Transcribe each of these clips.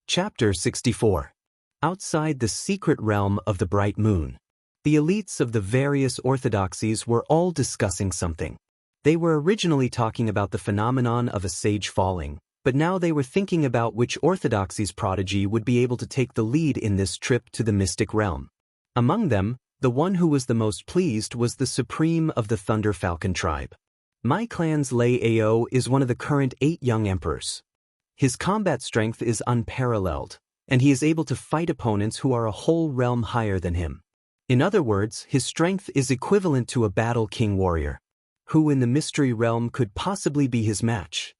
Chapter 64. Outside the secret realm of the bright moon. The elites of the various orthodoxies were all discussing something. They were originally talking about the phenomenon of a sage falling, but now they were thinking about which orthodoxy's prodigy would be able to take the lead in this trip to the mystic realm. Among them, the one who was the most pleased was the supreme of the Thunder Falcon tribe. My clan's Lei Ao is one of the current 8 young emperors. His combat strength is unparalleled, and he is able to fight opponents who are a whole realm higher than him. In other words, his strength is equivalent to a battle king warrior. Who in the mystery realm could possibly be his match?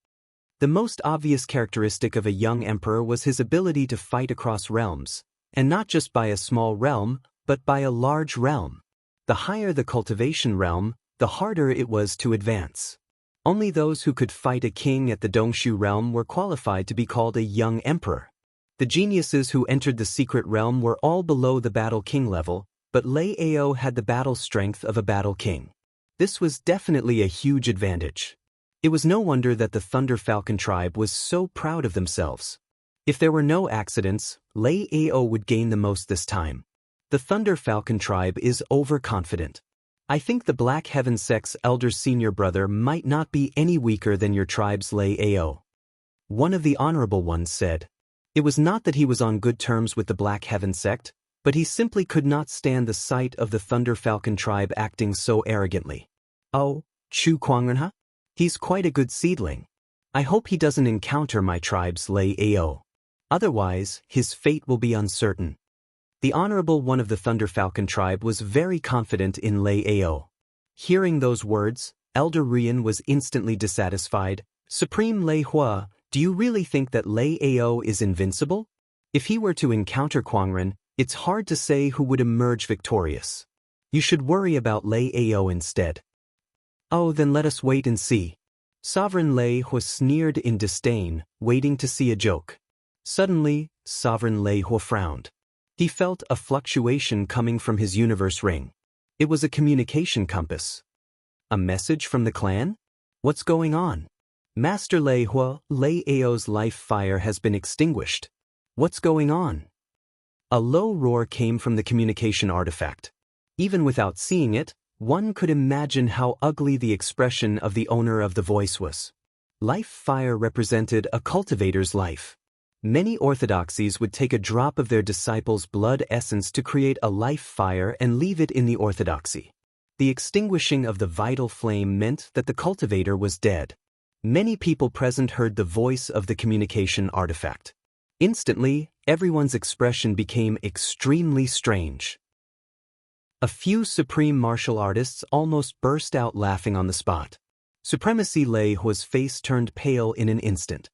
The most obvious characteristic of a young emperor was his ability to fight across realms, and not just by a small realm, but by a large realm. The higher the cultivation realm, the harder it was to advance. Only those who could fight a king at the Dongshu realm were qualified to be called a young emperor. The geniuses who entered the secret realm were all below the battle king level, but Lei Ao had the battle strength of a battle king. This was definitely a huge advantage. It was no wonder that the Thunder Falcon tribe was so proud of themselves. If there were no accidents, Lei Ao would gain the most this time. The Thunder Falcon tribe is overconfident. I think the Black Heaven sect's elder senior brother might not be any weaker than your tribe's Lei Ao. One of the honorable ones said. It was not that he was on good terms with the Black Heaven sect, but he simply could not stand the sight of the Thunder Falcon tribe acting so arrogantly. Oh, Chu Kuangren? He's quite a good seedling. I hope he doesn't encounter my tribe's Lei Ao. Otherwise, his fate will be uncertain. The honorable one of the Thunder Falcon tribe was very confident in Lei Ao. Hearing those words, Elder Rian was instantly dissatisfied. Supreme Lei Hua, do you really think that Lei Ao is invincible? If he were to encounter Kuangren, it's hard to say who would emerge victorious. You should worry about Lei Ao instead. Oh, then let us wait and see. Sovereign Lei Hua sneered in disdain, waiting to see a joke. Suddenly, Sovereign Lei Hua frowned. He felt a fluctuation coming from his universe ring. It was a communication compass. A message from the clan? What's going on? Master Lei Hua, Lei Ao's life fire has been extinguished. What's going on? A low roar came from the communication artifact. Even without seeing it, one could imagine how ugly the expression of the owner of the voice was. Life fire represented a cultivator's life. Many orthodoxies would take a drop of their disciples' blood essence to create a life fire and leave it in the orthodoxy. The extinguishing of the vital flame meant that the cultivator was dead. Many people present heard the voice of the communication artifact. Instantly, everyone's expression became extremely strange. A few supreme martial artists almost burst out laughing on the spot. Supremacy Lei Hua's face turned pale in an instant.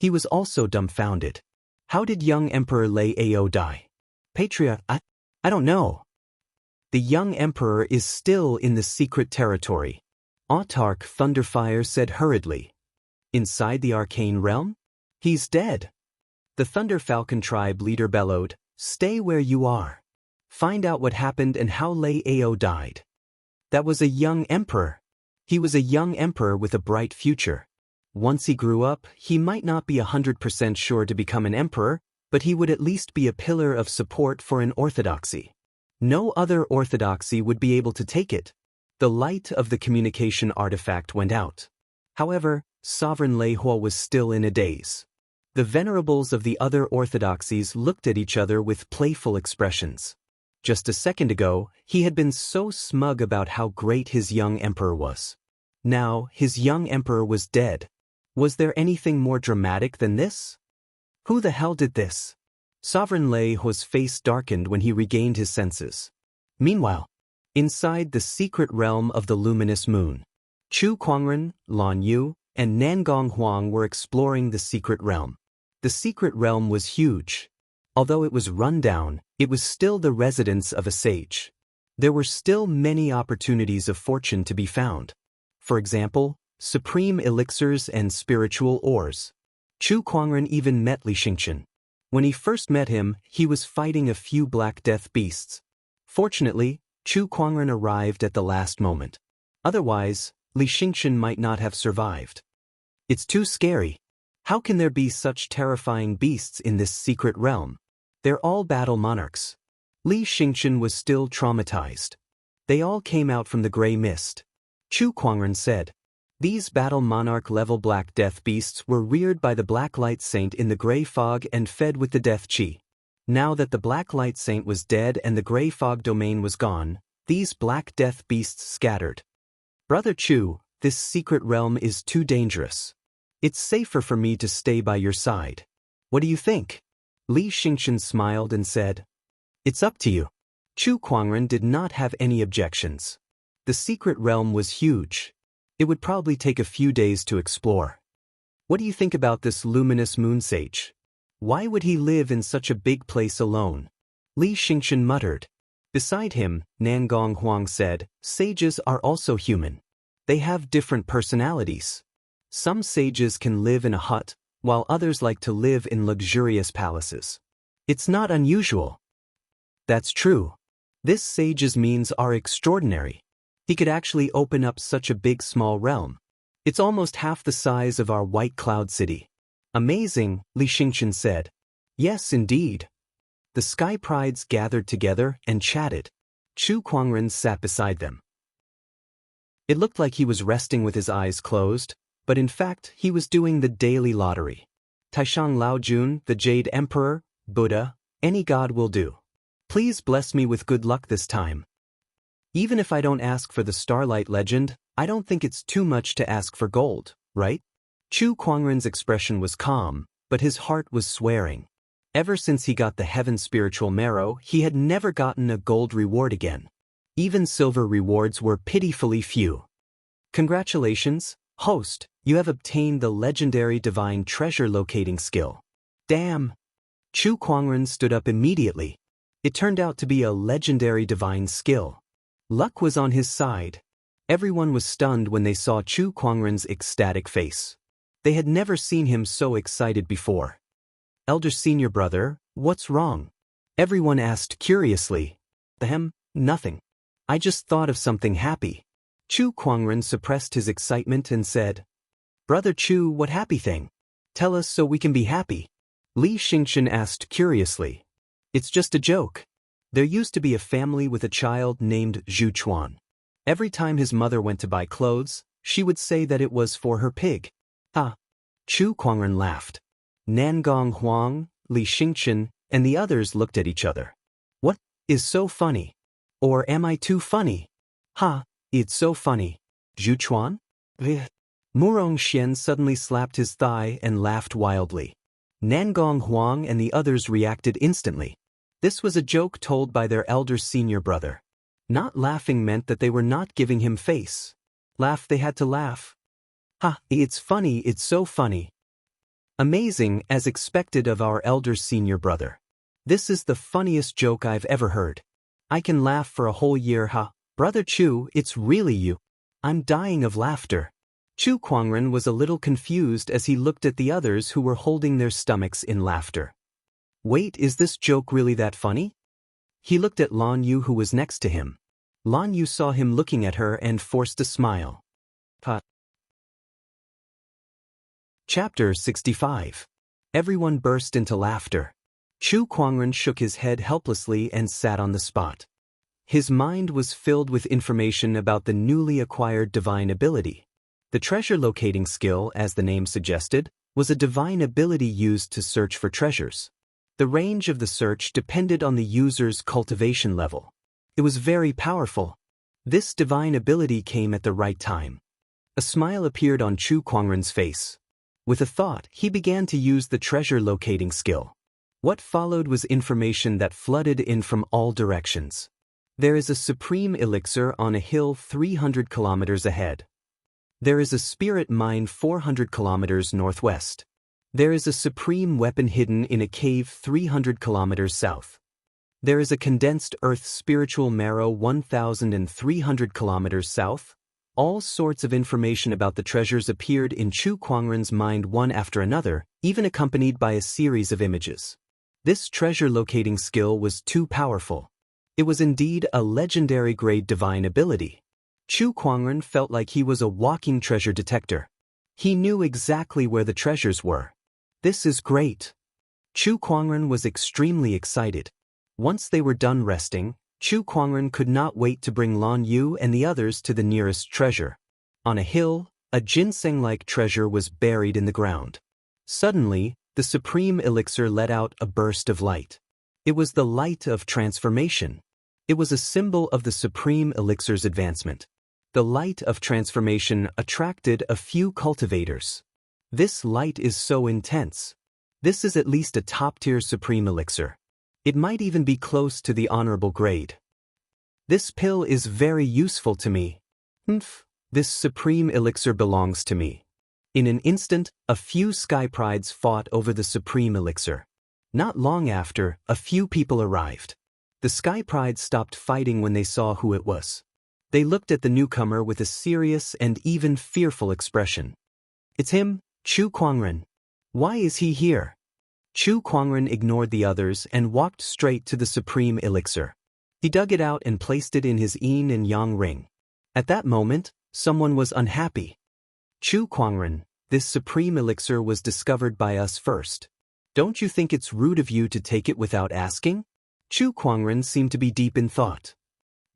He was also dumbfounded. How did young Emperor Lei Ao die? Patriarch, I don't know. The young emperor is still in the secret territory. Autarch Thunderfire said hurriedly. Inside the arcane realm? He's dead. The Thunder Falcon tribe leader bellowed, stay where you are. Find out what happened and how Lei Ao died. That was a young emperor. He was a young emperor with a bright future. Once he grew up, he might not be 100% sure to become an emperor, but he would at least be a pillar of support for an orthodoxy. No other orthodoxy would be able to take it. The light of the communication artifact went out. However, Sovereign Lei Hua was still in a daze. The venerables of the other orthodoxies looked at each other with playful expressions. Just a second ago, he had been so smug about how great his young emperor was. Now, his young emperor was dead. Was there anything more dramatic than this? Who the hell did this? Sovereign Lei Hua's face darkened when he regained his senses. Meanwhile, inside the secret realm of the luminous moon, Chu Kuangren, Lan Yu, and Nangong Huang were exploring the secret realm. The secret realm was huge. Although it was run down, it was still the residence of a sage. There were still many opportunities of fortune to be found. For example, supreme elixirs and spiritual ores. Chu Kuangren even met Xianxia. When he first met him, he was fighting a few Black Death beasts. Fortunately, Chu Kuangren arrived at the last moment. Otherwise, Xianxia might not have survived. It's too scary. How can there be such terrifying beasts in this secret realm? They're all battle monarchs. Li Xingchen was still traumatized. They all came out from the gray mist. Chu Kuangren said. These battle monarch-level black death beasts were reared by the Black Light Saint in the gray fog and fed with the death chi. Now that the Black Light Saint was dead and the gray fog domain was gone, these black death beasts scattered. Brother Chu, this secret realm is too dangerous. It's safer for me to stay by your side. What do you think? Li Xingchen smiled and said. It's up to you. Chu Kuangren did not have any objections. The secret realm was huge. It would probably take a few days to explore. What do you think about this luminous moon sage? Why would he live in such a big place alone? Li Xingchen muttered. Beside him, Nangong Huang said, sages are also human. They have different personalities. Some sages can live in a hut, while others like to live in luxurious palaces. It's not unusual. That's true. This sage's means are extraordinary. He could actually open up such a big small realm. It's almost half the size of our White Cloud City. Amazing, Li Xingchen said. Yes, indeed. The Sky Prides gathered together and chatted. Chu Kuangren sat beside them. It looked like he was resting with his eyes closed, but in fact he was doing the daily lottery. Taishang Laojun, the Jade Emperor, Buddha, any god will do. Please bless me with good luck this time. Even if I don't ask for the Starlight Legend, I don't think it's too much to ask for gold, right? Chu Kuangren's expression was calm, but his heart was swearing. Ever since he got the Heaven Spiritual Marrow, he had never gotten a gold reward again. Even silver rewards were pitifully few. Congratulations, host, you have obtained the legendary divine treasure locating skill. Damn! Chu Kuangren stood up immediately. It turned out to be a legendary divine skill. Luck was on his side. Everyone was stunned when they saw Chu Kuangren's ecstatic face. They had never seen him so excited before. Elder Senior Brother, what's wrong? Everyone asked curiously. Nothing. I just thought of something happy. Chu Kuangren suppressed his excitement and said, Brother Chu, what happy thing? Tell us so we can be happy. Li Xingchen asked curiously. It's just a joke. There used to be a family with a child named Zhu Chuan. Every time his mother went to buy clothes, she would say that it was for her pig. Ha! Chu Kuangren laughed. Nangong Huang, Li Xingchen, and the others looked at each other. What is so funny? Or am I too funny? Ha! It's so funny. Zhu Chuan? Murong Xian suddenly slapped his thigh and laughed wildly. Nangong Huang and the others reacted instantly. This was a joke told by their elder senior brother. Not laughing meant that they were not giving him face. Laugh, they had to laugh. Ha, it's funny, it's so funny. Amazing, as expected of our elder senior brother. This is the funniest joke I've ever heard. I can laugh for a whole year, ha. Brother Chu, it's really you. I'm dying of laughter. Chu Kuangren was a little confused as he looked at the others who were holding their stomachs in laughter. Wait, is this joke really that funny? He looked at Lan Yu who was next to him. Lan Yu saw him looking at her and forced a smile. Chapter 65. Everyone burst into laughter. Chu Kuangren shook his head helplessly and sat on the spot. His mind was filled with information about the newly acquired divine ability. The treasure locating skill, as the name suggested, was a divine ability used to search for treasures. The range of the search depended on the user's cultivation level. It was very powerful. This divine ability came at the right time. A smile appeared on Chu Kuangren's face. With a thought, he began to use the treasure locating skill. What followed was information that flooded in from all directions. There is a supreme elixir on a hill 300 kilometers ahead. There is a spirit mine 400 kilometers northwest. There is a supreme weapon hidden in a cave 300 kilometers south. There is a condensed earth spiritual marrow 1,300 kilometers south. All sorts of information about the treasures appeared in Chu Kuangren's mind one after another, even accompanied by a series of images. This treasure locating skill was too powerful. It was indeed a legendary grade divine ability. Chu Kuangren felt like he was a walking treasure detector. He knew exactly where the treasures were. This is great. Chu Kuangren was extremely excited. Once they were done resting, Chu Kuangren could not wait to bring Lan Yu and the others to the nearest treasure. On a hill, a ginseng-like treasure was buried in the ground. Suddenly, the supreme elixir let out a burst of light. It was the light of transformation. It was a symbol of the supreme elixir's advancement. The light of transformation attracted a few cultivators. This light is so intense. This is at least a top-tier supreme elixir. It might even be close to the honorable grade. This pill is very useful to me. This supreme elixir belongs to me. In an instant, a few sky prides fought over the supreme elixir. Not long after, a few people arrived. The sky prides stopped fighting when they saw who it was. They looked at the newcomer with a serious and even fearful expression. It's him, Chu Kuangren. Why is he here? Chu Kuangren ignored the others and walked straight to the supreme elixir. He dug it out and placed it in his yin and yang ring. At that moment, someone was unhappy. Chu Kuangren, this supreme elixir was discovered by us first. Don't you think it's rude of you to take it without asking? Chu Kuangren seemed to be deep in thought.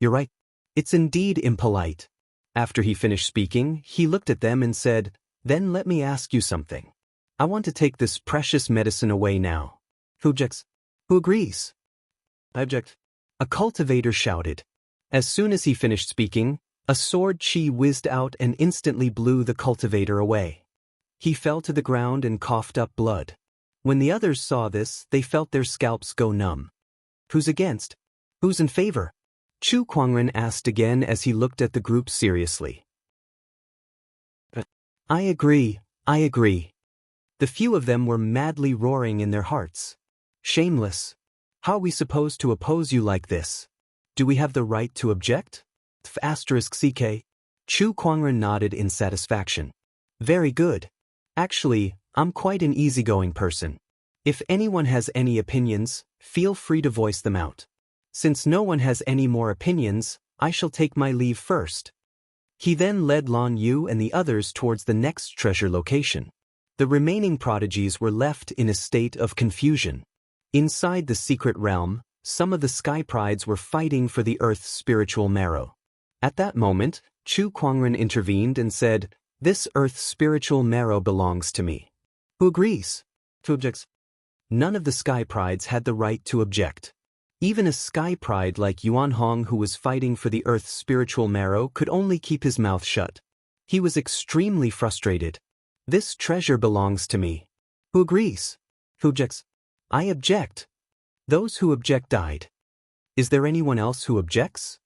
You're right. It's indeed impolite. After he finished speaking, he looked at them and said, Then let me ask you something. I want to take this precious medicine away now. Who objects? Who agrees? I object. A cultivator shouted. As soon as he finished speaking, a sword chi whizzed out and instantly blew the cultivator away. He fell to the ground and coughed up blood. When the others saw this, they felt their scalps go numb. Who's against? Who's in favor? Chu Kuangren asked again as he looked at the group seriously. I agree, I agree. The few of them were madly roaring in their hearts. Shameless. How are we supposed to oppose you like this? Do we have the right to object? *CK. Chu Kuangren nodded in satisfaction. Very good. Actually, I'm quite an easygoing person. If anyone has any opinions, feel free to voice them out. Since no one has any more opinions, I shall take my leave first. He then led Lan Yu and the others towards the next treasure location. The remaining prodigies were left in a state of confusion. Inside the secret realm, some of the sky prides were fighting for the earth's spiritual marrow. At that moment, Chu Kuangren intervened and said, This earth's spiritual marrow belongs to me. Who agrees? Who objects? None of the sky prides had the right to object. Even a sky pride like Yuan Hong, who was fighting for the earth's spiritual marrow, could only keep his mouth shut. He was extremely frustrated. This treasure belongs to me. Who agrees? Who objects? I object. Those who object died. Is there anyone else who objects?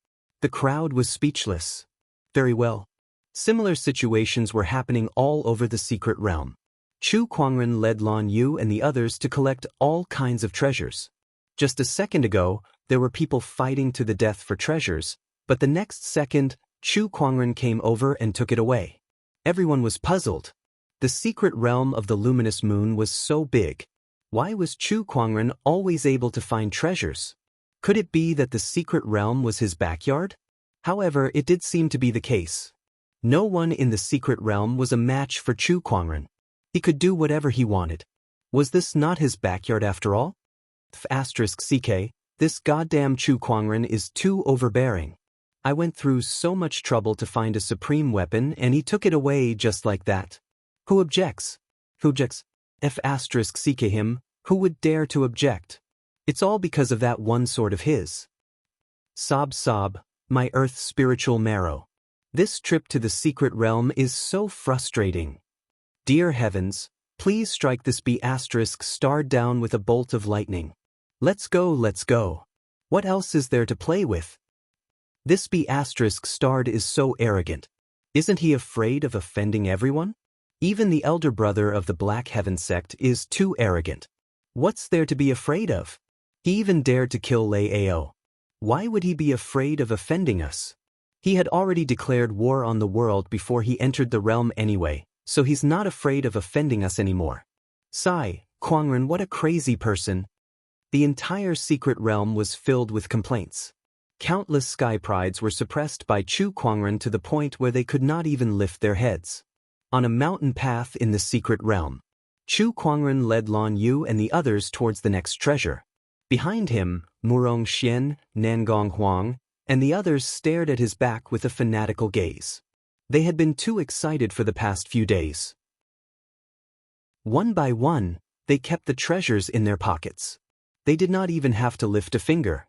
The crowd was speechless. Very well. Similar situations were happening all over the secret realm. Chu Kuangren led Lan Yu and the others to collect all kinds of treasures. Just a second ago, there were people fighting to the death for treasures, but the next second, Chu Kuangren came over and took it away. Everyone was puzzled. The secret realm of the luminous moon was so big. Why was Chu Kuangren always able to find treasures? Could it be that the secret realm was his backyard? However, it did seem to be the case. No one in the secret realm was a match for Chu Kuangren. He could do whatever he wanted. Was this not his backyard after all? *CK, this goddamn Chu Kuangren is too overbearing. I went through so much trouble to find a supreme weapon and he took it away just like that. Who objects? Who objects? *CK him, who would dare to object? It's all because of that one sword of his. Sob sob, my earth's spiritual marrow. This trip to the secret realm is so frustrating. Dear heavens, please strike this B** star down with a bolt of lightning. Let's go, let's go. What else is there to play with? This B** starred is so arrogant. Isn't he afraid of offending everyone? Even the elder brother of the Black Heaven sect is too arrogant. What's there to be afraid of? He even dared to kill Lei Ao. Why would he be afraid of offending us? He had already declared war on the world before he entered the realm anyway, so he's not afraid of offending us anymore. Sigh, Kuangren, what a crazy person. The entire secret realm was filled with complaints. Countless sky prides were suppressed by Chu Kuangren to the point where they could not even lift their heads. On a mountain path in the secret realm, Chu Kuangren led Lan Yu and the others towards the next treasure. Behind him, Murong Xian, Nangong Huang, and the others stared at his back with a fanatical gaze. They had been too excited for the past few days. One by one, they kept the treasures in their pockets. They did not even have to lift a finger.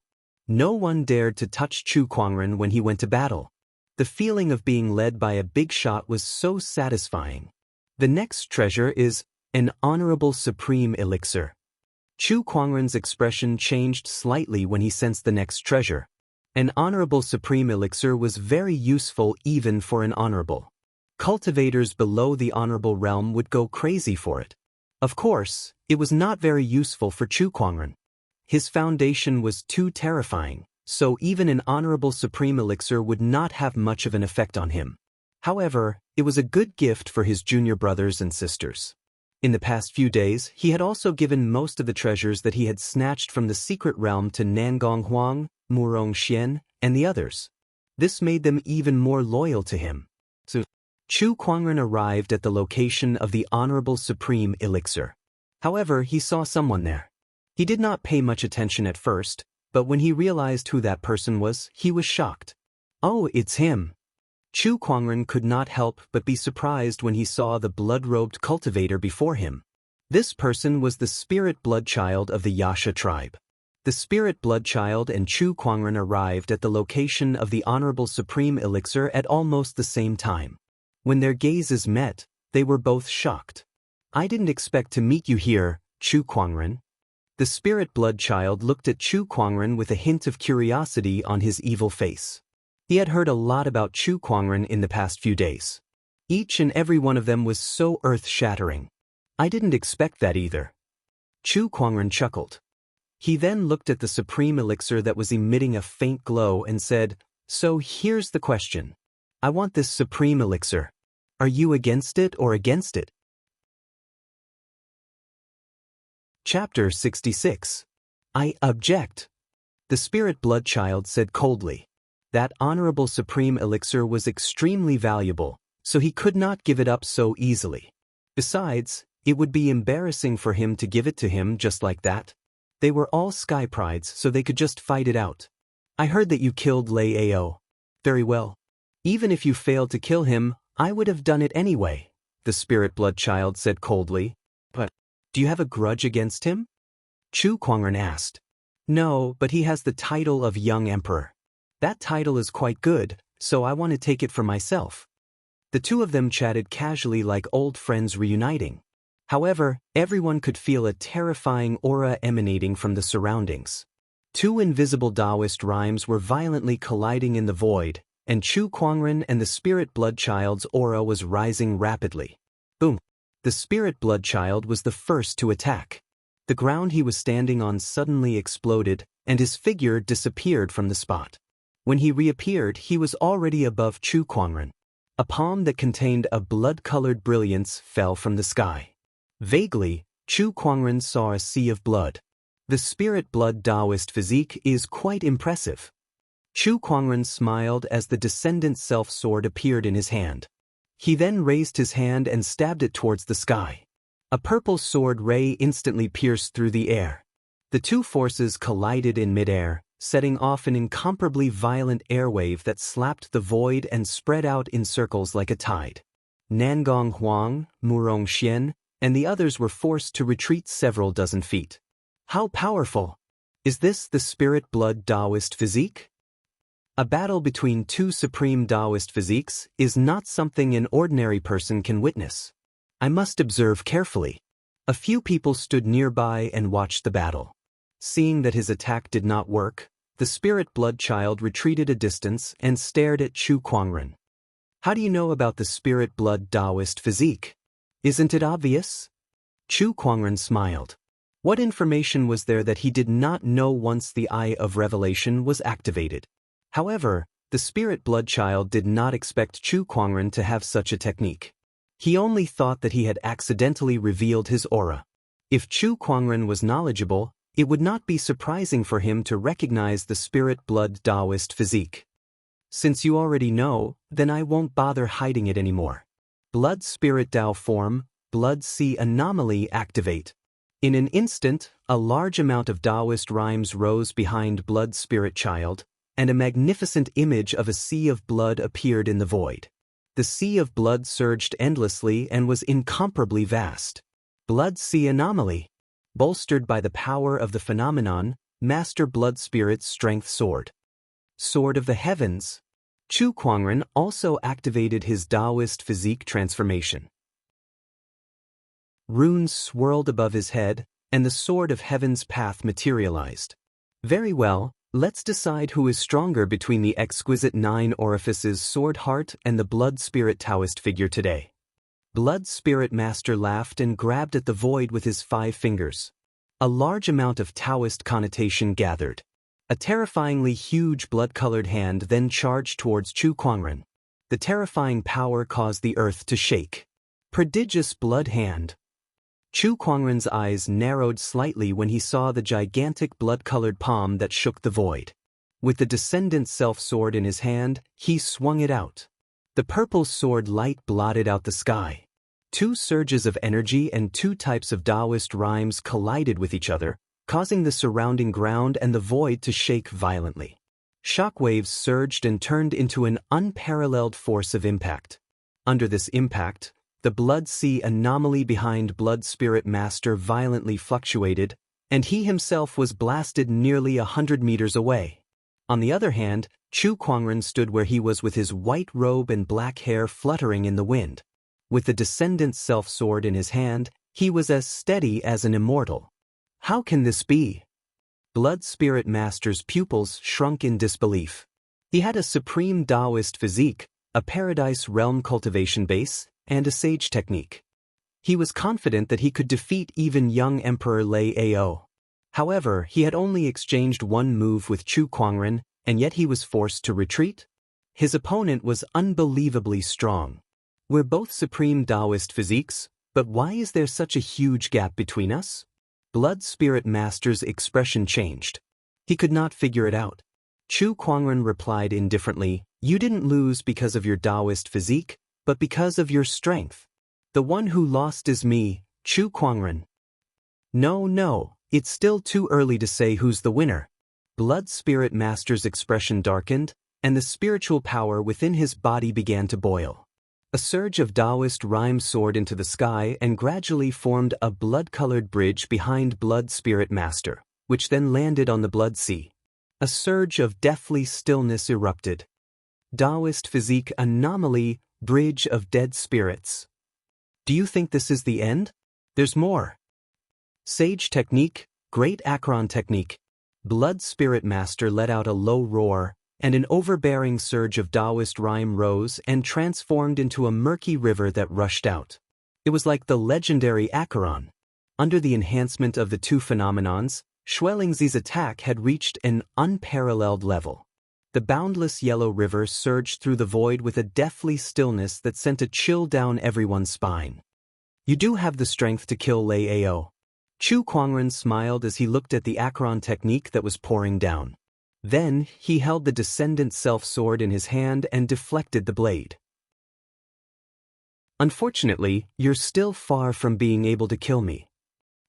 No one dared to touch Chu Kuangren when he went to battle. The feeling of being led by a big shot was so satisfying. The next treasure is an honorable supreme elixir. Chu Kuangren's expression changed slightly when he sensed the next treasure. An honorable supreme elixir was very useful even for an honorable. Cultivators below the honorable realm would go crazy for it. Of course, it was not very useful for Chu Kuangren. His foundation was too terrifying, so even an honorable supreme elixir would not have much of an effect on him. However, it was a good gift for his junior brothers and sisters. In the past few days, he had also given most of the treasures that he had snatched from the secret realm to Nangong Huang, Murong Xian, and the others. This made them even more loyal to him. So, Chu Kuangren arrived at the location of the Honorable Supreme Elixir. However, he saw someone there. He did not pay much attention at first, but when he realized who that person was, he was shocked. Oh, it's him. Chu Kuangren could not help but be surprised when he saw the blood-robed cultivator before him. This person was the spirit blood child of the Xianxia tribe. The spirit blood child and Chu Kuangren arrived at the location of the Honorable Supreme Elixir at almost the same time. When their gazes met, they were both shocked. I didn't expect to meet you here, Chu Kuangren. The spirit blood child looked at Chu Kuangren with a hint of curiosity on his evil face. He had heard a lot about Chu Kuangren in the past few days. Each and every one of them was so earth-shattering. I didn't expect that either. Chu Kuangren chuckled. He then looked at the supreme elixir that was emitting a faint glow and said, "So here's the question. I want this supreme elixir. Are you against it or against it?" Chapter 66. I object. The spirit blood child said coldly. That honorable supreme elixir was extremely valuable, so he could not give it up so easily. Besides, it would be embarrassing for him to give it to him just like that. They were all sky prides, so they could just fight it out. I heard that you killed Lei Ao. Very well. Even if you failed to kill him, I would have done it anyway, the spirit blood child said coldly. But, do you have a grudge against him? Chu Kuangren asked. No, but he has the title of young emperor. That title is quite good, so I want to take it for myself. The two of them chatted casually like old friends reuniting. However, everyone could feel a terrifying aura emanating from the surroundings. Two invisible Taoist rhymes were violently colliding in the void, and Chu Kuangren and the spirit blood child's aura was rising rapidly. Boom! The spirit blood child was the first to attack. The ground he was standing on suddenly exploded, and his figure disappeared from the spot. When he reappeared, he was already above Chu Kuangren. A palm that contained a blood-colored brilliance fell from the sky. Vaguely, Chu Kuangren saw a sea of blood. The spirit blood Taoist physique is quite impressive. Chu Kuangren smiled as the descendant self-sword appeared in his hand. He then raised his hand and stabbed it towards the sky. A purple sword ray instantly pierced through the air. The two forces collided in midair, setting off an incomparably violent airwave that slapped the void and spread out in circles like a tide. Nangong Huang, Murong Xian, and the others were forced to retreat several dozen feet. How powerful! Is this the spirit blood Taoist physique? A battle between two supreme Taoist physiques is not something an ordinary person can witness. I must observe carefully. A few people stood nearby and watched the battle. Seeing that his attack did not work, the spirit blood child retreated a distance and stared at Chu Kuangren. How do you know about the spirit blood Taoist physique? Isn't it obvious? Chu Kuangren smiled. What information was there that he did not know once the Eye of Revelation was activated? However, the spirit blood child did not expect Chu Kuangren to have such a technique. He only thought that he had accidentally revealed his aura. If Chu Kuangren was knowledgeable, it would not be surprising for him to recognize the spirit blood Taoist physique. Since you already know, then I won't bother hiding it anymore. Blood spirit Tao form, Blood Sea anomaly activate. In an instant, a large amount of Taoist rhymes rose behind Blood Spirit Child, and a magnificent image of a sea of blood appeared in the void. The sea of blood surged endlessly and was incomparably vast. Blood Sea anomaly. Bolstered by the power of the phenomenon, Master Blood Spirit's strength sword. Sword of the Heavens. Chu Kuangren also activated his Taoist physique transformation. Runes swirled above his head, and the Sword of Heaven's path materialized. Very well, let's decide who is stronger between the exquisite 9 orifices sword heart and the Blood Spirit Taoist figure today. Blood Spirit Master laughed and grabbed at the void with his 5 fingers. A large amount of Taoist connotation gathered. A terrifyingly huge blood-colored hand then charged towards Chu Kuangren. The terrifying power caused the earth to shake. Prodigious blood hand. Chu Kuangren's eyes narrowed slightly when he saw the gigantic blood-colored palm that shook the void. With the Descendant Self-Sword in his hand, he swung it out. The purple sword light blotted out the sky. 2 surges of energy and 2 types of Taoist rhymes collided with each other, causing the surrounding ground and the void to shake violently. Shockwaves surged and turned into an unparalleled force of impact. Under this impact, the Blood Sea anomaly behind Blood Spirit Master violently fluctuated, and he himself was blasted nearly 100 meters away. On the other hand, Chu Kuangren stood where he was with his white robe and black hair fluttering in the wind. With the Descendant Self-Sword in his hand, he was as steady as an immortal. How can this be? Blood Spirit Master's pupils shrunk in disbelief. He had a supreme Taoist physique, a Paradise Realm cultivation base, and a sage technique. He was confident that he could defeat even young Emperor Lei Ao. However, he had only exchanged 1 move with Chu Kuangren, and yet he was forced to retreat? His opponent was unbelievably strong. We're both supreme Taoist physiques, but why is there such a huge gap between us? Blood Spirit Master's expression changed. He could not figure it out. Chu Kuangren replied indifferently, "You didn't lose because of your Taoist physique, but because of your strength. The one who lost is me, Chu Kuangren." No, it's still too early to say who's the winner. Blood Spirit Master's expression darkened, and the spiritual power within his body began to boil. A surge of Taoist rhyme soared into the sky and gradually formed a blood-colored bridge behind Blood Spirit Master, which then landed on the Blood Sea. A surge of deathly stillness erupted. Taoist physique anomaly, bridge of dead spirits. Do you think this is the end? There's more. Sage technique, Great Acheron technique. Blood Spirit Master let out a low roar, and an overbearing surge of Taoist rhyme rose and transformed into a murky river that rushed out. It was like the legendary Acheron. Under the enhancement of the 2 phenomenons, Xuelingzi's attack had reached an unparalleled level. The boundless yellow river surged through the void with a deathly stillness that sent a chill down everyone's spine. You do have the strength to kill Lei Ao. Chu Kuangren smiled as he looked at the Acheron technique that was pouring down. Then, he held the Descendant Self-Sword in his hand and deflected the blade. Unfortunately, you're still far from being able to kill me.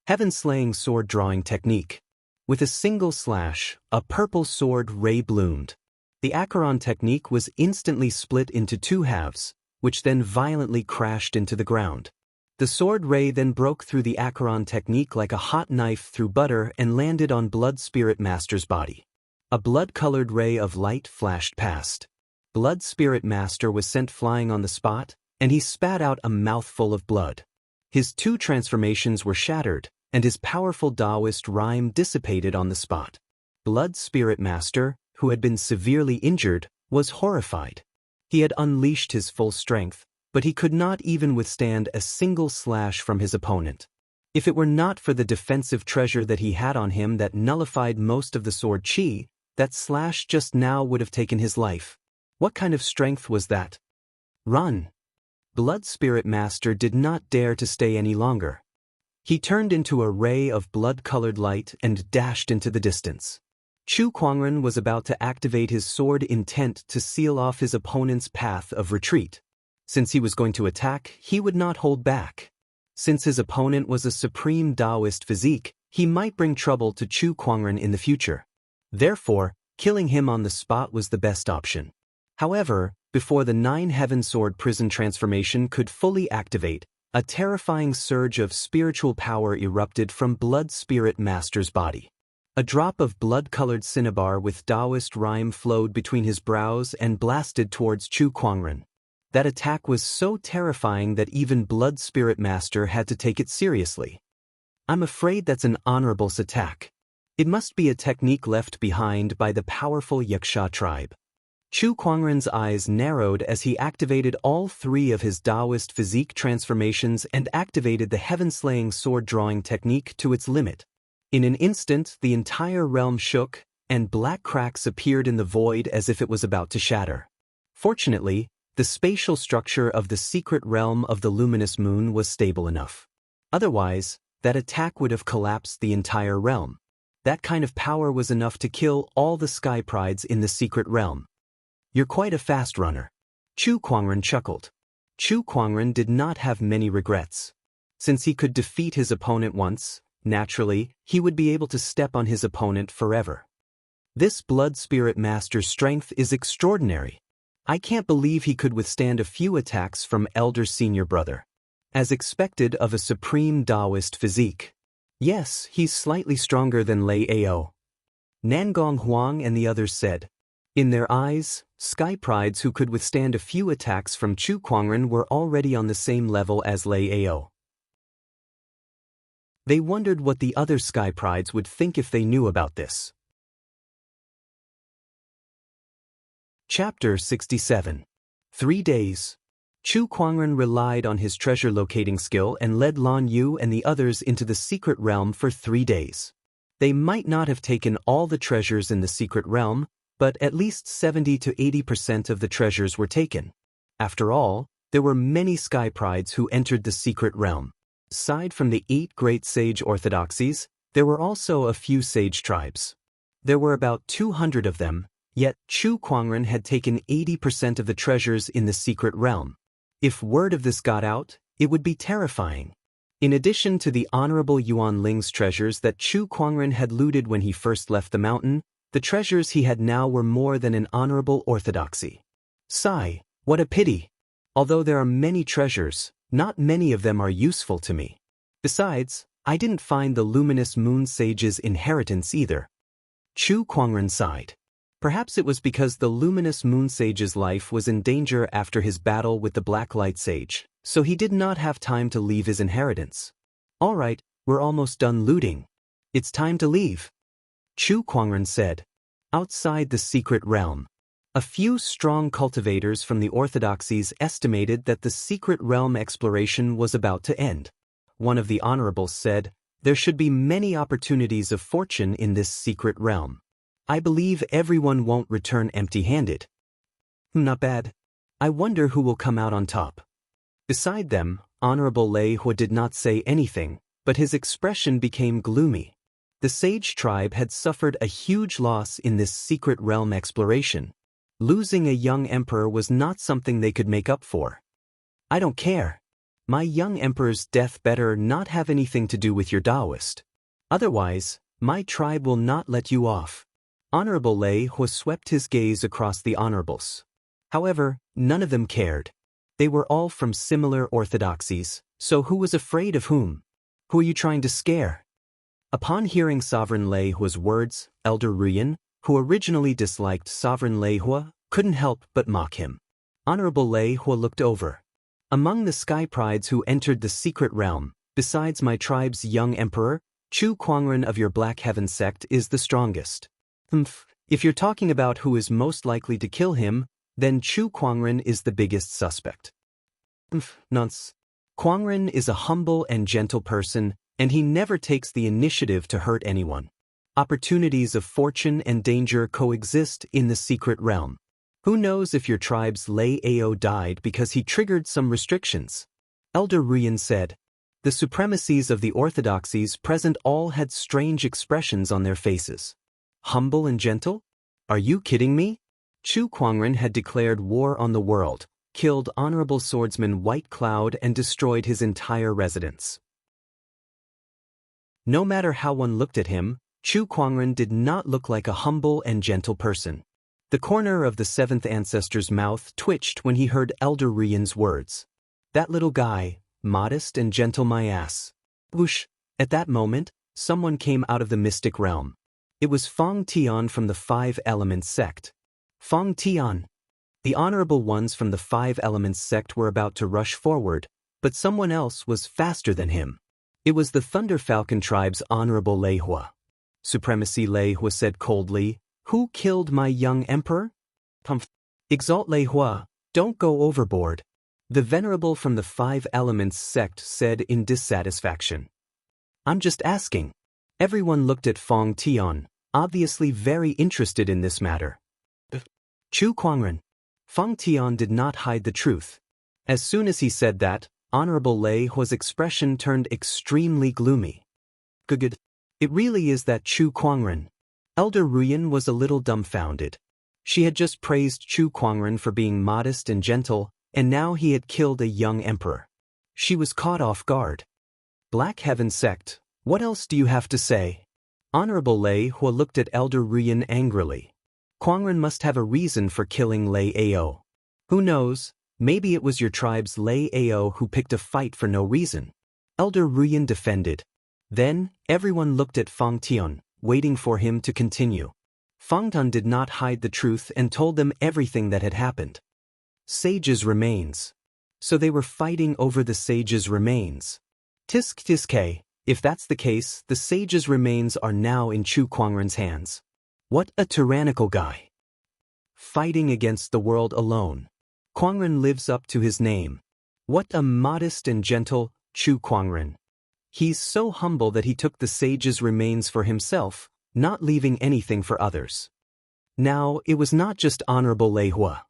Heaven-slaying sword drawing technique. With a single slash, a purple sword ray bloomed. The Acheron technique was instantly split into 2 halves, which then violently crashed into the ground. The sword ray then broke through the Acheron technique like a hot knife through butter and landed on Blood Spirit Master's body. A blood-colored ray of light flashed past. Blood Spirit Master was sent flying on the spot, and he spat out a mouthful of blood. His 2 transformations were shattered, and his powerful Taoist rhyme dissipated on the spot. Blood Spirit Master, who had been severely injured, was horrified. He had unleashed his full strength, but he could not even withstand a single slash from his opponent. If it were not for the defensive treasure that he had on him that nullified most of the sword chi, that slash just now would have taken his life. What kind of strength was that? Run! Blood Spirit Master did not dare to stay any longer. He turned into a ray of blood-colored light and dashed into the distance. Chu Kuangren was about to activate his sword intent to seal off his opponent's path of retreat. Since he was going to attack, he would not hold back. Since his opponent was a supreme Taoist physique, he might bring trouble to Chu Kuangren in the future. Therefore, killing him on the spot was the best option. However, before the Nine-Heaven Sword prison transformation could fully activate, a terrifying surge of spiritual power erupted from Blood Spirit Master's body. A drop of blood-colored cinnabar with Taoist rhyme flowed between his brows and blasted towards Chu Kuangren. That attack was so terrifying that even Blood Spirit Master had to take it seriously. I'm afraid that's an honorable's attack. It must be a technique left behind by the powerful Xianxia tribe. Chu Kuangren's eyes narrowed as he activated all three of his Taoist physique transformations and activated the heaven-slaying sword-drawing technique to its limit. In an instant, the entire realm shook, and black cracks appeared in the void as if it was about to shatter. Fortunately, the spatial structure of the secret realm of the luminous moon was stable enough. Otherwise, that attack would have collapsed the entire realm. That kind of power was enough to kill all the sky prides in the secret realm. You're quite a fast runner. Chu Kuangren chuckled. Chu Kuangren did not have many regrets. Since he could defeat his opponent once, naturally, he would be able to step on his opponent forever. This Blood Spirit Master's strength is extraordinary. I can't believe he could withstand a few attacks from Elder Senior Brother. As expected of a supreme Taoist physique. Yes, he's slightly stronger than Lei Ao. Nangong Huang and the others said. In their eyes, sky prides who could withstand a few attacks from Chu Kuangren were already on the same level as Lei Ao. They wondered what the other sky prides would think if they knew about this. Chapter 67. 3 days. Chu Kuangren relied on his treasure-locating skill and led Lan Yu and the others into the secret realm for 3 days. They might not have taken all the treasures in the secret realm, but at least 70 to 80% of the treasures were taken. After all, there were many sky prides who entered the secret realm. Aside from the 8 great sage orthodoxies, there were also a few sage tribes. There were about 200 of them, yet Chu Kuangren had taken 80% of the treasures in the secret realm. If word of this got out, it would be terrifying. In addition to the Honorable Yuan Ling's treasures that Chu Kuangren had looted when he first left the mountain, the treasures he had now were more than an honorable orthodoxy. Sigh, what a pity. Although there are many treasures, not many of them are useful to me. Besides, I didn't find the luminous moon sage's inheritance either. Chu Kuangren sighed. Perhaps it was because the luminous moon sage's life was in danger after his battle with the black light sage, so he did not have time to leave his inheritance. All right, we're almost done looting. It's time to leave. Chu Kuangren said. Outside the secret realm. A few strong cultivators from the orthodoxies estimated that the secret realm exploration was about to end. One of the honorables said, there should be many opportunities of fortune in this secret realm. I believe everyone won't return empty-handed. Not bad. I wonder who will come out on top. Beside them, Honorable Lei Hua did not say anything, but his expression became gloomy. The sage tribe had suffered a huge loss in this secret realm exploration. Losing a young emperor was not something they could make up for. I don't care. My young emperor's death better not have anything to do with your Taoist. Otherwise, my tribe will not let you off. Honorable Lei Hua swept his gaze across the honorables. However, none of them cared. They were all from similar orthodoxies, so who was afraid of whom? Who are you trying to scare? Upon hearing Sovereign Lei Hua's words, Elder Ruyan, who originally disliked Sovereign Lei Hua, couldn't help but mock him. Honorable Lei Hua looked over. Among the sky prides who entered the secret realm, besides my tribe's young emperor, Chu Kuangren of your Black Heaven sect is the strongest. If you're talking about who is most likely to kill him, then Chu Kuangren is the biggest suspect. Nonce. Kuangren is a humble and gentle person, and he never takes the initiative to hurt anyone. Opportunities of fortune and danger coexist in the secret realm. Who knows if your tribe's Lei Ao died because he triggered some restrictions? Elder Ruyan said. The supremacies of the orthodoxies present all had strange expressions on their faces. Humble and gentle? Are you kidding me? Chu Kuangren had declared war on the world, killed Honorable Swordsman White Cloud and destroyed his entire residence. No matter how one looked at him, Chu Kuangren did not look like a humble and gentle person. The corner of the seventh ancestor's mouth twitched when he heard Elder Rian's words. That little guy, modest and gentle my ass. Whoosh! At that moment, someone came out of the mystic realm. It was Fong Tian from the Five Elements sect. Fong Tian. The honorable ones from the Five Elements sect were about to rush forward, but someone else was faster than him. It was the Thunder Falcon tribe's Honorable Lei Hua. Supremacy Lei Hua said coldly, "Who killed my young emperor?" Humph. Exalt Lei Hua, don't go overboard. The venerable from the Five Elements sect said in dissatisfaction. I'm just asking. Everyone looked at Fong Tian, obviously very interested in this matter. Chu Kuangren. Fong Tian did not hide the truth. As soon as he said that, Honorable Lei Hua's expression turned extremely gloomy. Good. It really is that Chu Kuangren. Elder Ruyan was a little dumbfounded. She had just praised Chu Kuangren for being modest and gentle, and now he had killed a young emperor. She was caught off guard. Black Heaven sect, what else do you have to say? Honorable Lei Hua looked at Elder Ruyan angrily. Kuangren must have a reason for killing Lei Ao. Who knows, maybe it was your tribe's Lei Ao who picked a fight for no reason. Elder Ruyan defended. Then, everyone looked at Fong Tian, waiting for him to continue. Fong Tian did not hide the truth and told them everything that had happened. Sage's remains. So they were fighting over the sage's remains. Tisk, if that's the case, the sage's remains are now in Chu Kuangren's hands. What a tyrannical guy. Fighting against the world alone. Kuangren lives up to his name. What a modest and gentle Chu Kuangren. He's so humble that he took the sage's remains for himself, not leaving anything for others. Now, it was not just Honorable Lei Hua.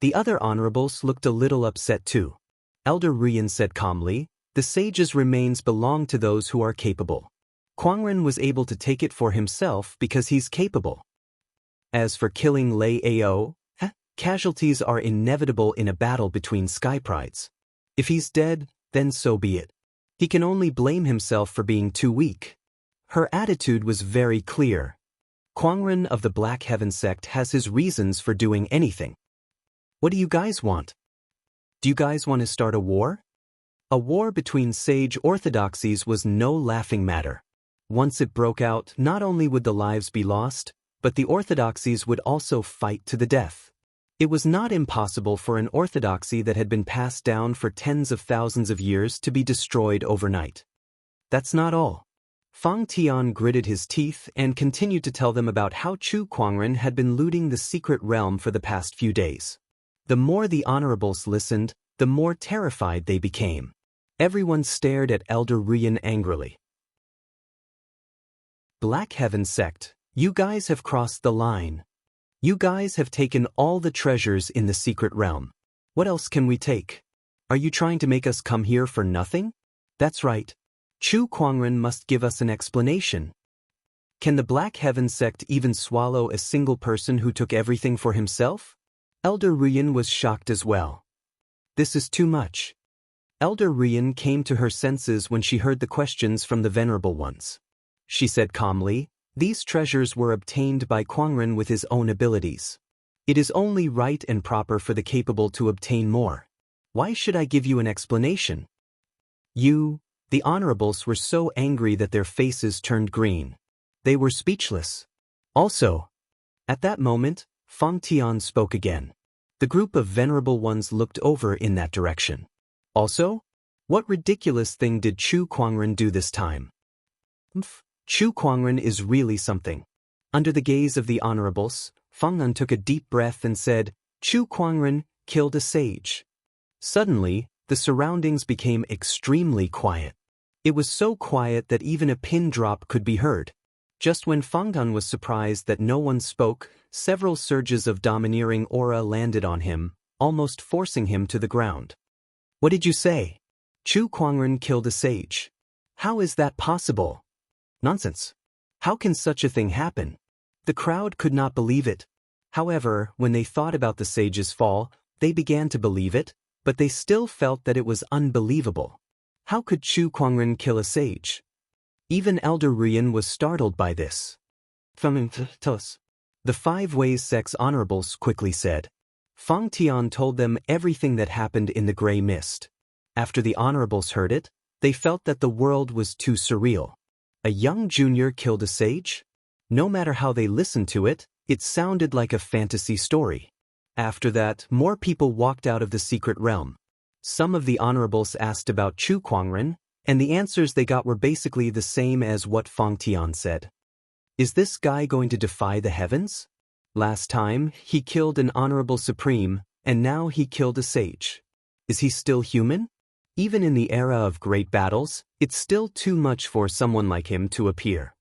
The other honorables looked a little upset too. Elder Rian said calmly, the sage's remains belong to those who are capable. Kuangren was able to take it for himself because he's capable. As for killing Lei Ao, casualties are inevitable in a battle between sky prides. If he's dead, then so be it. He can only blame himself for being too weak. Her attitude was very clear. Kuangren of the Black Heaven sect has his reasons for doing anything. What do you guys want? Do you guys want to start a war? A war between sage orthodoxies was no laughing matter. Once it broke out, not only would the lives be lost, but the orthodoxies would also fight to the death. It was not impossible for an orthodoxy that had been passed down for tens of thousands of years to be destroyed overnight. That's not all. Fong Tian gritted his teeth and continued to tell them about how Chu Kuangren had been looting the secret realm for the past few days. The more the honorables listened, the more terrified they became. Everyone stared at Elder Rian angrily. Black Heaven sect, you guys have crossed the line. You guys have taken all the treasures in the secret realm. What else can we take? Are you trying to make us come here for nothing? That's right. Chu Kuangren must give us an explanation. Can the Black Heaven sect even swallow a single person who took everything for himself? Elder Rian was shocked as well. This is too much. Elder Rian came to her senses when she heard the questions from the venerable ones. She said calmly, these treasures were obtained by Kuangren with his own abilities. It is only right and proper for the capable to obtain more. Why should I give you an explanation? The honorables were so angry that their faces turned green. They were speechless. Also, at that moment, Fong Tian spoke again. The group of venerable ones looked over in that direction. Also, what ridiculous thing did Chu Kuangren do this time? Chu Kuangren is really something. Under the gaze of the honorables, Fong An took a deep breath and said, Chu Kuangren killed a sage. Suddenly, the surroundings became extremely quiet. It was so quiet that even a pin drop could be heard. Just when Fong An was surprised that no one spoke, several surges of domineering aura landed on him, almost forcing him to the ground. What did you say? Chu Kuangren killed a sage. How is that possible? Nonsense. How can such a thing happen? The crowd could not believe it. However, when they thought about the sage's fall, They began to believe it, but they still felt that it was unbelievable. How could Chu Kuangren kill a sage? Even Elder Rian was startled by this. Tell us. The 5 Ways Sects honorables quickly said. Fang Tian told them everything that happened in the gray mist. After the honorables heard it, they felt that the world was too surreal. A young junior killed a sage? No matter how they listened to it, it sounded like a fantasy story. After that, more people walked out of the secret realm. Some of the honorables asked about Chu Kuangren, and the answers they got were basically the same as what Fang Tian said. Is this guy going to defy the heavens? Last time, he killed an honorable supreme, and now he killed a sage. Is he still human? Even in the era of great battles, it's still too much for someone like him to appear.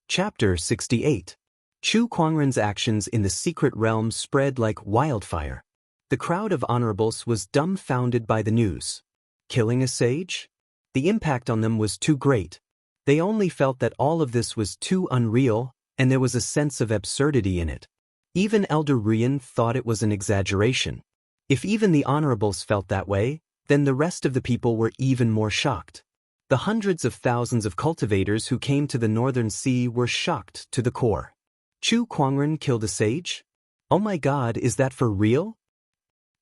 Chapter 68. Chu Kuangren's actions in the secret realm spread like wildfire. The crowd of honorables was dumbfounded by the news. Killing a sage? The impact on them was too great. They only felt that all of this was too unreal, and there was a sense of absurdity in it. Even Elder Rian thought it was an exaggeration. If even the honorables felt that way, then the rest of the people were even more shocked. The hundreds of thousands of cultivators who came to the Northern Sea were shocked to the core. Chu Kuangren killed a sage? Oh my God, is that for real?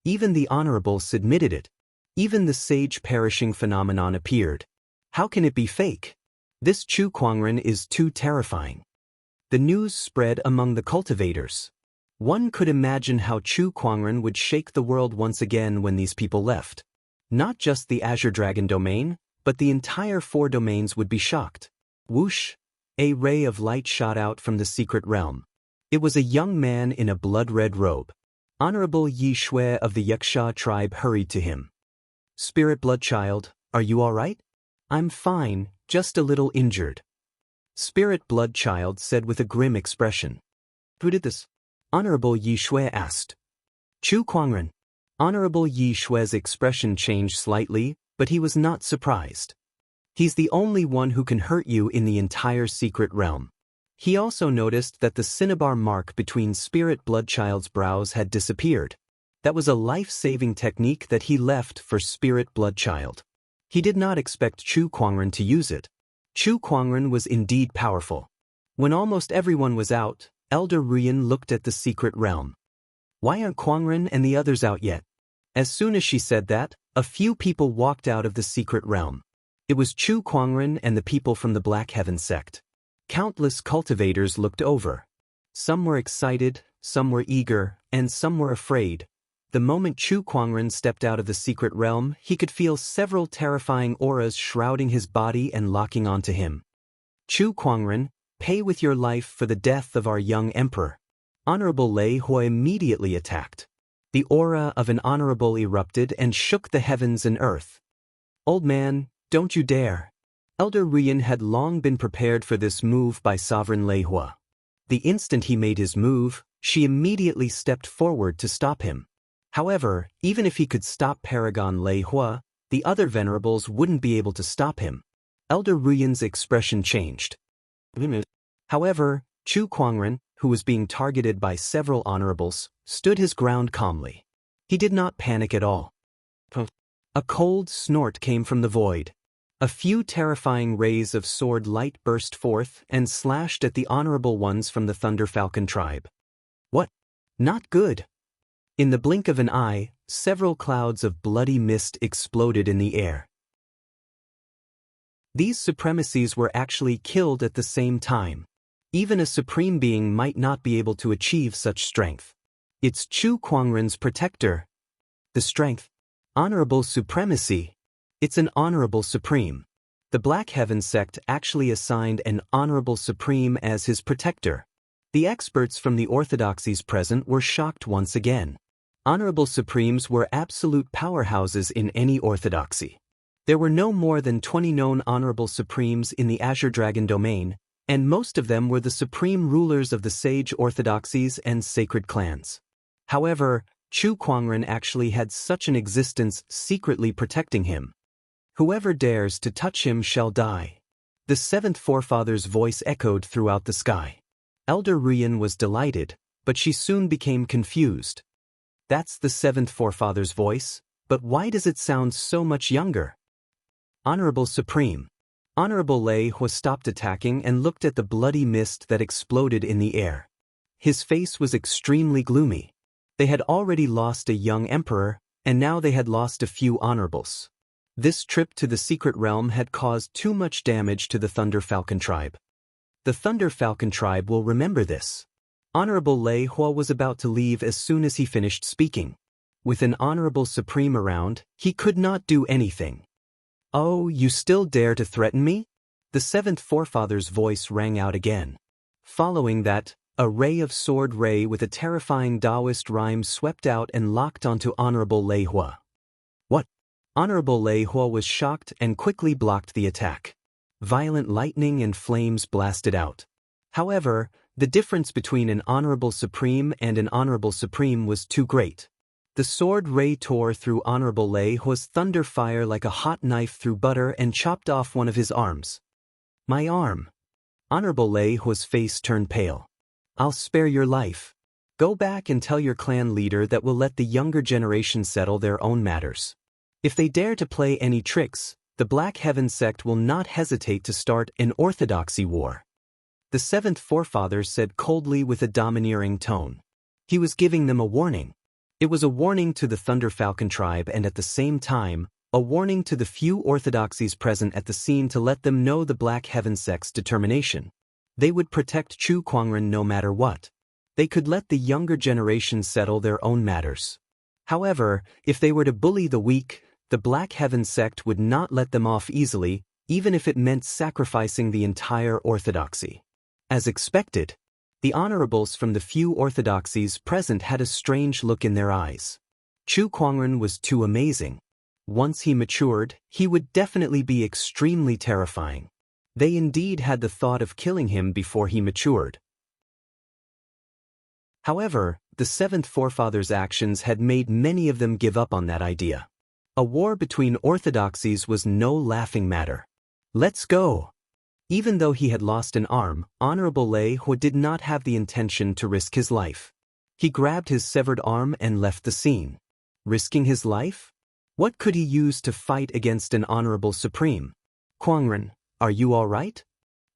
Even the honorables admitted it. Even the sage perishing phenomenon appeared. How can it be fake? This Chu Kuangren is too terrifying. The news spread among the cultivators. One could imagine how Chu Kuangren would shake the world once again when these people left. Not just the Azure Dragon domain, but the entire 4 domains would be shocked. Whoosh! A ray of light shot out from the secret realm. It was a young man in a blood-red robe. Honorable Yi Shui of the Xianxia tribe hurried to him. Spirit Bloodchild, are you all right? I'm fine, just a little injured. Spirit Bloodchild said with a grim expression. Who did this? Honorable Yi Shui asked. Chu Kuangren. Honorable Yi Shui's expression changed slightly, but he was not surprised. He's the only one who can hurt you in the entire secret realm. He also noticed that the cinnabar mark between Spirit Bloodchild's brows had disappeared. That was a life-saving technique that he left for Spirit Bloodchild. He did not expect Chu Kuangren to use it. Chu Kuangren was indeed powerful. When almost everyone was out, Elder Rian looked at the secret realm. Why aren't Kuangren and the others out yet? As soon as she said that, a few people walked out of the secret realm. It was Chu Kuangren and the people from the Black Heaven sect. Countless cultivators looked over. Some were excited, some were eager, and some were afraid. The moment Chu Kuangren stepped out of the secret realm, he could feel several terrifying auras shrouding his body and locking onto him. Chu Kuangren, pay with your life for the death of our young emperor. Honorable Lei Hui immediately attacked. The aura of an honorable erupted and shook the heavens and earth. Old man, don't you dare. Elder Rian had long been prepared for this move by Sovereign Lei Hui. The instant he made his move, she immediately stepped forward to stop him. However, even if he could stop Paragon Lei Hui, the other venerables wouldn't be able to stop him. Elder Rian's expression changed. However, Chu Kuangren, who was being targeted by several honorables, stood his ground calmly. He did not panic at all. A cold snort came from the void. A few terrifying rays of sword light burst forth and slashed at the honorable ones from the Thunder Falcon tribe. What? Not good. In the blink of an eye, several clouds of bloody mist exploded in the air. These supremacies were actually killed at the same time. Even a supreme being might not be able to achieve such strength. It's Chu Kuangren's protector. The strength. Honorable supremacy. It's an honorable supreme. The Black Heaven sect actually assigned an honorable supreme as his protector. The experts from the orthodoxies present were shocked once again. Honorable supremes were absolute powerhouses in any orthodoxy. There were no more than 20 known honorable supremes in the Azure Dragon domain, and most of them were the supreme rulers of the sage orthodoxies and sacred clans. However, Chu Kuangren actually had such an existence secretly protecting him. Whoever dares to touch him shall die. The seventh forefather's voice echoed throughout the sky. Elder Rian was delighted. but she soon became confused. That's the seventh forefather's voice, but why does it sound so much younger? Honorable Supreme. Honorable Lei Hua stopped attacking and looked at the bloody mist that exploded in the air. His face was extremely gloomy. They had already lost a young emperor, and now they had lost a few honorables. This trip to the secret realm had caused too much damage to the Thunder Falcon tribe. The Thunder Falcon tribe will remember this. Honorable Lei Hua was about to leave as soon as he finished speaking. With an Honorable Supreme around, he could not do anything. Oh, you still dare to threaten me? The seventh forefather's voice rang out again. Following that, a ray of sword ray with a terrifying Taoist rhyme swept out and locked onto Honorable Lei Hua. What? Honorable Lei Hua was shocked and quickly blocked the attack. Violent lightning and flames blasted out. However, the difference between an Honorable Supreme and an Honorable Supreme was too great. The sword ray tore through Honorable Lei Hua's thunder fire like a hot knife through butter and chopped off one of his arms. My arm. Honorable Lei Hua's face turned pale. I'll spare your life. Go back and tell your clan leader that we'll let the younger generation settle their own matters. If they dare to play any tricks, the Black Heaven sect will not hesitate to start an orthodoxy war. The seventh forefather said coldly with a domineering tone. He was giving them a warning. It was a warning to the Thunder Falcon tribe and at the same time, a warning to the few orthodoxies present at the scene to let them know the Black Heaven sect's determination. They would protect Chu Kuangren no matter what. They could let the younger generation settle their own matters. However, if they were to bully the weak, the Black Heaven sect would not let them off easily, even if it meant sacrificing the entire orthodoxy. As expected, the honorables from the few orthodoxies present had a strange look in their eyes. Chu Kuangren was too amazing. Once he matured, he would definitely be extremely terrifying. They indeed had the thought of killing him before he matured. However, the seventh forefather's actions had made many of them give up on that idea. A war between orthodoxies was no laughing matter. Let's go! Even though he had lost an arm, Honorable Lei Hua did not have the intention to risk his life. He grabbed his severed arm and left the scene. Risking his life? What could he use to fight against an Honorable Supreme? Kuangren, are you all right?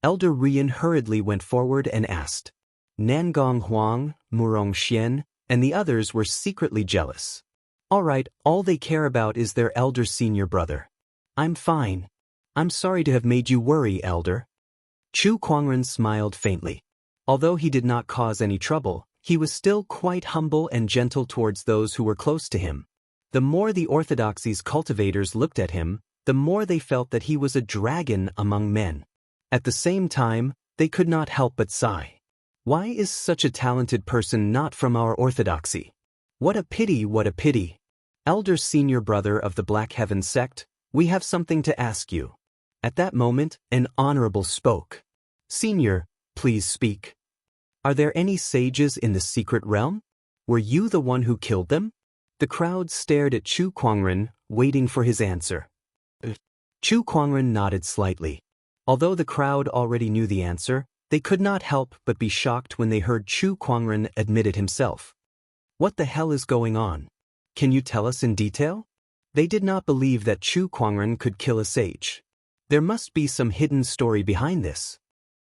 Elder Rian hurriedly went forward and asked. Nangong Huang, Murong Xian, and the others were secretly jealous. All right, all they care about is their elder senior brother. I'm fine. I'm sorry to have made you worry, Elder. Chu Kuangren smiled faintly. Although he did not cause any trouble, he was still quite humble and gentle towards those who were close to him. The more the orthodoxy's cultivators looked at him, the more they felt that he was a dragon among men. At the same time, they could not help but sigh. Why is such a talented person not from our orthodoxy? What a pity, what a pity. Elder senior brother of the Black Heaven sect, we have something to ask you. At that moment, an honorable spoke. Senior, please speak. Are there any sages in the secret realm? Were you the one who killed them? The crowd stared at Chu Kuangren, waiting for his answer. Chu Kuangren nodded slightly. Although the crowd already knew the answer, they could not help but be shocked when they heard Chu Kuangren admit it himself. What the hell is going on? Can you tell us in detail? They did not believe that Chu Kuangren could kill a sage. There must be some hidden story behind this.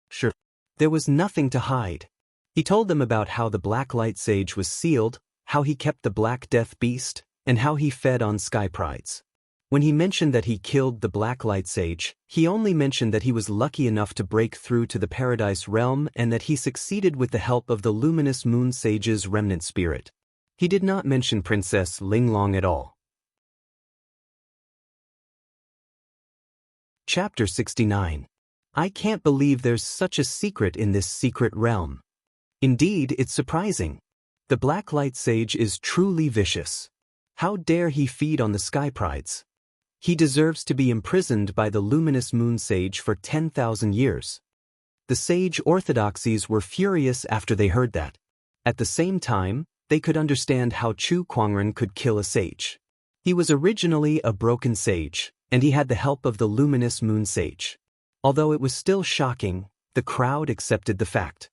Sure. There was nothing to hide. He told them about how the Black Light Sage was sealed, how he kept the Black Death Beast, and how he fed on Sky Prides. When he mentioned that he killed the Black Light Sage, he only mentioned that he was lucky enough to break through to the Paradise Realm and that he succeeded with the help of the Luminous Moon Sage's remnant spirit. He did not mention Princess Linglong at all. Chapter 69. I can't believe there's such a secret in this secret realm. Indeed, it's surprising. The Black Light Sage is truly vicious. How dare he feed on the Sky Prides? He deserves to be imprisoned by the Luminous Moon Sage for 10,000 years. The sage orthodoxies were furious after they heard that. At the same time, they could understand how Chu Kuangren could kill a sage. He was originally a broken sage, and he had the help of the Luminous Moon Sage. Although it was still shocking, the crowd accepted the fact.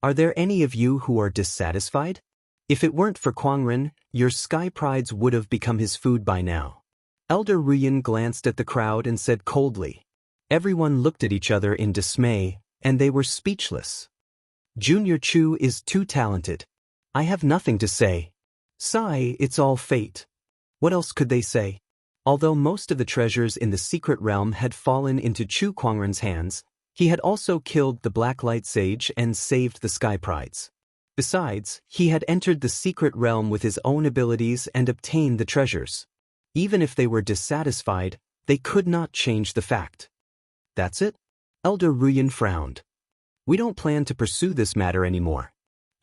Are there any of you who are dissatisfied? If it weren't for Kuangren, your sky prides would have become his food by now. Elder Ruyin glanced at the crowd and said coldly. Everyone looked at each other in dismay, and they were speechless. Junior Chu is too talented. I have nothing to say. Sigh, it's all fate. What else could they say? Although most of the treasures in the secret realm had fallen into Chu Kuangren's hands, he had also killed the Black Light Sage and saved the Sky Prides. Besides, he had entered the secret realm with his own abilities and obtained the treasures. Even if they were dissatisfied, they could not change the fact. That's it? Elder Ruyin frowned. We don't plan to pursue this matter anymore.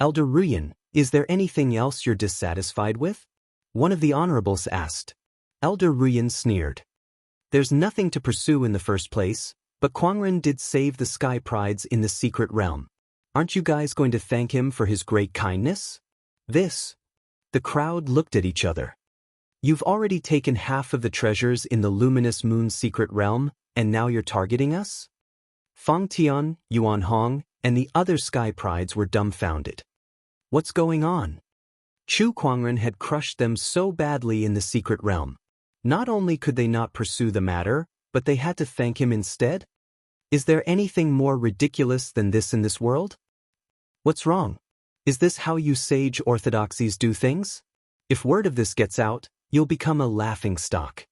Elder Ruyin, is there anything else you're dissatisfied with? One of the honorables asked. Elder Ruyin sneered. There's nothing to pursue in the first place, but Kuangren did save the Sky Prides in the secret realm. Aren't you guys going to thank him for his great kindness? The crowd looked at each other. You've already taken half of the treasures in the Luminous Moon's secret realm, and now you're targeting us? Fang Tian, Yuan Hong, and the other Sky Prides were dumbfounded. What's going on? Chu Kuangren had crushed them so badly in the secret realm. Not only could they not pursue the matter, but they had to thank him instead? Is there anything more ridiculous than this in this world? What's wrong? Is this how you sage orthodoxies do things? If word of this gets out, you'll become a laughingstock.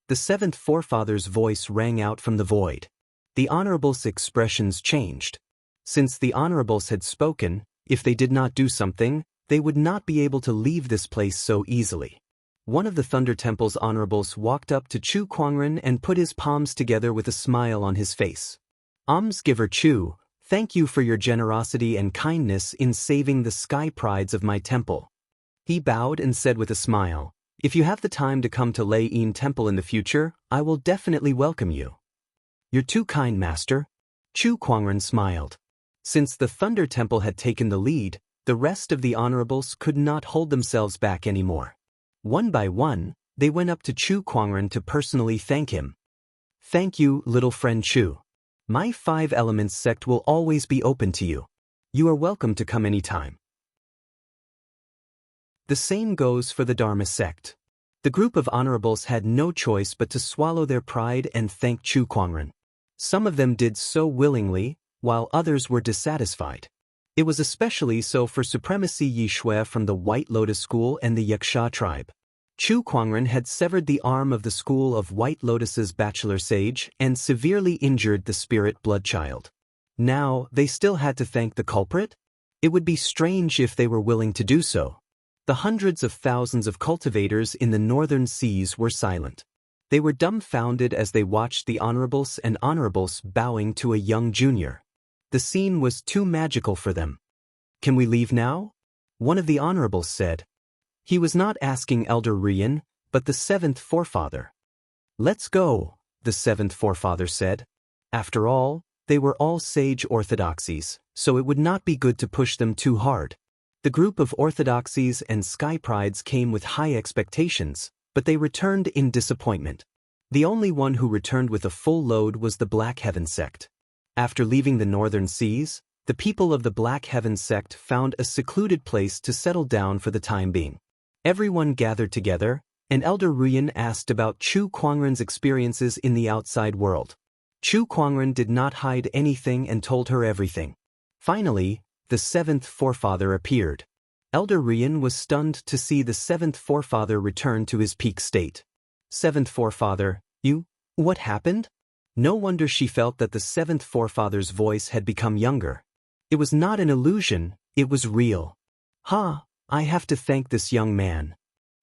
The seventh forefather's voice rang out from the void. The honorables' expressions changed. Since the honorables had spoken, if they did not do something, they would not be able to leave this place so easily. One of the Thunder Temple's honorables walked up to Chu Kuangren and put his palms together with a smile on his face. Almsgiver Chu, thank you for your generosity and kindness in saving the Sky Prides of my temple. He bowed and said with a smile, if you have the time to come to Lei Yin Temple in the future, I will definitely welcome you. You're too kind, Master. Chu Kuangren smiled. Since the Thunder Temple had taken the lead, the rest of the honorables could not hold themselves back anymore. One by one, they went up to Chu Kuangren to personally thank him. Thank you, little friend Chu. My 5 Elements sect will always be open to you. You are welcome to come anytime. The same goes for the Dharma sect. The group of honorables had no choice but to swallow their pride and thank Chu Kuangren. Some of them did so willingly, while others were dissatisfied. It was especially so for Supremacy Yi Shui from the White Lotus School and the Xianxia tribe. Chu Kuangren had severed the arm of the School of White Lotus's bachelor sage and severely injured the spirit bloodchild. Now, they still had to thank the culprit? It would be strange if they were willing to do so. The hundreds of thousands of cultivators in the northern seas were silent. They were dumbfounded as they watched the honorables and honorables bowing to a young junior. The scene was too magical for them. Can we leave now? One of the honorables said. He was not asking Elder Ruyin, but the seventh forefather. Let's go, the seventh forefather said. After all, they were all sage orthodoxies, so it would not be good to push them too hard. The group of orthodoxies and sky prides came with high expectations, but they returned in disappointment. The only one who returned with a full load was the Black Heaven sect. After leaving the northern seas, the people of the Black Heaven sect found a secluded place to settle down for the time being. Everyone gathered together, and Elder Ruyin asked about Chu Kuangren's experiences in the outside world. Chu Kuangren did not hide anything and told her everything. Finally, the seventh forefather appeared. Elder Ruyin was stunned to see the seventh forefather return to his peak state. Seventh forefather, what happened? No wonder she felt that the seventh forefather's voice had become younger. It was not an illusion, it was real. I have to thank this young man.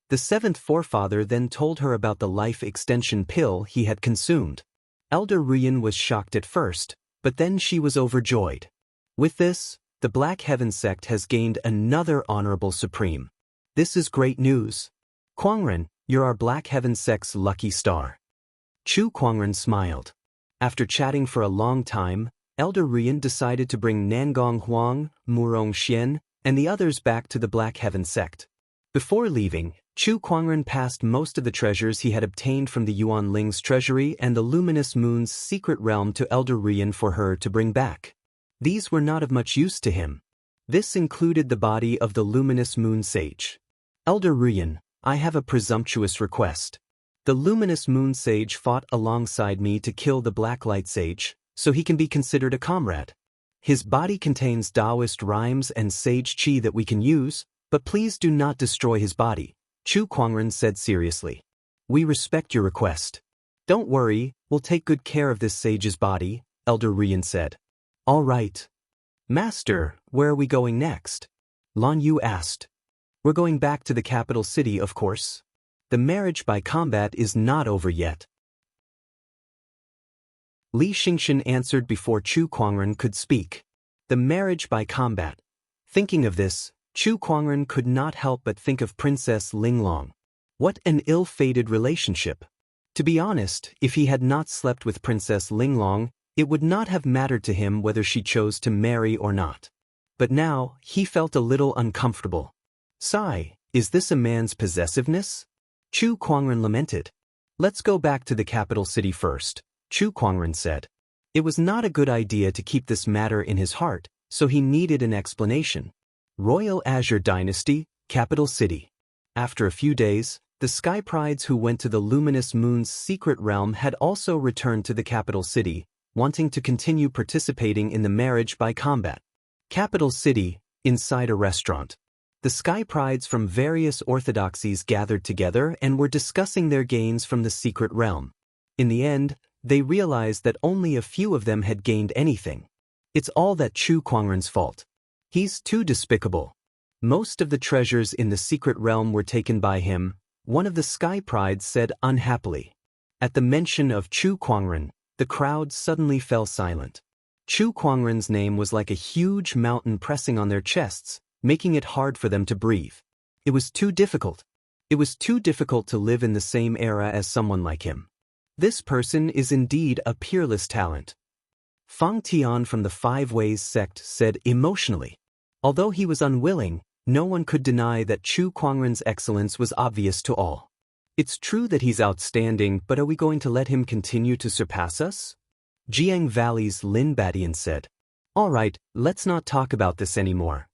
The seventh forefather then told her about the life extension pill he had consumed. Elder Ruyin was shocked at first, but then she was overjoyed. With this, the Black Heaven sect has gained another honorable supreme. This is great news. Kuangren, you're our Black Heaven sect's lucky star. Chu Kuangren smiled. After chatting for a long time, Elder Ruyin decided to bring Nangong Huang, Murong Xian, and the others back to the Black Heaven sect. Before leaving, Chu Kuangren passed most of the treasures he had obtained from the Yuan Ling's treasury and the Luminous Moon's secret realm to Elder Ruyin for her to bring back. These were not of much use to him. This included the body of the luminous moon sage. Elder Ruyan, I have a presumptuous request. The luminous moon sage fought alongside me to kill the black light sage, so he can be considered a comrade. His body contains Taoist rhymes and sage qi that we can use, but please do not destroy his body, Chu Kuangren said seriously. We respect your request. Don't worry, we'll take good care of this sage's body, Elder Ruyan said. All right. Master, where are we going next? Lan Yu asked. We're going back to the capital city, of course. The marriage by combat is not over yet. Li Xianxia answered before Chu Kuangren could speak. The marriage by combat. Thinking of this, Chu Kuangren could not help but think of Princess Linglong. What an ill-fated relationship. To be honest, if he had not slept with Princess Linglong, it would not have mattered to him whether she chose to marry or not. But now, he felt a little uncomfortable. Sigh, is this a man's possessiveness? Chu Kuangren lamented. Let's go back to the capital city first, Chu Kuangren said. It was not a good idea to keep this matter in his heart, so he needed an explanation. Royal Azure Dynasty, capital city. After a few days, the Sky Prides who went to the Luminous Moon's secret realm had also returned to the capital city, wanting to continue participating in the marriage by combat. Capital city, inside a restaurant. The Sky Prides from various orthodoxies gathered together and were discussing their gains from the secret realm. In the end, they realized that only a few of them had gained anything. It's all that Chu Kuangren's fault. He's too despicable. Most of the treasures in the secret realm were taken by him, one of the Sky Prides said unhappily. At the mention of Chu Kuangren, the crowd suddenly fell silent. Chu Kuangren's name was like a huge mountain pressing on their chests, making it hard for them to breathe. It was too difficult. It was too difficult to live in the same era as someone like him. This person is indeed a peerless talent. Fang Tian from the Five Ways sect said emotionally. Although he was unwilling, no one could deny that Chu Kuangren's excellence was obvious to all. It's true that he's outstanding, but are we going to let him continue to surpass us? Jiang Valley's Lin Badian said. All right, let's not talk about this anymore.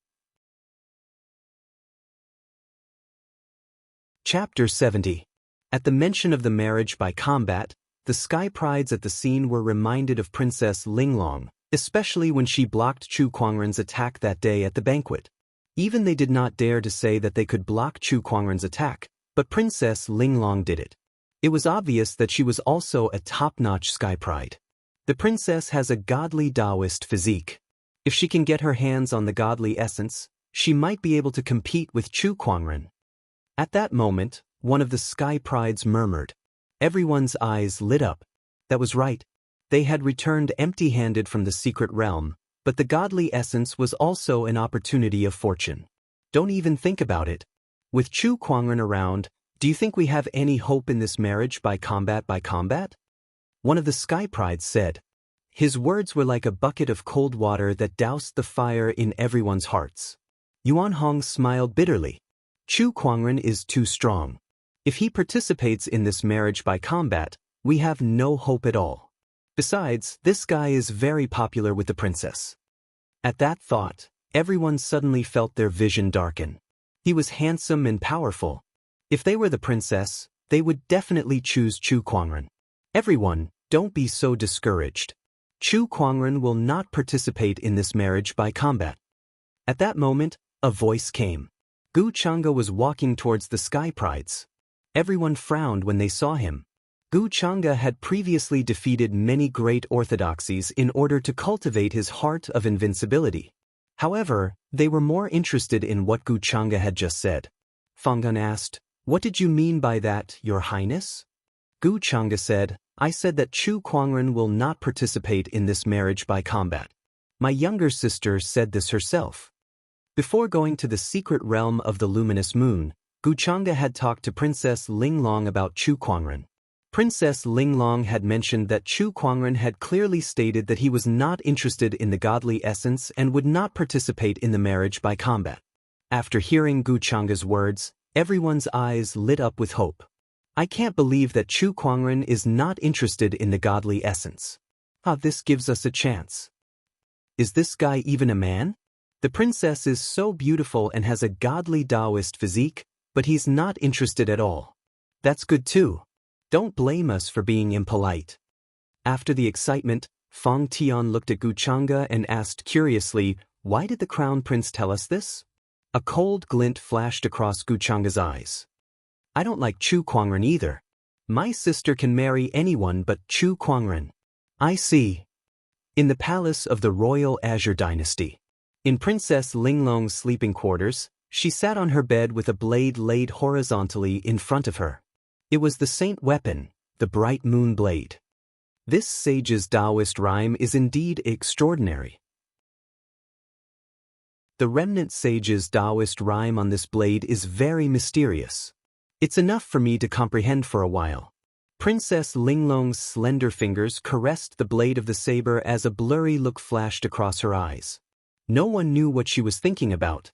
Chapter 70. At the mention of the marriage by combat, the Sky Prides at the scene were reminded of Princess Linglong, especially when she blocked Chu Kuangren's attack that day at the banquet. Even they did not dare to say that they could block Chu Kuangren's attack, but Princess Linglong did it. It was obvious that she was also a top-notch Sky Pride. The princess has a godly Taoist physique. If she can get her hands on the godly essence, she might be able to compete with Chu Kuangren. At that moment, one of the Sky Prides murmured. Everyone's eyes lit up. That was right. They had returned empty-handed from the secret realm, but the godly essence was also an opportunity of fortune. Don't even think about it. With Chu Kuangren around, do you think we have any hope in this marriage by combat by combat? One of the Sky Prides said. His words were like a bucket of cold water that doused the fire in everyone's hearts. Yuan Hong smiled bitterly. Chu Kuangren is too strong. If he participates in this marriage by combat, we have no hope at all. Besides, this guy is very popular with the princess. At that thought, everyone suddenly felt their vision darken. He was handsome and powerful. If they were the princess, they would definitely choose Chu Kuangren. Everyone, don't be so discouraged. Chu Kuangren will not participate in this marriage by combat. At that moment, a voice came. Gu Chang'e was walking towards the Sky Prides. Everyone frowned when they saw him. Gu Chang'e had previously defeated many great orthodoxies in order to cultivate his heart of invincibility. However, they were more interested in what Gu Chang'e had just said. Fang Gun asked, "What did you mean by that, Your Highness?" Gu Chang'e said, "I said that Chu Kuangren will not participate in this marriage by combat. My younger sister said this herself." Before going to the secret realm of the luminous moon, Gu Chang'e had talked to Princess Linglong about Chu Kuangren. Princess Linglong had mentioned that Chu Kuangren had clearly stated that he was not interested in the godly essence and would not participate in the marriage by combat. After hearing Gu Chang'e's words, everyone's eyes lit up with hope. I can't believe that Chu Kuangren is not interested in the godly essence. This gives us a chance. Is this guy even a man? The princess is so beautiful and has a godly Taoist physique, but he's not interested at all. That's good too. Don't blame us for being impolite. After the excitement, Fang Tian looked at Guchanga and asked curiously, why did the crown prince tell us this? A cold glint flashed across Guchanga's eyes. I don't like Chu Kuangren either. My sister can marry anyone but Chu Kuangren. I see. In the palace of the royal Azure dynasty. In Princess Linglong's sleeping quarters, she sat on her bed with a blade laid horizontally in front of her. It was the saint weapon, the bright moon blade. This sage's Taoist rhyme is indeed extraordinary. The remnant sage's Taoist rhyme on this blade is very mysterious. It's enough for me to comprehend for a while. Princess Linglong's slender fingers caressed the blade of the saber as a blurry look flashed across her eyes. No one knew what she was thinking about.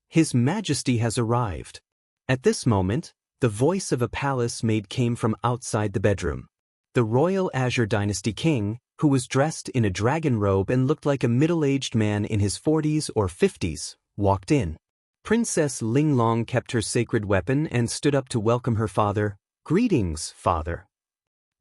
His Majesty has arrived. At this moment, the voice of a palace maid came from outside the bedroom. The royal Azure dynasty king, who was dressed in a dragon robe and looked like a middle-aged man in his 40s or 50s, walked in. Princess Linglong kept her sacred weapon and stood up to welcome her father. Greetings, father.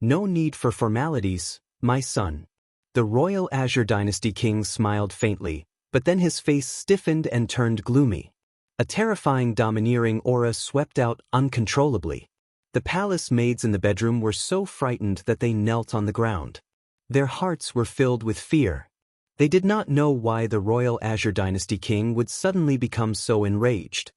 No need for formalities, my son. The royal Azure dynasty king smiled faintly, but then his face stiffened and turned gloomy. A terrifying domineering aura swept out uncontrollably. The palace maids in the bedroom were so frightened that they knelt on the ground. Their hearts were filled with fear. They did not know why the royal Azure dynasty king would suddenly become so enraged.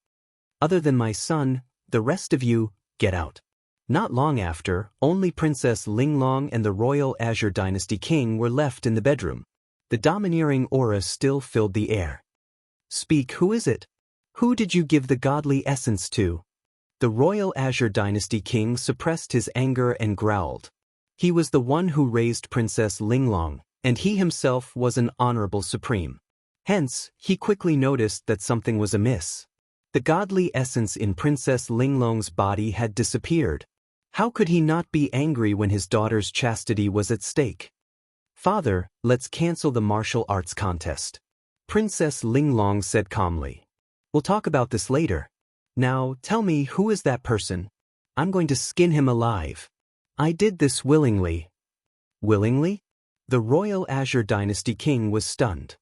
Other than my son, the rest of you, get out. Not long after, only Princess Linglong and the royal Azure dynasty king were left in the bedroom. The domineering aura still filled the air. Speak, who is it? Who did you give the godly essence to? The royal Azure dynasty king suppressed his anger and growled. He was the one who raised Princess Linglong, and he himself was an honorable supreme. Hence, he quickly noticed that something was amiss. The godly essence in Princess Linglong's body had disappeared. How could he not be angry when his daughter's chastity was at stake? Father, let's cancel the martial arts contest. Princess Linglong said calmly. We'll talk about this later. Now, tell me, who is that person? I'm going to skin him alive. I did this willingly. Willingly? The royal Azure dynasty king was stunned.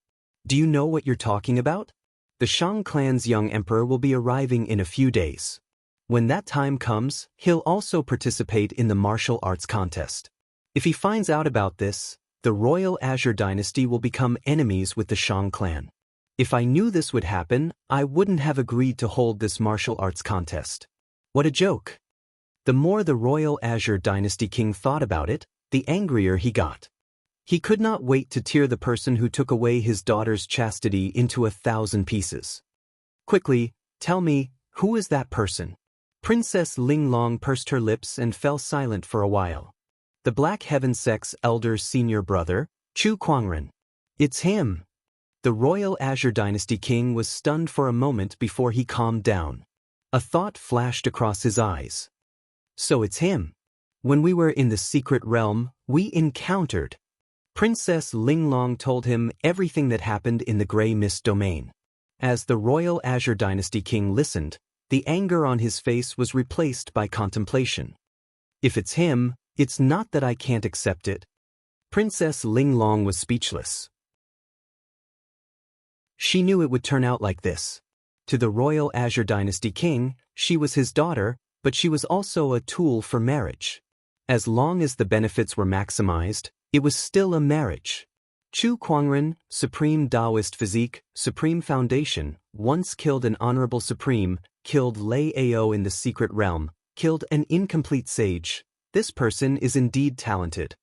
Do you know what you're talking about? The Shang clan's young emperor will be arriving in a few days. When that time comes, he'll also participate in the martial arts contest. If he finds out about this, the royal Azure dynasty will become enemies with the Shang clan. If I knew this would happen, I wouldn't have agreed to hold this martial arts contest. What a joke. The more the royal Azure dynasty king thought about it, the angrier he got. He could not wait to tear the person who took away his daughter's chastity into 1,000 pieces. Quickly, tell me, who is that person? Princess Linglong pursed her lips and fell silent for a while. The Black Heaven sect's elder senior brother, Chu Kuangren. It's him. The royal Azure dynasty king was stunned for a moment before he calmed down. A thought flashed across his eyes. So it's him. When we were in the secret realm, we encountered. Princess Linglong told him everything that happened in the Grey Mist domain. As the royal Azure dynasty king listened, the anger on his face was replaced by contemplation. If it's him, it's not that I can't accept it. Princess Linglong was speechless. She knew it would turn out like this. To the royal Azure dynasty king, she was his daughter, but she was also a tool for marriage. As long as the benefits were maximized, it was still a marriage. Chu Kuangren, supreme Taoist physique, supreme foundation, once killed an honorable supreme, killed Lei Ao in the secret realm, killed an incomplete sage. This person is indeed talented.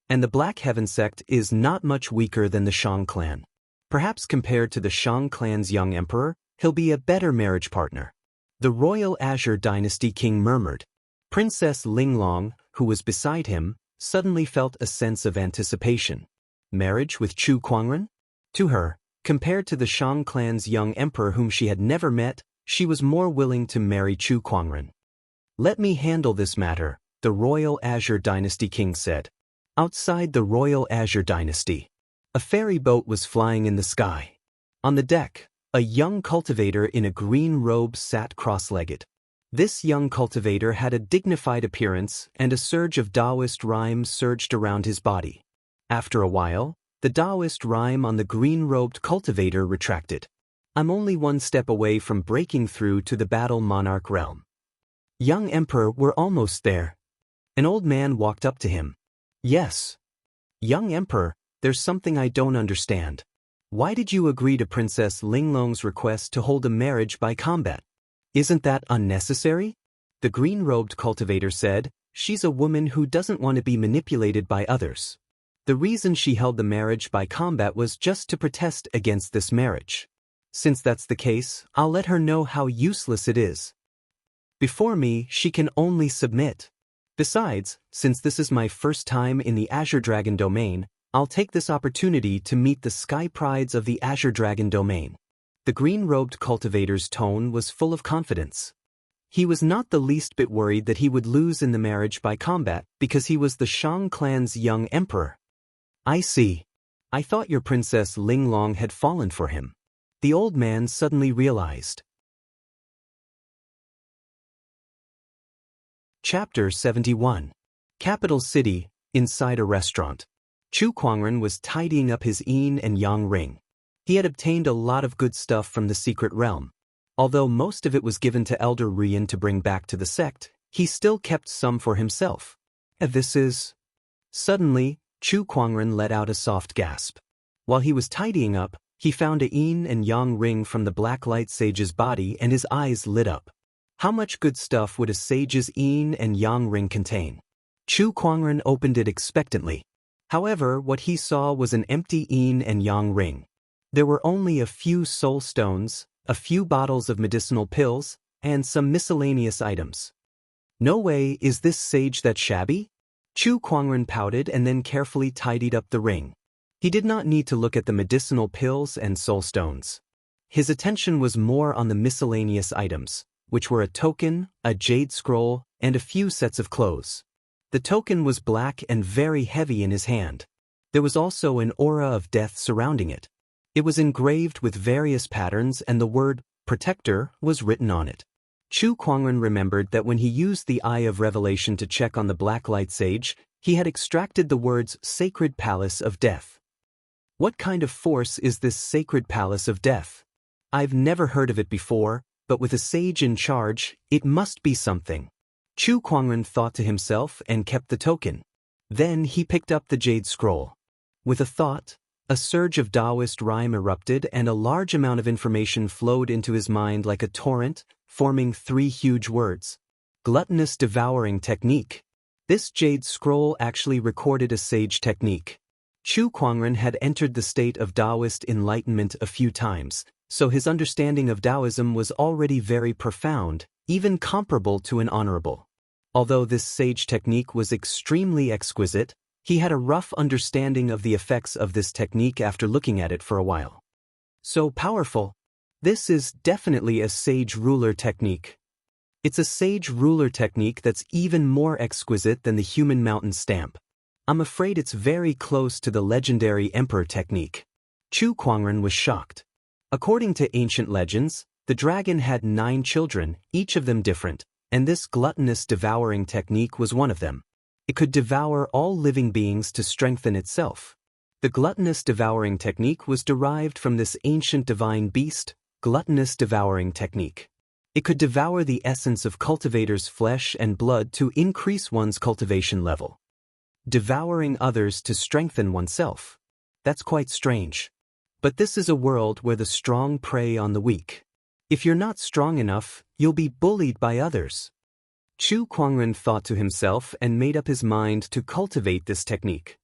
And the Black Heaven sect is not much weaker than the Shang clan. Perhaps compared to the Shang clan's young emperor, he'll be a better marriage partner. The royal Azure dynasty king murmured. Princess Linglong, who was beside him, suddenly felt a sense of anticipation. Marriage with Chu Kuangren? To her, compared to the Shang clan's young emperor whom she had never met, she was more willing to marry Chu Kuangren. Let me handle this matter, the royal Azure dynasty king said. Outside the royal Azure dynasty, a ferry boat was flying in the sky. On the deck, a young cultivator in a green robe sat cross-legged. This young cultivator had a dignified appearance, and a surge of Taoist rhyme surged around his body. After a while, the Taoist rhyme on the green-robed cultivator retracted. I'm only one step away from breaking through to the battle monarch realm. Young Emperor, we're almost there. An old man walked up to him. Yes. Young Emperor, there's something I don't understand. Why did you agree to Princess Linglong's request to hold a marriage by combat? Isn't that unnecessary? The green-robed cultivator said, she's a woman who doesn't want to be manipulated by others. The reason she held the marriage by combat was just to protest against this marriage. Since that's the case, I'll let her know how useless it is. Before me, she can only submit. Besides, since this is my first time in the Azure Dragon domain, I'll take this opportunity to meet the sky prides of the Azure Dragon domain. The green-robed cultivator's tone was full of confidence. He was not the least bit worried that he would lose in the marriage by combat because he was the Shang clan's young emperor. I see. I thought your Princess Linglong had fallen for him. The old man suddenly realized. Chapter 71. Capital City, inside a restaurant. Chu Kuangren was tidying up his yin and yang ring. He had obtained a lot of good stuff from the secret realm. Although most of it was given to Elder Rian to bring back to the sect, he still kept some for himself. This is... Suddenly, Chu Kuangren let out a soft gasp. While he was tidying up, he found a yin and yang ring from the Black Light Sage's body and his eyes lit up. How much good stuff would a sage's yin and yang ring contain? Chu Kuangren opened it expectantly. However, what he saw was an empty yin and yang ring. There were only a few soul stones, a few bottles of medicinal pills, and some miscellaneous items. No way, is this sage that shabby? Chu Kuangren pouted and then carefully tidied up the ring. He did not need to look at the medicinal pills and soul stones. His attention was more on the miscellaneous items, which were a token, a jade scroll, and a few sets of clothes. The token was black and very heavy in his hand. There was also an aura of death surrounding it. It was engraved with various patterns and the word, protector, was written on it. Chu Kuangren remembered that when he used the Eye of Revelation to check on the Black Light Sage, he had extracted the words Sacred Palace of Death. What kind of force is this Sacred Palace of Death? I've never heard of it before, but with a sage in charge, it must be something. Chu Kuangren thought to himself and kept the token. Then he picked up the jade scroll. With a thought, a surge of Taoist rhyme erupted and a large amount of information flowed into his mind like a torrent, forming 3 huge words. Gluttonous devouring technique. This jade scroll actually recorded a sage technique. Chu Kuangren had entered the state of Taoist enlightenment a few times, so his understanding of Taoism was already very profound, even comparable to an honorable. Although this sage technique was extremely exquisite, he had a rough understanding of the effects of this technique after looking at it for a while. So powerful. This is definitely a sage ruler technique. It's a sage ruler technique that's even more exquisite than the human mountain stamp. I'm afraid it's very close to the legendary emperor technique. Chu Kuangren was shocked. According to ancient legends, the dragon had 9 children, each of them different, and this gluttonous devouring technique was one of them. It could devour all living beings to strengthen itself. The gluttonous devouring technique was derived from this ancient divine beast, gluttonous devouring technique. It could devour the essence of cultivator's flesh and blood to increase one's cultivation level. Devouring others to strengthen oneself. That's quite strange. But this is a world where the strong prey on the weak. If you're not strong enough, you'll be bullied by others. Chu Kuangren thought to himself and made up his mind to cultivate this technique.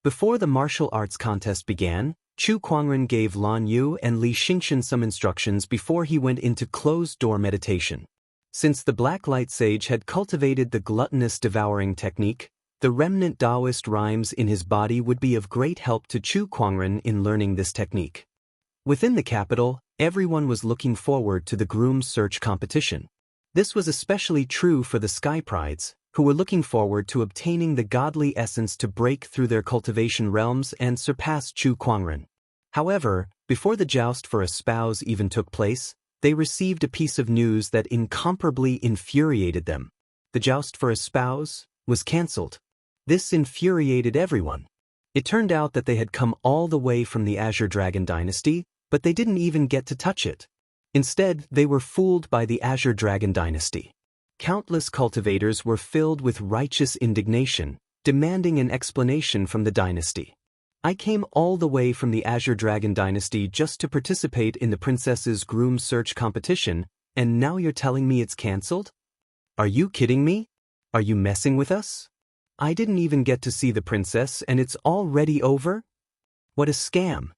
Before the martial arts contest began, Chu Kuangren gave Lan Yu and Li Xingxian some instructions before he went into closed-door meditation. Since the Black Light Sage had cultivated the gluttonous devouring technique, the remnant Taoist rhymes in his body would be of great help to Chu Kuangren in learning this technique. Within the capital, everyone was looking forward to the groom search competition. This was especially true for the Sky Prides, who were looking forward to obtaining the godly essence to break through their cultivation realms and surpass Chu Kuangren. However, before the joust for a spouse even took place, they received a piece of news that incomparably infuriated them. The joust for a spouse was cancelled. This infuriated everyone. It turned out that they had come all the way from the Azure Dragon Dynasty, but they didn't even get to touch it. Instead, they were fooled by the Azure Dragon Dynasty. Countless cultivators were filled with righteous indignation, demanding an explanation from the dynasty. I came all the way from the Azure Dragon Dynasty just to participate in the princess's groom search competition, and now you're telling me it's cancelled? Are you kidding me? Are you messing with us? I didn't even get to see the princess and it's already over? What a scam!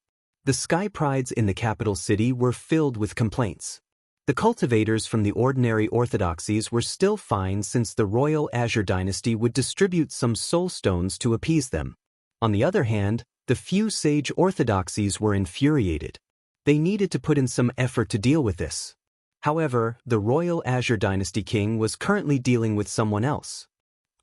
The sky prides in the capital city were filled with complaints. The cultivators from the ordinary orthodoxies were still fine since the royal Azure Dynasty would distribute some soul stones to appease them. On the other hand, the few sage orthodoxies were infuriated. They needed to put in some effort to deal with this. However, the royal Azure Dynasty king was currently dealing with someone else.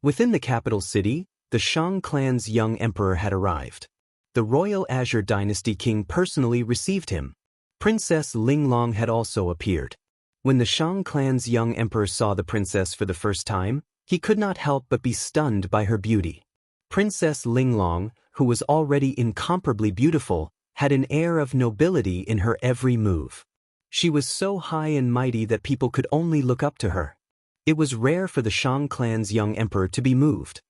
Within the capital city, the Shang clan's young emperor had arrived. The royal Azure Dynasty king personally received him. Princess Linglong had also appeared. When the Shang clan's young emperor saw the princess for the first time, he could not help but be stunned by her beauty. Princess Linglong, who was already incomparably beautiful, had an air of nobility in her every move. She was so high and mighty that people could only look up to her. It was rare for the Shang clan's young emperor to be moved.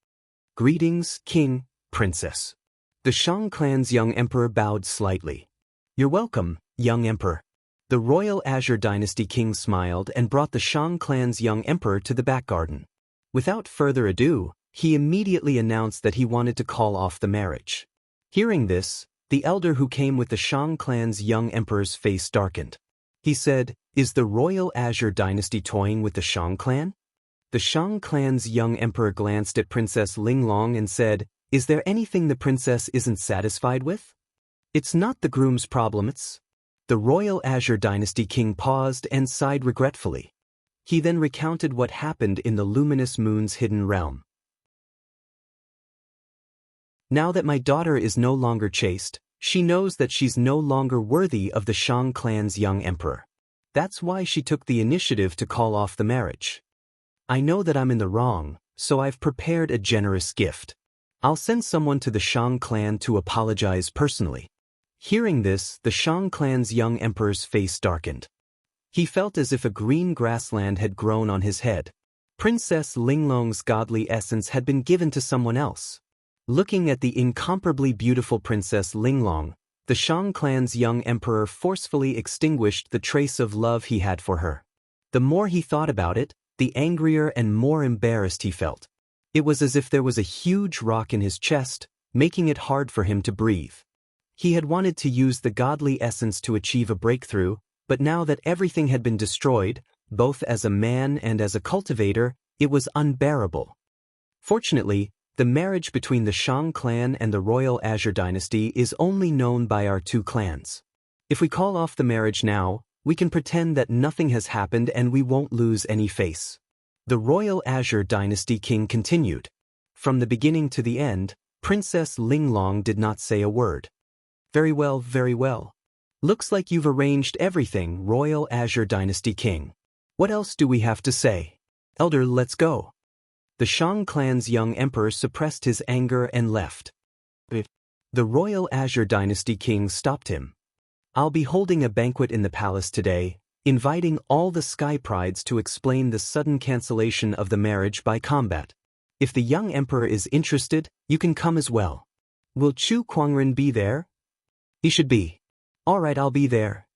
Greetings, king, princess. The Shang clan's young emperor bowed slightly. You're welcome, young emperor. The royal Azure Dynasty king smiled and brought the Shang clan's young emperor to the back garden. Without further ado, he immediately announced that he wanted to call off the marriage. Hearing this, the elder who came with the Shang clan's young emperor's face darkened. He said, "Is the royal Azure Dynasty toying with the Shang clan?" The Shang clan's young emperor glanced at Princess Linglong and said, "Is there anything the princess isn't satisfied with? It's not the groom's problem, it's..." The royal Azure Dynasty king paused and sighed regretfully. He then recounted what happened in the luminous moon's hidden realm. Now that my daughter is no longer chaste, she knows that she's no longer worthy of the Shang clan's young emperor. That's why she took the initiative to call off the marriage. I know that I'm in the wrong, so I've prepared a generous gift. I'll send someone to the Shang clan to apologize personally. Hearing this, the Shang clan's young emperor's face darkened. He felt as if a green grassland had grown on his head. Princess Linglong's godly essence had been given to someone else. Looking at the incomparably beautiful Princess Linglong, the Shang clan's young emperor forcefully extinguished the trace of love he had for her. The more he thought about it, the angrier and more embarrassed he felt. It was as if there was a huge rock in his chest, making it hard for him to breathe. He had wanted to use the godly essence to achieve a breakthrough, but now that everything had been destroyed, both as a man and as a cultivator, it was unbearable. Fortunately, the marriage between the Shang clan and the royal Azure Dynasty is only known by our two clans. If we call off the marriage now, we can pretend that nothing has happened and we won't lose any face. The royal Azure Dynasty king continued. From the beginning to the end, Princess Linglong did not say a word. Very well, very well. Looks like you've arranged everything, royal Azure Dynasty king. What else do we have to say? Elder, let's go. The Shang clan's young emperor suppressed his anger and left. The royal Azure Dynasty king stopped him. I'll be holding a banquet in the palace today, inviting all the sky prides to explain the sudden cancellation of the marriage by combat. If the young emperor is interested, you can come as well. Will Chu Kuangren be there? He should be. All right, I'll be there.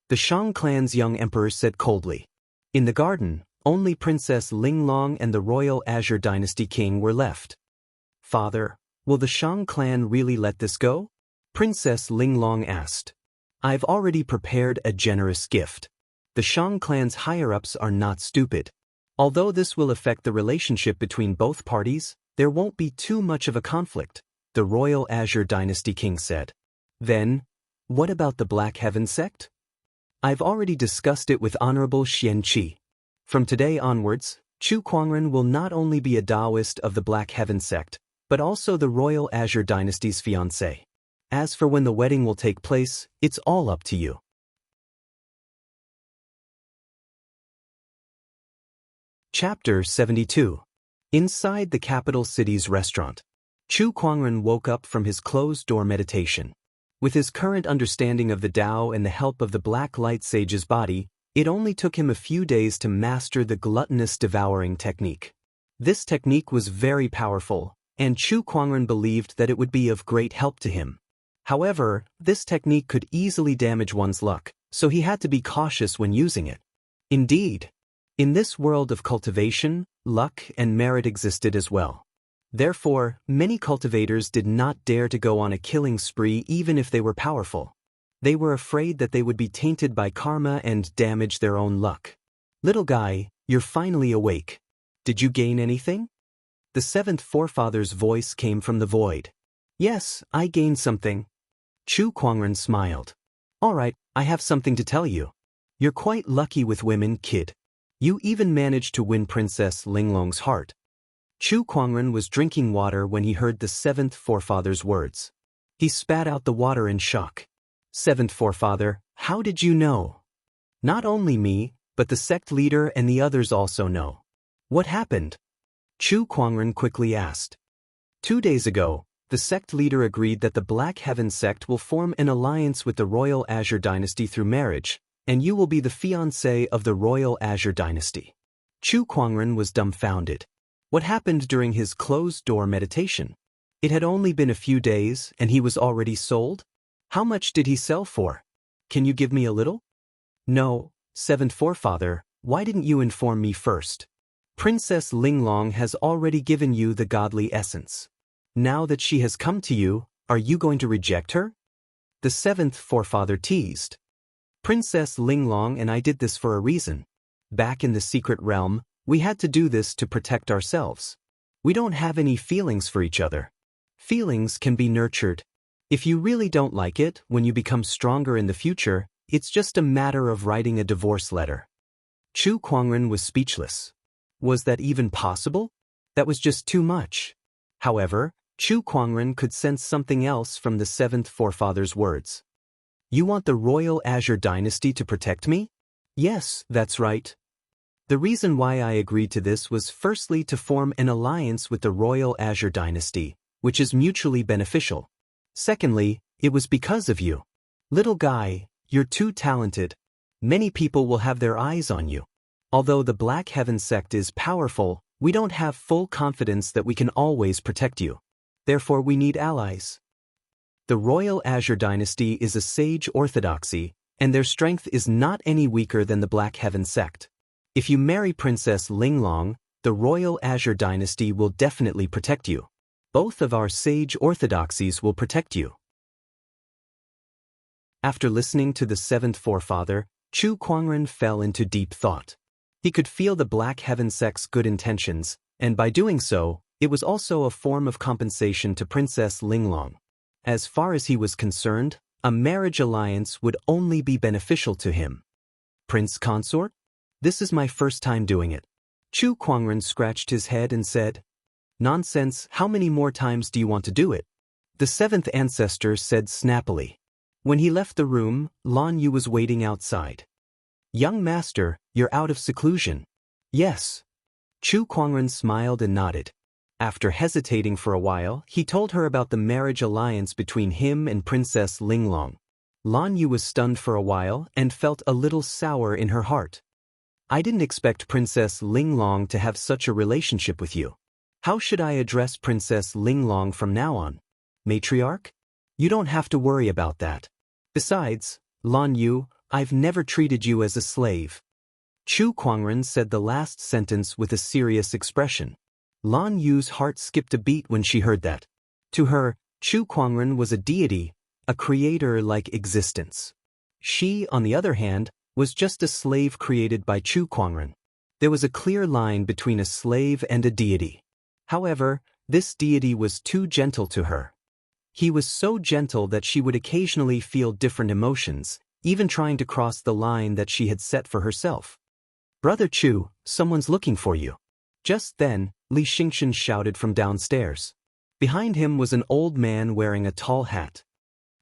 The Shang clan's young emperor said coldly. In the garden, only Princess Linglong and the royal Azure Dynasty king were left. Father, will the Shang clan really let this go? Princess Linglong asked. I've already prepared a generous gift. The Shang clan's higher-ups are not stupid. Although this will affect the relationship between both parties, there won't be too much of a conflict, the royal Azure Dynasty king said. Then, what about the Black Heaven sect? I've already discussed it with Honorable Xianxia. From today onwards, Chu Kuangren will not only be a Taoist of the Black Heaven sect, but also the Royal Azure Dynasty's fiancé. As for when the wedding will take place, it's all up to you. Chapter 72. Inside the capital city's restaurant. Chu Kuangren woke up from his closed-door meditation. With his current understanding of the Tao and the help of the Black Light Sage's body, it only took him a few days to master the gluttonous devouring technique. This technique was very powerful, and Chu Kuangren believed that it would be of great help to him. However, this technique could easily damage one's luck, so he had to be cautious when using it. Indeed, in this world of cultivation, luck and merit existed as well. Therefore, many cultivators did not dare to go on a killing spree even if they were powerful. They were afraid that they would be tainted by karma and damage their own luck. Little guy, you're finally awake. Did you gain anything? The seventh forefather's voice came from the void. Yes, I gained something. Chu Kuangren smiled. All right, I have something to tell you. You're quite lucky with women, kid. You even managed to win Princess Linglong's heart. Chu Kuangren was drinking water when he heard the seventh forefather's words. He spat out the water in shock. Seventh forefather, how did you know? Not only me, but the sect leader and the others also know. What happened? Chu Kuangren quickly asked. 2 days ago, the sect leader agreed that the Black Heaven sect will form an alliance with the Royal Azure Dynasty through marriage, and you will be the fiancé of the Royal Azure Dynasty. Chu Kuangren was dumbfounded. What happened during his closed-door meditation? It had only been a few days, and he was already sold? How much did he sell for? Can you give me a little? No, seventh forefather, why didn't you inform me first? Princess Linglong has already given you the godly essence. Now that she has come to you, are you going to reject her? The seventh forefather teased. Princess Linglong and I did this for a reason. Back in the secret realm, we had to do this to protect ourselves. We don't have any feelings for each other. Feelings can be nurtured. If you really don't like it, when you become stronger in the future, it's just a matter of writing a divorce letter. Chu Kuangren was speechless. Was that even possible? That was just too much. However, Chu Kuangren could sense something else from the seventh forefather's words. You want the Royal Azure Dynasty to protect me? Yes, that's right. The reason why I agreed to this was firstly to form an alliance with the Royal Azure Dynasty, which is mutually beneficial. Secondly, it was because of you. Little guy, you're too talented. Many people will have their eyes on you. Although the Black Heaven sect is powerful, we don't have full confidence that we can always protect you. Therefore, we need allies. The Royal Azure Dynasty is a sage orthodoxy, and their strength is not any weaker than the Black Heaven sect. If you marry Princess Linglong, the Royal Azure Dynasty will definitely protect you. Both of our sage orthodoxies will protect you. After listening to the seventh forefather, Chu Kuangren fell into deep thought. He could feel the Black Heaven sect's good intentions, and by doing so, it was also a form of compensation to Princess Linglong. As far as he was concerned, a marriage alliance would only be beneficial to him. Prince Consort? This is my first time doing it. Chu Kuangren scratched his head and said, Nonsense, how many more times do you want to do it? The seventh ancestor said snappily. When he left the room, Lan Yu was waiting outside. Young master, you're out of seclusion. Yes. Chu Kuangren smiled and nodded. After hesitating for a while, he told her about the marriage alliance between him and Princess Linglong. Lan Yu was stunned for a while and felt a little sour in her heart. I didn't expect Princess Linglong to have such a relationship with you. How should I address Princess Linglong from now on? Matriarch? You don't have to worry about that. Besides, Lan Yu, I've never treated you as a slave. Chu Kuangren said the last sentence with a serious expression. Lan Yu's heart skipped a beat when she heard that. To her, Chu Kuangren was a deity, a creator-like existence. She, on the other hand, was just a slave created by Chu Kuangren. There was a clear line between a slave and a deity. However, this deity was too gentle to her. He was so gentle that she would occasionally feel different emotions, even trying to cross the line that she had set for herself. Brother Chu, someone's looking for you. Just then, Xianxia shouted from downstairs. Behind him was an old man wearing a tall hat.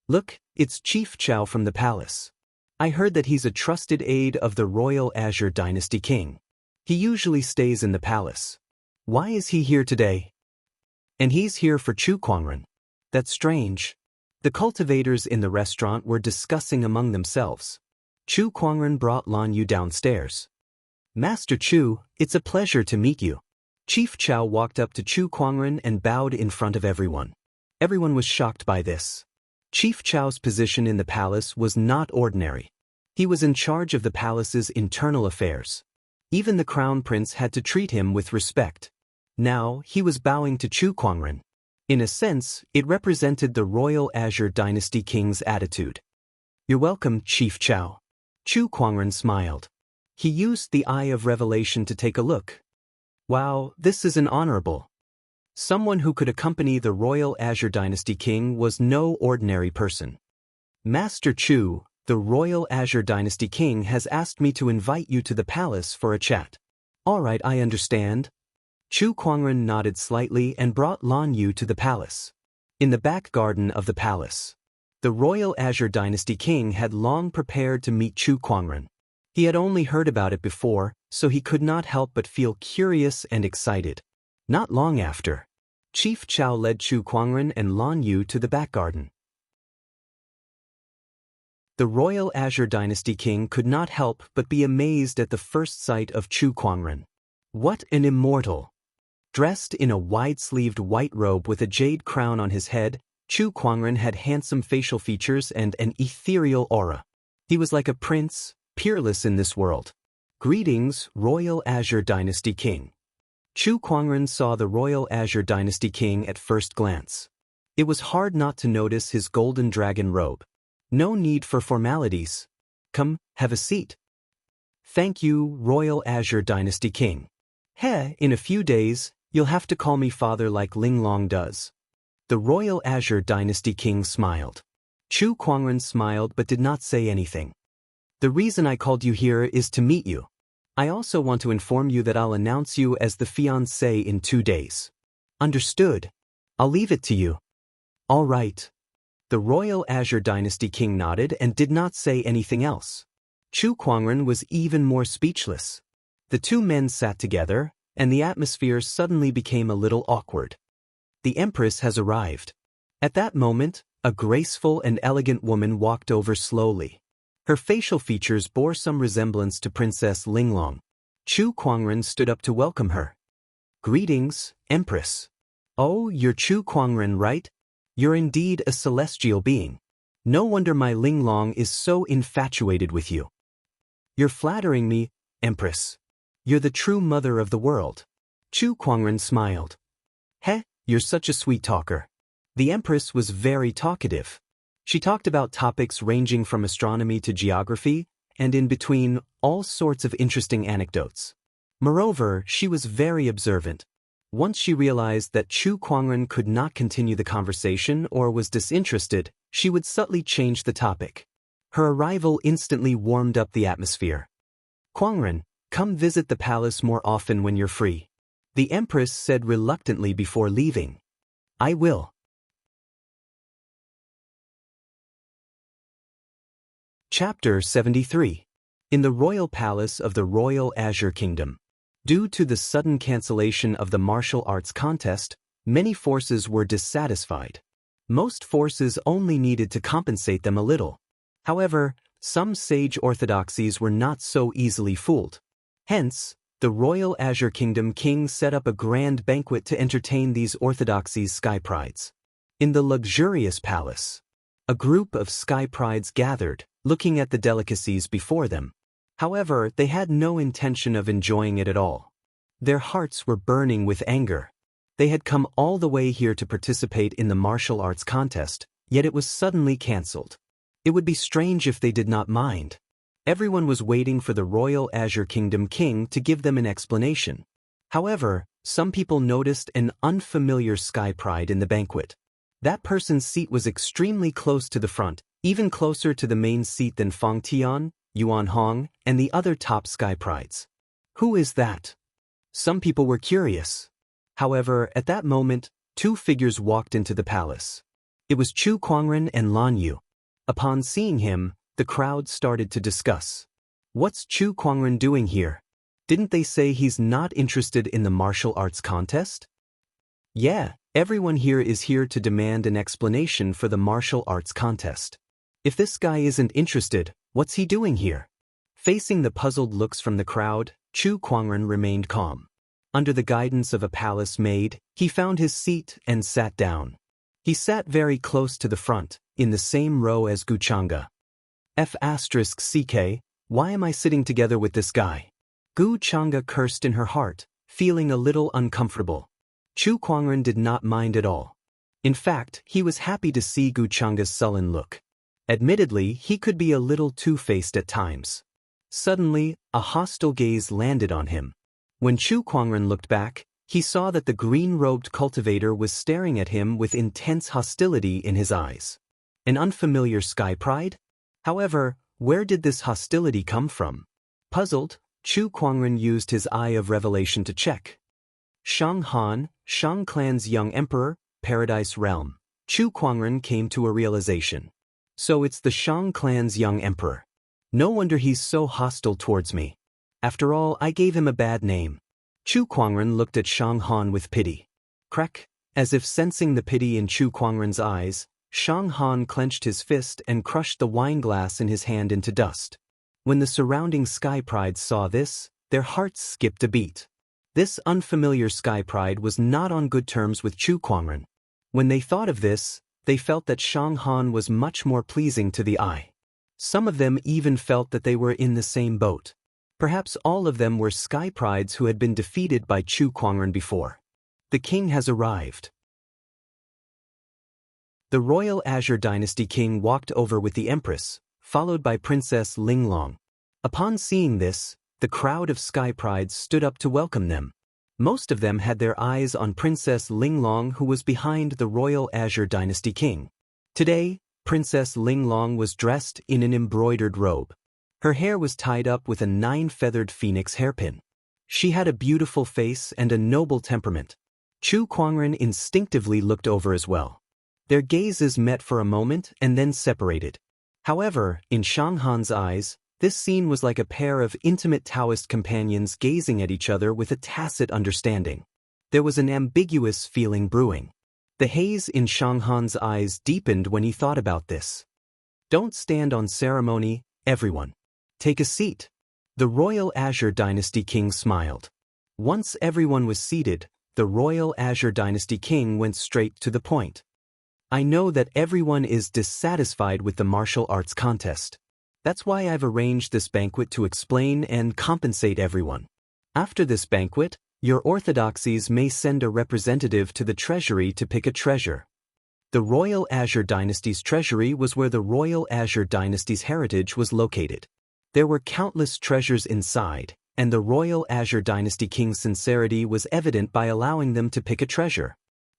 Look, it's Chief Chao from the palace. I heard that he's a trusted aide of the royal Azure Dynasty king. He usually stays in the palace. Why is he here today? And he's here for Chu Kuangren. That's strange. The cultivators in the restaurant were discussing among themselves. Chu Kuangren brought Lan Yu downstairs. Master Chu, it's a pleasure to meet you. Chief Chao walked up to Chu Kuangren and bowed in front of everyone. Everyone was shocked by this. Chief Chao's position in the palace was not ordinary. He was in charge of the palace's internal affairs. Even the crown prince had to treat him with respect. Now, he was bowing to Chu Kuangren. In a sense, it represented the royal Azure Dynasty king's attitude. You're welcome, Chief Chao. Chu Kuangren smiled. He used the eye of revelation to take a look. Wow, this is an honorable. Someone who could accompany the royal Azure Dynasty king was no ordinary person. Master Chu, the royal Azure Dynasty king has asked me to invite you to the palace for a chat. All right, I understand. Chu Kuangren nodded slightly and brought Lan Yu to the palace. In the back garden of the palace, the royal Azure Dynasty king had long prepared to meet Chu Kuangren. He had only heard about it before, so he could not help but feel curious and excited. Not long after, Chief Chao led Chu Kuangren and Lan Yu to the back garden. The royal Azure Dynasty king could not help but be amazed at the first sight of Chu Kuangren. What an immortal! Dressed in a wide-sleeved white robe with a jade crown on his head, Chu Kuangren had handsome facial features and an ethereal aura. He was like a prince, peerless in this world. Greetings, royal Azure Dynasty king. Chu Kuangren saw the royal Azure Dynasty king at first glance. It was hard not to notice his golden dragon robe. No need for formalities. Come, have a seat. Thank you, royal Azure Dynasty king. In a few days, you'll have to call me father like Linglong does. The royal Azure Dynasty king smiled. Chu Kuangren smiled but did not say anything. The reason I called you here is to meet you. I also want to inform you that I'll announce you as the fiancé in 2 days. Understood. I'll leave it to you. All right. The royal Azure Dynasty king nodded and did not say anything else. Chu Kuangren was even more speechless. The two men sat together, and the atmosphere suddenly became a little awkward. The Empress has arrived. At that moment, a graceful and elegant woman walked over slowly. Her facial features bore some resemblance to Princess Linglong. Chu Kuangren stood up to welcome her. Greetings, Empress. Oh, you're Chu Kuangren, right? You're indeed a celestial being. No wonder my Linglong is so infatuated with you. You're flattering me, Empress. You're the true mother of the world. Chu Kuangren smiled. You're such a sweet talker. The Empress was very talkative. She talked about topics ranging from astronomy to geography, and in between, all sorts of interesting anecdotes. Moreover, she was very observant. Once she realized that Chu Kuangren could not continue the conversation or was disinterested, she would subtly change the topic. Her arrival instantly warmed up the atmosphere. Kuangren, come visit the palace more often when you're free. The Empress said reluctantly before leaving. I will. Chapter 73. In the royal palace of the Royal Azure Kingdom. Due to the sudden cancellation of the martial arts contest, many forces were dissatisfied. Most forces only needed to compensate them a little. However, some sage orthodoxies were not so easily fooled. Hence, the Royal Azure Kingdom king set up a grand banquet to entertain these orthodoxies' sky prides. In the luxurious palace, a group of sky prides gathered, looking at the delicacies before them. However, they had no intention of enjoying it at all. Their hearts were burning with anger. They had come all the way here to participate in the martial arts contest, yet it was suddenly cancelled. It would be strange if they did not mind. Everyone was waiting for the Royal Azure Kingdom king to give them an explanation. However, some people noticed an unfamiliar sky pride in the banquet. That person's seat was extremely close to the front, even closer to the main seat than Fang Tian, Yuan Hong, and the other top sky prides. Who is that? Some people were curious. However, at that moment, two figures walked into the palace. It was Chu Kuangren and Lan Yu. Upon seeing him, the crowd started to discuss. What's Chu Kuangren doing here? Didn't they say he's not interested in the martial arts contest? Yeah, everyone here is here to demand an explanation for the martial arts contest. If this guy isn't interested, what's he doing here? Facing the puzzled looks from the crowd, Chu Kuangren remained calm. Under the guidance of a palace maid, he found his seat and sat down. He sat very close to the front, in the same row as Guchanga. F***ck, why am I sitting together with this guy? Guchanga cursed in her heart, feeling a little uncomfortable. Chu Kuangren did not mind at all. In fact, he was happy to see Guchanga's sullen look. Admittedly, he could be a little two-faced at times. Suddenly, a hostile gaze landed on him. When Chu Kuangren looked back, he saw that the green-robed cultivator was staring at him with intense hostility in his eyes. An unfamiliar sky pride? However, where did this hostility come from? Puzzled, Chu Kuangren used his eye of revelation to check. Shang Han, Shang clan's young emperor, Paradise Realm. Chu Kuangren came to a realization. So it's the Shang clan's young emperor. No wonder he's so hostile towards me. After all, I gave him a bad name. Chu Kuangren looked at Shang Han with pity. Crack, as if sensing the pity in Chu Kuangren's eyes, Shang Han clenched his fist and crushed the wine glass in his hand into dust. When the surrounding sky prides saw this, their hearts skipped a beat. This unfamiliar sky pride was not on good terms with Chu Kuangren. When they thought of this, they felt that Shang Han was much more pleasing to the eye. Some of them even felt that they were in the same boat. Perhaps all of them were sky prides who had been defeated by Chu Kuangren before. The king has arrived. The royal Azure Dynasty king walked over with the empress, followed by Princess Linglong. Upon seeing this, the crowd of sky prides stood up to welcome them. Most of them had their eyes on Princess Linglong, who was behind the royal Azure Dynasty king. Today, Princess Linglong was dressed in an embroidered robe. Her hair was tied up with a 9-feathered phoenix hairpin. She had a beautiful face and a noble temperament. Chu Kuangren instinctively looked over as well. Their gazes met for a moment and then separated. However, in Shang Han's eyes, this scene was like a pair of intimate Taoist companions gazing at each other with a tacit understanding. There was an ambiguous feeling brewing. The haze in Shang Han's eyes deepened when he thought about this. Don't stand on ceremony, everyone. Take a seat. The royal Azure Dynasty king smiled. Once everyone was seated, the royal Azure Dynasty king went straight to the point. I know that everyone is dissatisfied with the martial arts contest. That's why I've arranged this banquet to explain and compensate everyone. After this banquet, your orthodoxies may send a representative to the treasury to pick a treasure. The royal Azure Dynasty's treasury was where the royal Azure Dynasty's heritage was located. There were countless treasures inside, and the royal Azure Dynasty king's sincerity was evident by allowing them to pick a treasure.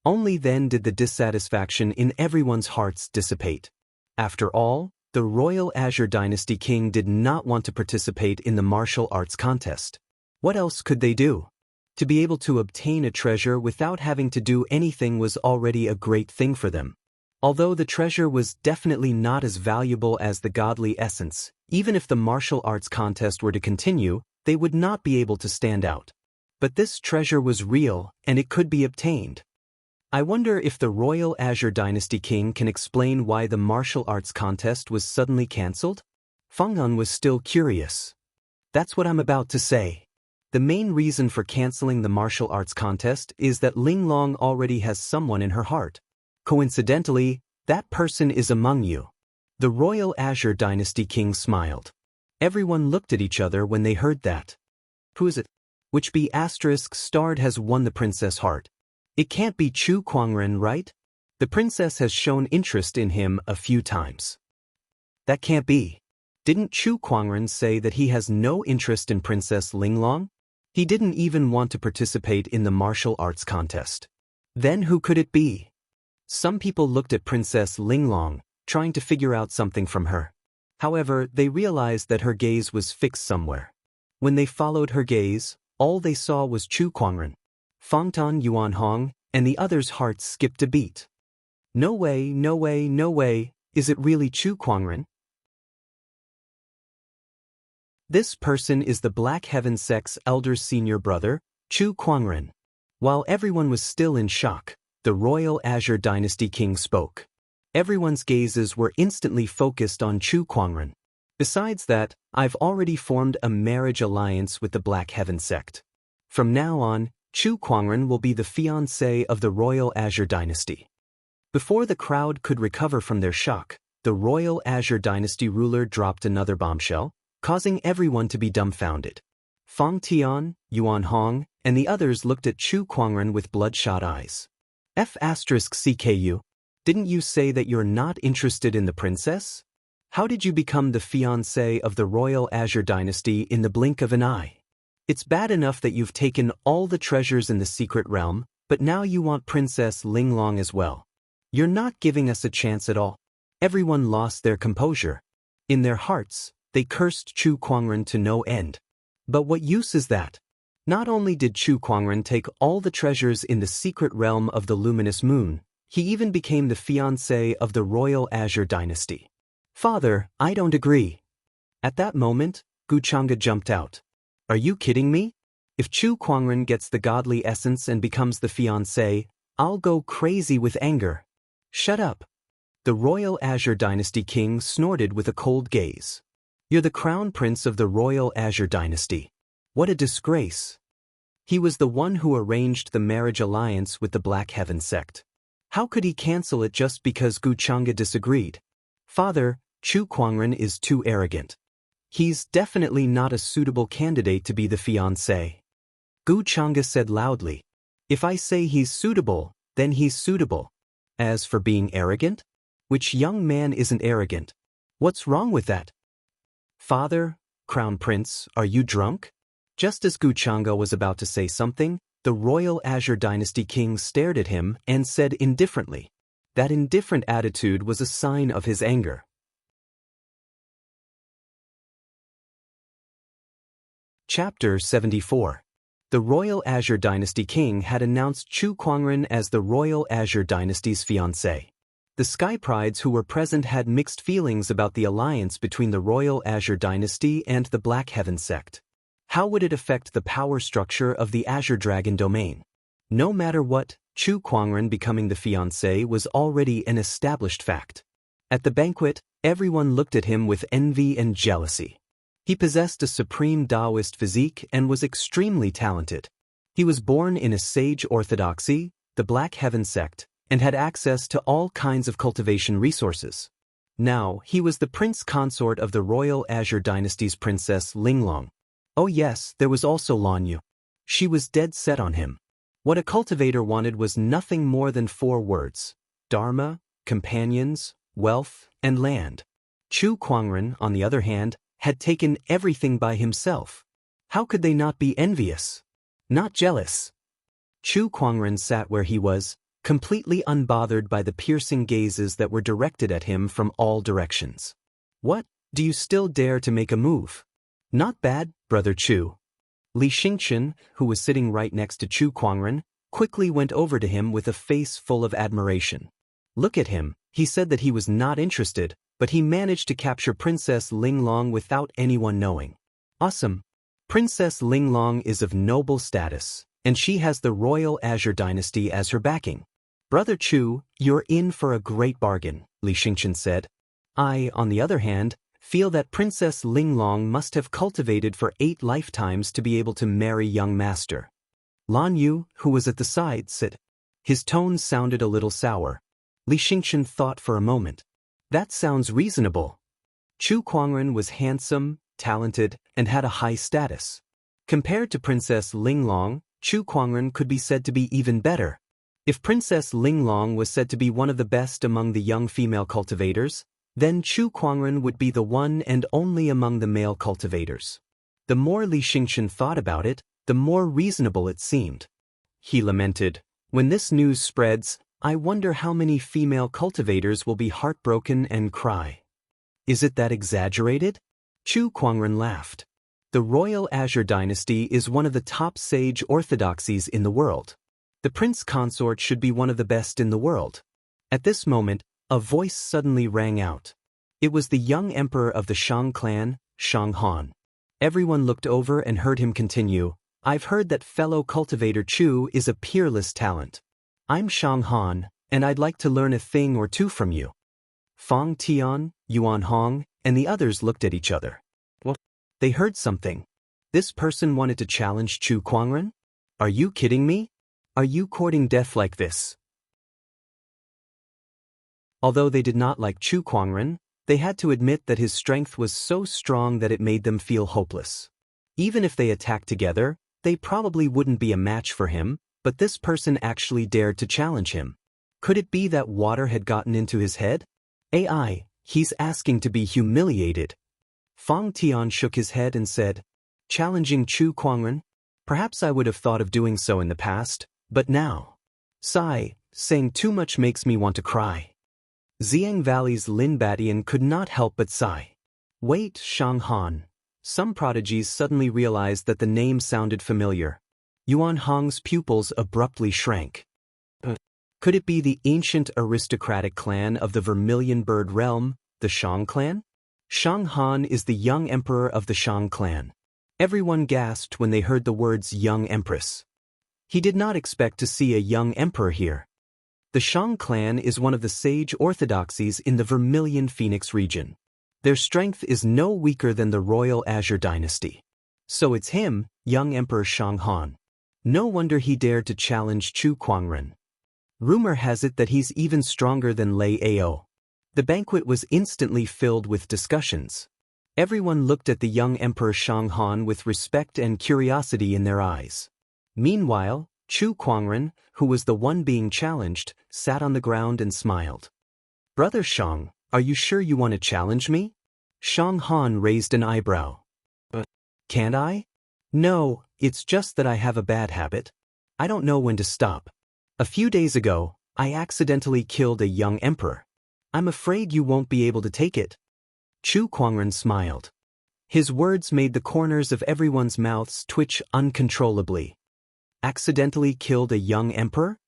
Only then did the dissatisfaction in everyone's hearts dissipate. After all, the royal Azure Dynasty king did not want to participate in the martial arts contest. What else could they do? To be able to obtain a treasure without having to do anything was already a great thing for them. Although the treasure was definitely not as valuable as the godly essence, even if the martial arts contest were to continue, they would not be able to stand out. But this treasure was real, and it could be obtained. I wonder if the royal Azure Dynasty king can explain why the martial arts contest was suddenly cancelled? Feng An was still curious. That's what I'm about to say. The main reason for cancelling the martial arts contest is that Linglong already has someone in her heart. Coincidentally, that person is among you. The royal Azure Dynasty king smiled. Everyone looked at each other when they heard that. Who is it? Which B** starred has won the princess heart. It can't be Chu Kuangren, right? The princess has shown interest in him a few times. That can't be. Didn't Chu Kuangren say that he has no interest in Princess Linglong? He didn't even want to participate in the martial arts contest. Then who could it be? Some people looked at Princess Linglong, trying to figure out something from her. However, they realized that her gaze was fixed somewhere. When they followed her gaze, all they saw was Chu Kuangren. Fangtan Yuanhong, and the others' hearts skipped a beat. No way, no way, no way, is it really Chu Kuangren? This person is the Black Heaven sect's elder senior brother, Chu Kuangren. While everyone was still in shock, the Royal Azure Dynasty king spoke. Everyone's gazes were instantly focused on Chu Kuangren. Besides that, I've already formed a marriage alliance with the Black Heaven sect. From now on, Chu Kuangren will be the fiancé of the Royal Azure Dynasty. Before the crowd could recover from their shock, the Royal Azure Dynasty ruler dropped another bombshell, causing everyone to be dumbfounded. Fang Tian, Yuan Hong, and the others looked at Chu Kuangren with bloodshot eyes. F***CKU, didn't you say that you're not interested in the princess? How did you become the fiancé of the Royal Azure Dynasty in the blink of an eye? It's bad enough that you've taken all the treasures in the secret realm, but now you want Princess Linglong as well. You're not giving us a chance at all. Everyone lost their composure. In their hearts, they cursed Chu Kuangren to no end. But what use is that? Not only did Chu Kuangren take all the treasures in the secret realm of the luminous moon, he even became the fiancé of the Royal Azure Dynasty. Father, I don't agree. At that moment, Guchanga jumped out. Are you kidding me? If Chu Kuangren gets the godly essence and becomes the fiancé, I'll go crazy with anger. Shut up. The Royal Azure Dynasty king snorted with a cold gaze. You're the crown prince of the Royal Azure Dynasty. What a disgrace. He was the one who arranged the marriage alliance with the Black Heaven sect. How could he cancel it just because Guchanga disagreed? Father, Chu Kuangren is too arrogant. He's definitely not a suitable candidate to be the fiancé. Guchanga said loudly. If I say he's suitable, then he's suitable. As for being arrogant? Which young man isn't arrogant? What's wrong with that? Father, Crown Prince, are you drunk? Just as Guchanga was about to say something, the Royal Azure Dynasty king stared at him and said indifferently. That indifferent attitude was a sign of his anger. Chapter 74. The Royal Azure Dynasty king had announced Chu Kuangren as the Royal Azure Dynasty's fiancé. The Sky Prides who were present had mixed feelings about the alliance between the Royal Azure Dynasty and the Black Heaven sect. How would it affect the power structure of the Azure Dragon domain? No matter what, Chu Kuangren becoming the fiancé was already an established fact. At the banquet, everyone looked at him with envy and jealousy. He possessed a supreme Taoist physique and was extremely talented. He was born in a sage orthodoxy, the Black Heaven sect, and had access to all kinds of cultivation resources. Now, he was the prince consort of the Royal Azure Dynasty's Princess Linglong. Oh yes, there was also Lan Yu. She was dead set on him. What a cultivator wanted was nothing more than 4 words: Dharma, companions, wealth, and land. Chu Kuangren, on the other hand, had taken everything by himself. How could they not be envious? Not jealous. Chu Kuangren sat where he was, completely unbothered by the piercing gazes that were directed at him from all directions. What, do you still dare to make a move? Not bad, Brother Chu. Xianxia, who was sitting right next to Chu Kuangren, quickly went over to him with a face full of admiration. Look at him, he said that he was not interested, but he managed to capture Princess Linglong without anyone knowing. Awesome. Princess Linglong is of noble status, and she has the Royal Azure Dynasty as her backing. Brother Chu, you're in for a great bargain, Xianxia said. I, on the other hand, feel that Princess Linglong must have cultivated for 8 lifetimes to be able to marry young master. Lan Yu, who was at the side, said. His tone sounded a little sour. Xianxia thought for a moment. That sounds reasonable. Chu Kuangren was handsome, talented, and had a high status. Compared to Princess Linglong, Chu Kuangren could be said to be even better. If Princess Linglong was said to be one of the best among the young female cultivators, then Chu Kuangren would be the one and only among the male cultivators. The more Xianxia thought about it, the more reasonable it seemed. He lamented, when this news spreads, I wonder how many female cultivators will be heartbroken and cry. Is it that exaggerated? Chu Kuangren laughed. The royal Azure dynasty is one of the top sage orthodoxies in the world. The prince consort should be one of the best in the world. At this moment, a voice suddenly rang out. It was the young emperor of the Shang clan, Shang Han. Everyone looked over and heard him continue, "I've heard that fellow cultivator Chu is a peerless talent. I'm Shang Han, and I'd like to learn a thing or two from you." Fang Tian, Yuan Hong, and the others looked at each other. What? They heard something. This person wanted to challenge Chu Kuangren? Are you kidding me? Are you courting death like this? Although they did not like Chu Kuangren, they had to admit that his strength was so strong that it made them feel hopeless. Even if they attacked together, they probably wouldn't be a match for him, but this person actually dared to challenge him. Could it be that water had gotten into his head? AI, he's asking to be humiliated. Fang Tian shook his head and said, "Challenging Chu Kuangren? Perhaps I would have thought of doing so in the past, but now. Sigh, saying too much makes me want to cry." Xiang Valley's Lin Batian could not help but sigh. Wait, Shang Han. Some prodigies suddenly realized that the name sounded familiar. Yuan Hong's pupils abruptly shrank. Could it be the ancient aristocratic clan of the Vermilion Bird realm, the Shang clan? Shang Han is the young emperor of the Shang clan. Everyone gasped when they heard the words young empress. He did not expect to see a young emperor here. The Shang clan is one of the sage orthodoxies in the Vermilion Phoenix region. Their strength is no weaker than the royal Azure dynasty. So it's him, young Emperor Shang Han. No wonder he dared to challenge Chu Kuangren. Rumor has it that he's even stronger than Lei Ao. The banquet was instantly filled with discussions. Everyone looked at the young Emperor Shang Han with respect and curiosity in their eyes. Meanwhile, Chu Kuangren, who was the one being challenged, sat on the ground and smiled. "Brother Shang, are you sure you want to challenge me?" Shang Han raised an eyebrow. "But can't I?" "No, it's just that I have a bad habit. I don't know when to stop. A few days ago, I accidentally killed a young emperor. I'm afraid you won't be able to take it." Chu Kuangren smiled. His words made the corners of everyone's mouths twitch uncontrollably. Accidentally killed a young emperor?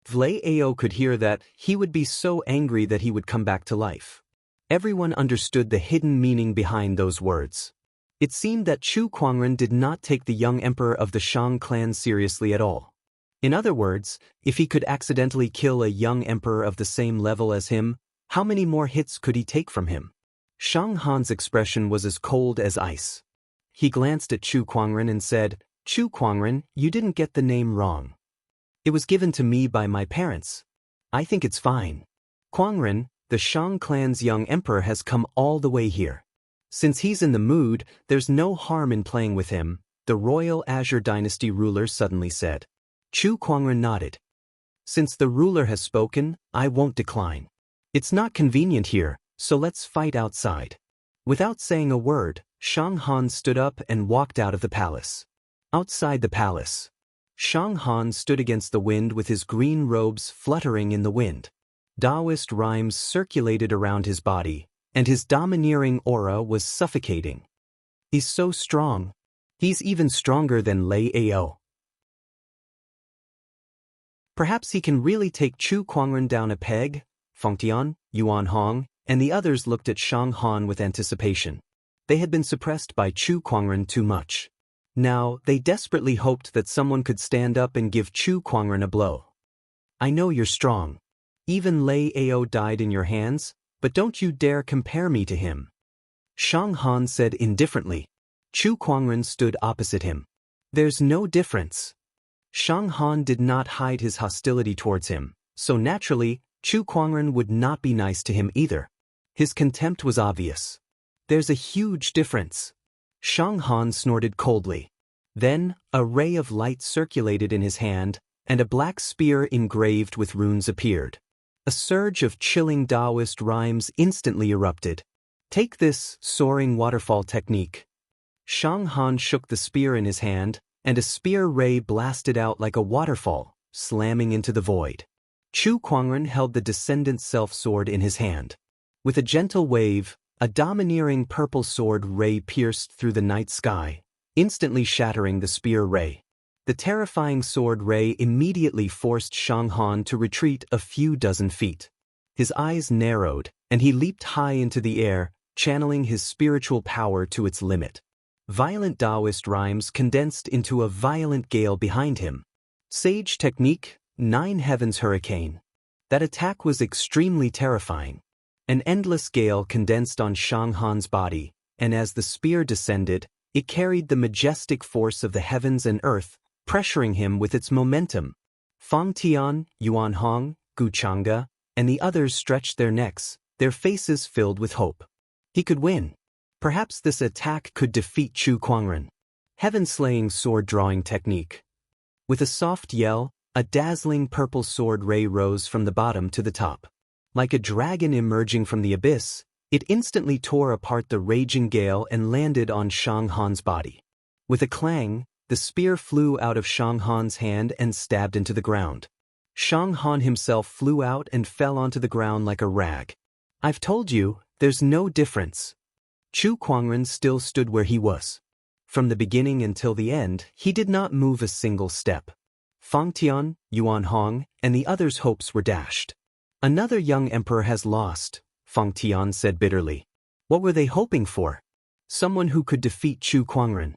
If Lei Ao could hear that, he would be so angry that he would come back to life. Everyone understood the hidden meaning behind those words. It seemed that Chu Kuangren did not take the young emperor of the Shang clan seriously at all. In other words, if he could accidentally kill a young emperor of the same level as him, how many more hits could he take from him? Shang Han's expression was as cold as ice. He glanced at Chu Kuangren and said, "Chu Kuangren, you didn't get the name wrong. It was given to me by my parents. I think it's fine. Kuangren, the Shang clan's young emperor has come all the way here. Since he's in the mood, there's no harm in playing with him," the royal Azure dynasty ruler suddenly said. Chu Kuangren nodded. "Since the ruler has spoken, I won't decline. It's not convenient here, so let's fight outside." Without saying a word, Shang Han stood up and walked out of the palace. Outside the palace, Shang Han stood against the wind with his green robes fluttering in the wind. Taoist rhymes circulated around his body, and his domineering aura was suffocating. He's so strong. He's even stronger than Lei Ao. Perhaps he can really take Chu Kuangren down a peg? Fengtian, Yuan Hong, and the others looked at Shang Han with anticipation. They had been suppressed by Chu Kuangren too much. Now, they desperately hoped that someone could stand up and give Chu Kuangren a blow. "I know you're strong. Even Lei Ao died in your hands, but don't you dare compare me to him," Shang Han said indifferently. Chu Kuangren stood opposite him. "There's no difference." Shang Han did not hide his hostility towards him, so naturally, Chu Kuangren would not be nice to him either. His contempt was obvious. "There's a huge difference." Shang Han snorted coldly. Then, a ray of light circulated in his hand, and a black spear engraved with runes appeared. A surge of chilling Taoist rhymes instantly erupted. "Take this soaring waterfall technique." Shang Han shook the spear in his hand, and a spear ray blasted out like a waterfall, slamming into the void. Chu Kuangren held the Descendant Self-Sword in his hand. With a gentle wave, a domineering purple sword ray pierced through the night sky, instantly shattering the spear ray. The terrifying sword ray immediately forced Xianxia to retreat a few dozen feet. His eyes narrowed, and he leaped high into the air, channeling his spiritual power to its limit. Violent Taoist rhymes condensed into a violent gale behind him. Sage technique, 9 heavens hurricane. That attack was extremely terrifying. An endless gale condensed on Xianghan's body, and as the spear descended, it carried the majestic force of the heavens and earth, pressuring him with its momentum. Fang Tian, Yuan Hong, Gu Chang'e, and the others stretched their necks, their faces filled with hope. He could win. Perhaps this attack could defeat Chu Kuangren. Heaven-slaying sword-drawing technique. With a soft yell, a dazzling purple sword ray rose from the bottom to the top. Like a dragon emerging from the abyss, it instantly tore apart the raging gale and landed on Xianghan's body. With a clang, the spear flew out of Xianghan's hand and stabbed into the ground. Xianghan himself flew out and fell onto the ground like a rag. I've told you, there's no difference. Chu Kuangren still stood where he was. From the beginning until the end, he did not move a single step. Fang Tian, Yuan Hong, and the others' hopes were dashed. Another young emperor has lost, Fang Tian said bitterly. What were they hoping for? Someone who could defeat Chu Kuangren.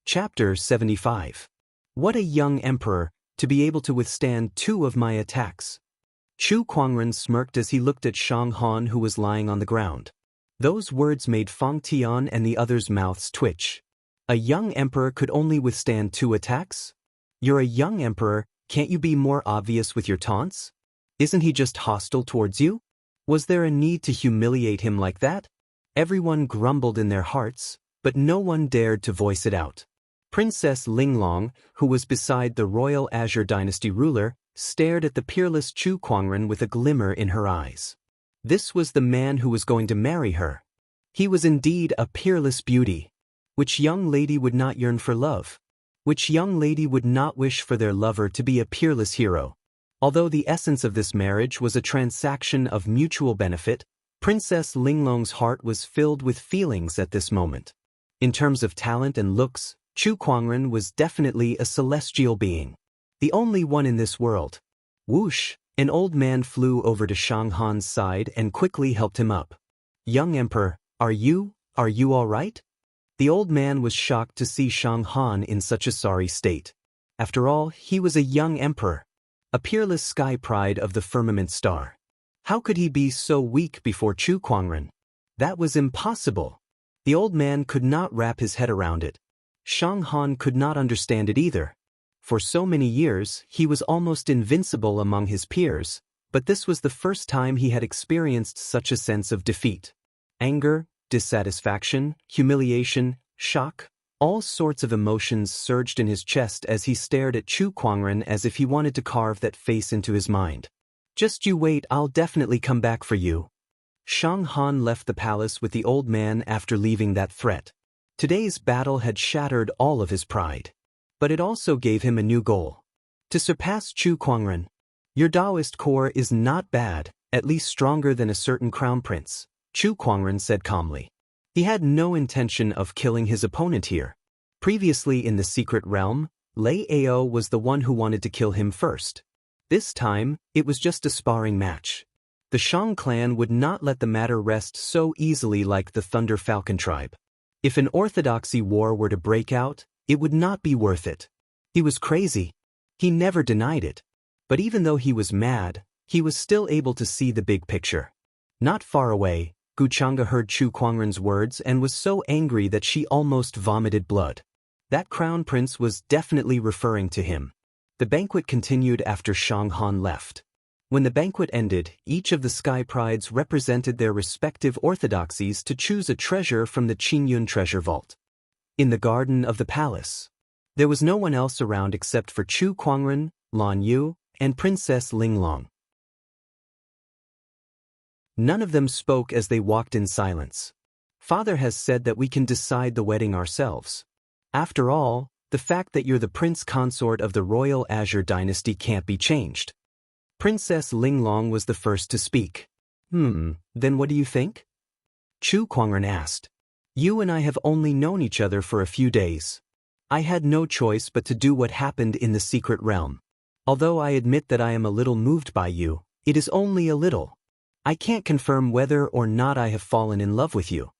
Chapter 75. What a young emperor, to be able to withstand 2 of my attacks. Chu Kuangren smirked as he looked at Xianghan, who was lying on the ground. Those words made Fang Tian and the others' mouths twitch. A young emperor could only withstand 2 attacks? You're a young emperor, can't you be more obvious with your taunts? Isn't he just hostile towards you? Was there a need to humiliate him like that? Everyone grumbled in their hearts, but no one dared to voice it out. Princess Linglong, who was beside the royal Azure Dynasty ruler, stared at the peerless Chu Kuangren with a glimmer in her eyes. This was the man who was going to marry her. He was indeed a peerless beauty. Which young lady would not yearn for love? Which young lady would not wish for their lover to be a peerless hero? Although the essence of this marriage was a transaction of mutual benefit, Princess Linglong's heart was filled with feelings at this moment. In terms of talent and looks, Chu Kuangren was definitely a celestial being. The only one in this world. Whoosh! An old man flew over to Xianghan's side and quickly helped him up. Young Emperor, are you all right? The old man was shocked to see Xianghan in such a sorry state. After all, he was a young emperor. A peerless sky pride of the firmament star. How could he be so weak before Chu Kuangren? That was impossible. The old man could not wrap his head around it. Xianghan could not understand it either. For so many years, he was almost invincible among his peers, but this was the first time he had experienced such a sense of defeat. Anger, dissatisfaction, humiliation, shock, all sorts of emotions surged in his chest as he stared at Chu Kuangren as if he wanted to carve that face into his mind. Just you wait, I'll definitely come back for you. Xianghan left the palace with the old man after leaving that threat. Today's battle had shattered all of his pride. But it also gave him a new goal. To surpass Chu Kuangren. Your Taoist core is not bad, at least stronger than a certain crown prince, Chu Kuangren said calmly. He had no intention of killing his opponent here. Previously in the secret realm, Lei Ao was the one who wanted to kill him first. This time, it was just a sparring match. The Shang clan would not let the matter rest so easily like the Thunder Falcon tribe. If an orthodoxy war were to break out, it would not be worth it. He was crazy. He never denied it. But even though he was mad, he was still able to see the big picture. Not far away, Gu Chang'e heard Chu Kuangren's words and was so angry that she almost vomited blood. That crown prince was definitely referring to him. The banquet continued after Xianghan left. When the banquet ended, each of the sky prides represented their respective orthodoxies to choose a treasure from the Qingyun treasure vault. In the garden of the palace, there was no one else around except for Chu Kuangren, Lan Yu, and Princess Linglong. None of them spoke as they walked in silence. Father has said that we can decide the wedding ourselves. After all, the fact that you're the prince consort of the royal Azure dynasty can't be changed. Princess Linglong was the first to speak. Then what do you think? Chu Kuangren asked. You and I have only known each other for a few days. I had no choice but to do what happened in the secret realm. Although I admit that I am a little moved by you, it is only a little. I can't confirm whether or not I have fallen in love with you.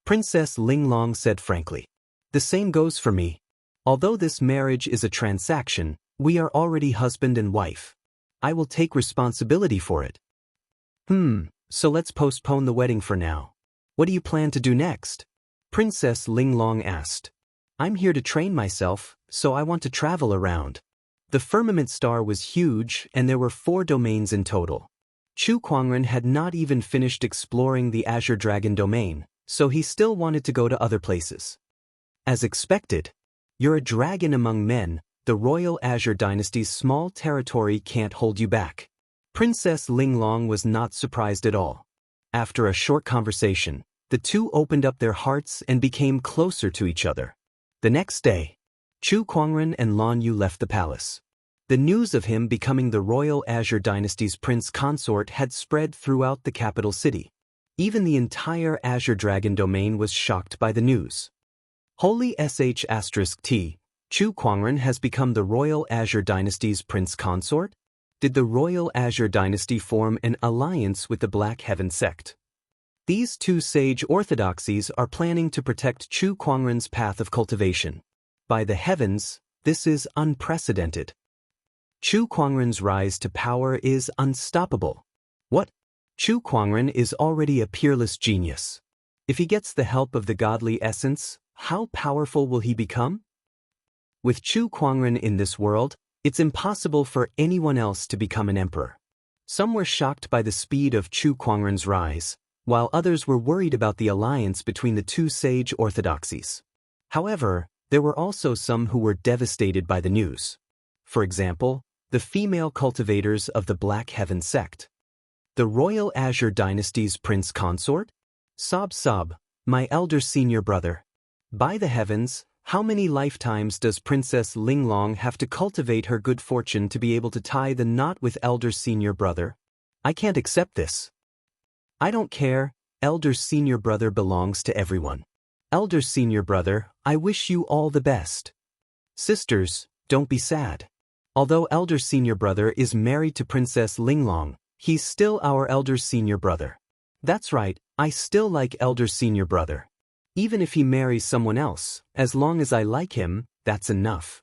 Princess Linglong said frankly. The same goes for me. Although this marriage is a transaction, we are already husband and wife. I will take responsibility for it. So let's postpone the wedding for now. What do you plan to do next? Princess Linglong asked. I'm here to train myself, so I want to travel around. The firmament star was huge and there were 4 domains in total. Chu Kuangren had not even finished exploring the Azure Dragon domain, so he still wanted to go to other places. As expected, you're a dragon among men, the Royal Azure Dynasty's small territory can't hold you back. Princess Linglong was not surprised at all. After a short conversation, the two opened up their hearts and became closer to each other. The next day, Chu Kuangren and Lan Yu left the palace. The news of him becoming the Royal Azure Dynasty's prince consort had spread throughout the capital city. Even the entire Azure Dragon domain was shocked by the news. Holy *T, Chu Kuangren has become the Royal Azure Dynasty's prince consort? Did the Royal Azure Dynasty form an alliance with the Black Heaven sect? These two sage orthodoxies are planning to protect Chu Kuangren's path of cultivation. By the heavens, this is unprecedented. Chu Kuangren's rise to power is unstoppable. What? Chu Kuangren is already a peerless genius. If he gets the help of the godly essence, how powerful will he become? With Chu Kuangren in this world, it's impossible for anyone else to become an emperor. Some were shocked by the speed of Chu Kuangren's rise, while others were worried about the alliance between the two sage orthodoxies. However, there were also some who were devastated by the news. For example, the female cultivators of the Black Heaven sect. The Royal Azure Dynasty's prince consort? Sob, my elder senior brother. By the heavens, how many lifetimes does Princess Linglong have to cultivate her good fortune to be able to tie the knot with elder senior brother? I can't accept this. I don't care, elder senior brother belongs to everyone. Elder senior brother, I wish you all the best. Sisters, don't be sad. Although elder senior brother is married to Princess Linglong, he's still our elder senior brother. That's right, I still like elder senior brother. Even if he marries someone else, as long as I like him, that's enough.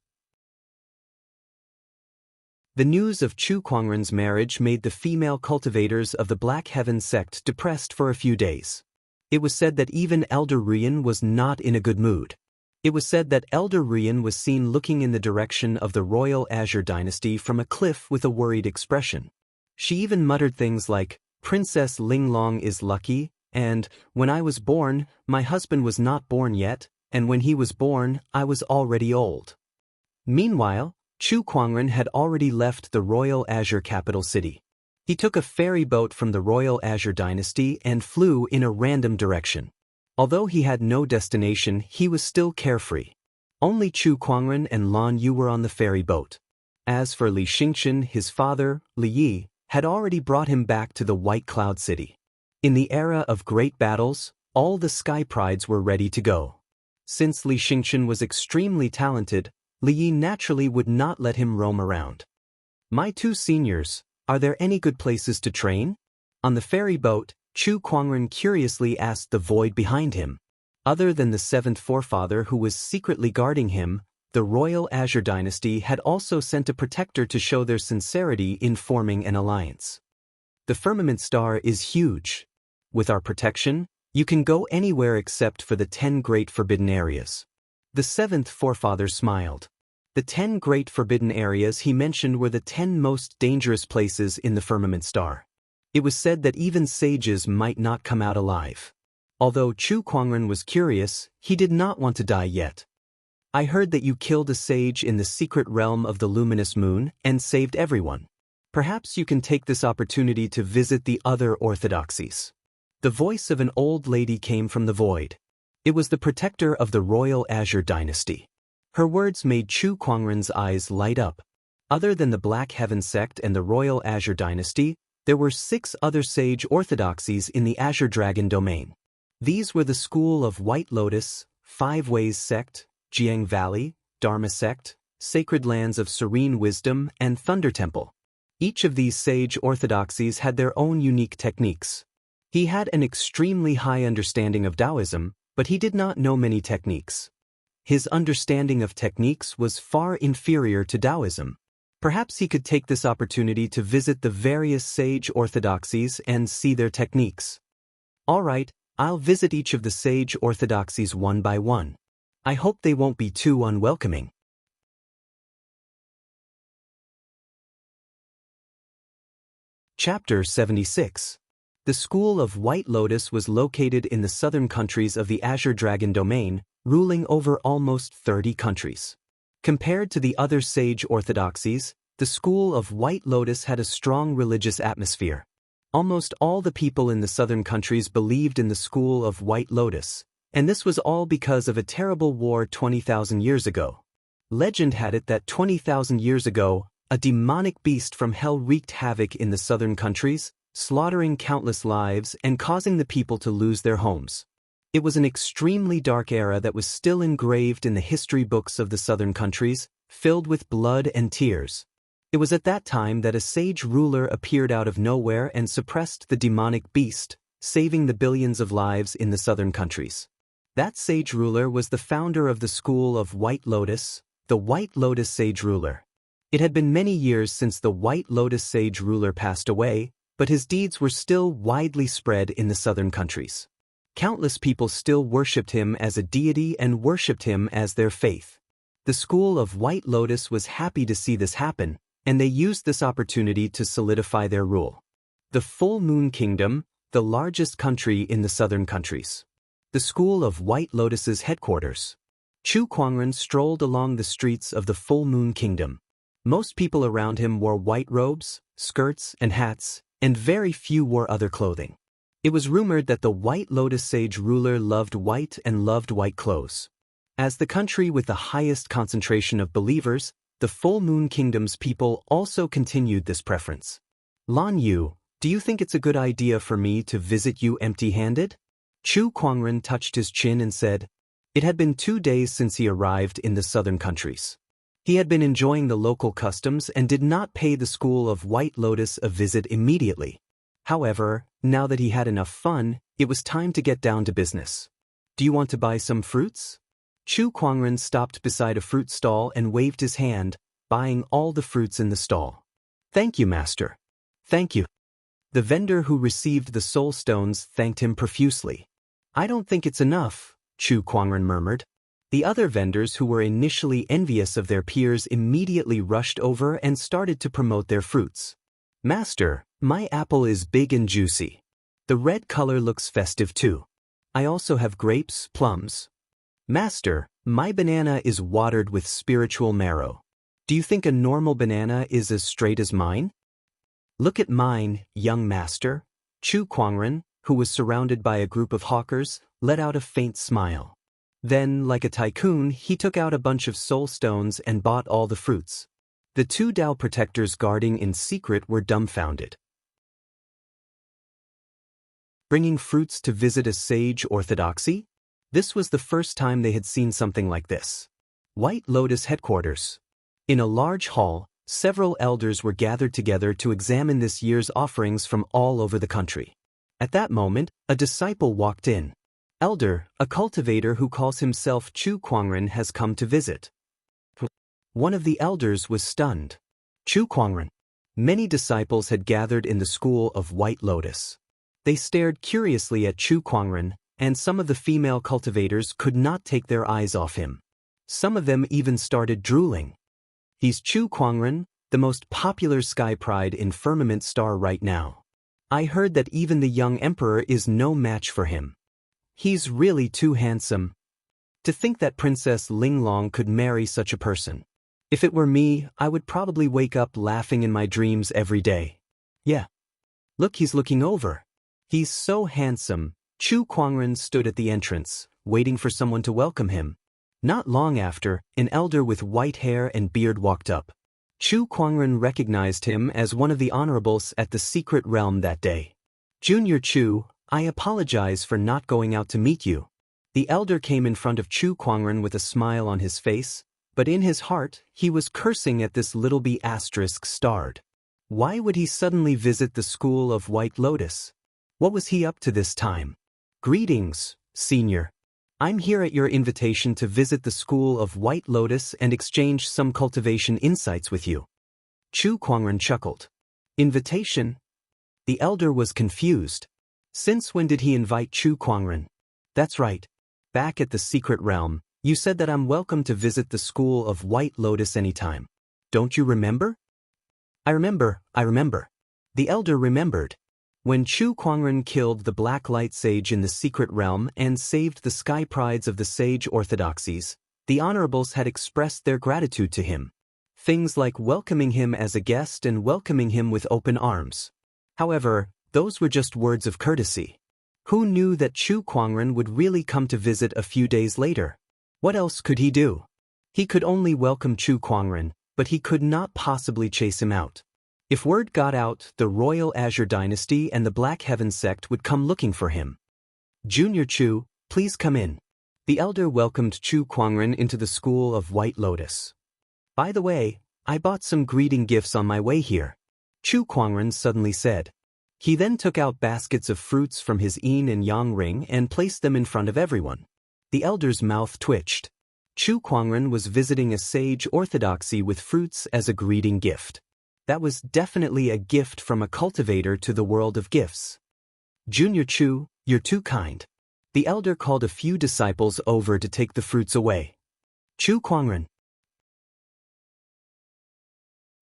The news of Chu Kuangren's marriage made the female cultivators of the Black Heaven sect depressed for a few days. It was said that even Elder Rian was not in a good mood. It was said that Elder Rian was seen looking in the direction of the Royal Azure Dynasty from a cliff with a worried expression. She even muttered things like, Princess Linglong is lucky, and, when I was born, my husband was not born yet, and when he was born, I was already old. Meanwhile, Chu Kuangren had already left the Royal Azure capital city. He took a ferry boat from the Royal Azure Dynasty and flew in a random direction. Although he had no destination, he was still carefree. Only Chu Kuangren and Lan Yu were on the ferry boat. As for Li Xianxia, his father, Li Yi, had already brought him back to the White Cloud City. In the era of great battles, all the Sky Prides were ready to go. Since Li Xianxia was extremely talented, Li Yi naturally would not let him roam around. My two seniors, are there any good places to train? On the ferry boat, Chu Kuangren curiously asked the void behind him. Other than the seventh forefather who was secretly guarding him, the Royal Azure Dynasty had also sent a protector to show their sincerity in forming an alliance. The firmament star is huge. With our protection, you can go anywhere except for the 10 great forbidden areas. The seventh forefather smiled. The 10 great forbidden areas he mentioned were the 10 most dangerous places in the firmament star. It was said that even sages might not come out alive. Although Chu Kuangren was curious, he did not want to die yet. I heard that you killed a sage in the secret realm of the luminous moon and saved everyone. Perhaps you can take this opportunity to visit the other orthodoxies. The voice of an old lady came from the void. It was the protector of the Royal Azure Dynasty. Her words made Chu Kuangren's eyes light up. Other than the Black Heaven sect and the Royal Azure Dynasty, there were 6 other sage orthodoxies in the Azure Dragon domain. These were the school of White Lotus, Five Ways sect, Jiang Valley, Dharma sect, Sacred Lands of Serene Wisdom, and Thunder Temple. Each of these sage orthodoxies had their own unique techniques. He had an extremely high understanding of Taoism, but he did not know many techniques. His understanding of techniques was far inferior to Taoism. Perhaps he could take this opportunity to visit the various sage orthodoxies and see their techniques. All right, I'll visit each of the sage orthodoxies one by one. I hope they won't be too unwelcoming. Chapter 76. The School of White Lotus was located in the southern countries of the Azure Dragon domain, ruling over almost 30 countries. Compared to the other sage orthodoxies, the School of White Lotus had a strong religious atmosphere. Almost all the people in the southern countries believed in the School of White Lotus, and this was all because of a terrible war 20,000 years ago. Legend had it that 20,000 years ago, a demonic beast from hell wreaked havoc in the southern countries, slaughtering countless lives and causing the people to lose their homes. It was an extremely dark era that was still engraved in the history books of the southern countries, filled with blood and tears. It was at that time that a sage ruler appeared out of nowhere and suppressed the demonic beast, saving the billions of lives in the southern countries. That sage ruler was the founder of the School of White Lotus, the White Lotus sage ruler. It had been many years since the White Lotus sage ruler passed away, but his deeds were still widely spread in the southern countries. Countless people still worshipped him as a deity and worshipped him as their faith. The School of White Lotus was happy to see this happen, and they used this opportunity to solidify their rule. The Full Moon Kingdom, the largest country in the southern countries. The School of White Lotus's headquarters. Chu Kuangren strolled along the streets of the Full Moon Kingdom. Most people around him wore white robes, skirts, and hats, and very few wore other clothing. It was rumored that the White Lotus sage ruler loved white and loved white clothes. As the country with the highest concentration of believers, the Full Moon Kingdom's people also continued this preference. Lan Yu, do you think it's a good idea for me to visit you empty-handed? Chu Kuangren touched his chin and said, it had been 2 days since he arrived in the southern countries. He had been enjoying the local customs and did not pay the School of White Lotus a visit immediately. However, now that he had enough fun, it was time to get down to business. Do you want to buy some fruits? Chu Kuangren stopped beside a fruit stall and waved his hand, buying all the fruits in the stall. Thank you, master. Thank you. The vendor who received the soul stones thanked him profusely. I don't think it's enough, Chu Kuangren murmured. The other vendors who were initially envious of their peers immediately rushed over and started to promote their fruits. Master, my apple is big and juicy. The red color looks festive too. I also have grapes, plums. Master, my banana is watered with spiritual marrow. Do you think a normal banana is as straight as mine? Look at mine, young master. Chu Kuangren, who was surrounded by a group of hawkers, let out a faint smile. Then, like a tycoon, he took out a bunch of soul stones and bought all the fruits. The 2 Tao protectors guarding in secret were dumbfounded. Bringing fruits to visit a sage orthodoxy? This was the first time they had seen something like this. White Lotus headquarters. In a large hall, several elders were gathered together to examine this year's offerings from all over the country. At that moment, a disciple walked in. Elder, a cultivator who calls himself Chu Kuangren has come to visit. One of the elders was stunned. Chu Kuangren. Many disciples had gathered in the School of White Lotus. They stared curiously at Chu Kuangren, and some of the female cultivators could not take their eyes off him. Some of them even started drooling. He's Chu Kuangren, the most popular sky pride in Firmament Star right now. I heard that even the young emperor is no match for him. He's really too handsome. To think that Princess Linglong could marry such a person. If it were me, I would probably wake up laughing in my dreams every day. Yeah. Look, he's looking over. He's so handsome. Chu Kuangren stood at the entrance, waiting for someone to welcome him. Not long after, an elder with white hair and beard walked up. Chu Kuangren recognized him as one of the honorables at the secret realm that day. Junior Chu, I apologize for not going out to meet you. The elder came in front of Chu Kuangren with a smile on his face, but in his heart, he was cursing at this little b** starred. Why would he suddenly visit the school of White Lotus? What was he up to this time? Greetings, senior. I'm here at your invitation to visit the school of White Lotus and exchange some cultivation insights with you. Chu Kuangren chuckled. Invitation? The elder was confused. Since when did he invite Chu Kuangren? That's right. Back at the secret realm, you said that I'm welcome to visit the school of White Lotus anytime. Don't you remember? I remember. The elder remembered. When Chu Kuangren killed the Black Light Sage in the secret realm and saved the sky prides of the sage orthodoxies, the honorables had expressed their gratitude to him. Things like welcoming him as a guest and welcoming him with open arms. However, those were just words of courtesy. Who knew that Chu Kuangren would really come to visit a few days later? What else could he do? He could only welcome Chu Kuangren, but he could not possibly chase him out. If word got out, the Royal Azure Dynasty and the Black Heaven sect would come looking for him. Junior Chu, please come in. The elder welcomed Chu Kuangren into the school of White Lotus. By the way, I bought some greeting gifts on my way here. Chu Kuangren suddenly said. He then took out baskets of fruits from his yin and yang ring and placed them in front of everyone. The elder's mouth twitched. Chu Kuangren was visiting a sage orthodoxy with fruits as a greeting gift. That was definitely a gift from a cultivator to the world of gifts. Junior Chu, you're too kind. The elder called a few disciples over to take the fruits away. Chu Kuangren.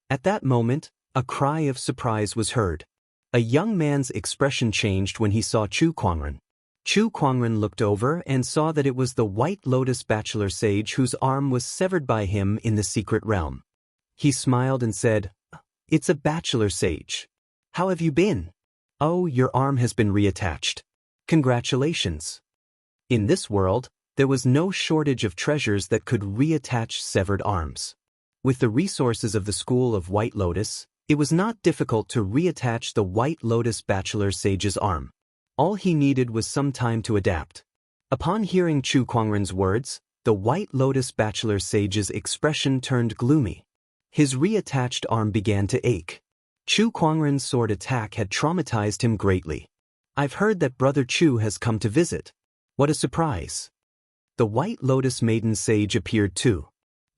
At that moment, a cry of surprise was heard. A young man's expression changed when he saw Chu Kuangren. Chu Kuangren looked over and saw that it was the White Lotus bachelor sage whose arm was severed by him in the secret realm. He smiled and said, It's a bachelor sage. How have you been? Oh, your arm has been reattached. Congratulations. In this world, there was no shortage of treasures that could reattach severed arms. With the resources of the school of White Lotus, it was not difficult to reattach the White Lotus bachelor sage's arm. All he needed was some time to adapt. Upon hearing Chu Kuangren's words, the White Lotus bachelor sage's expression turned gloomy. His reattached arm began to ache. Chu Kuangren's sword attack had traumatized him greatly. I've heard that Brother Chu has come to visit. What a surprise. The White Lotus maiden sage appeared too.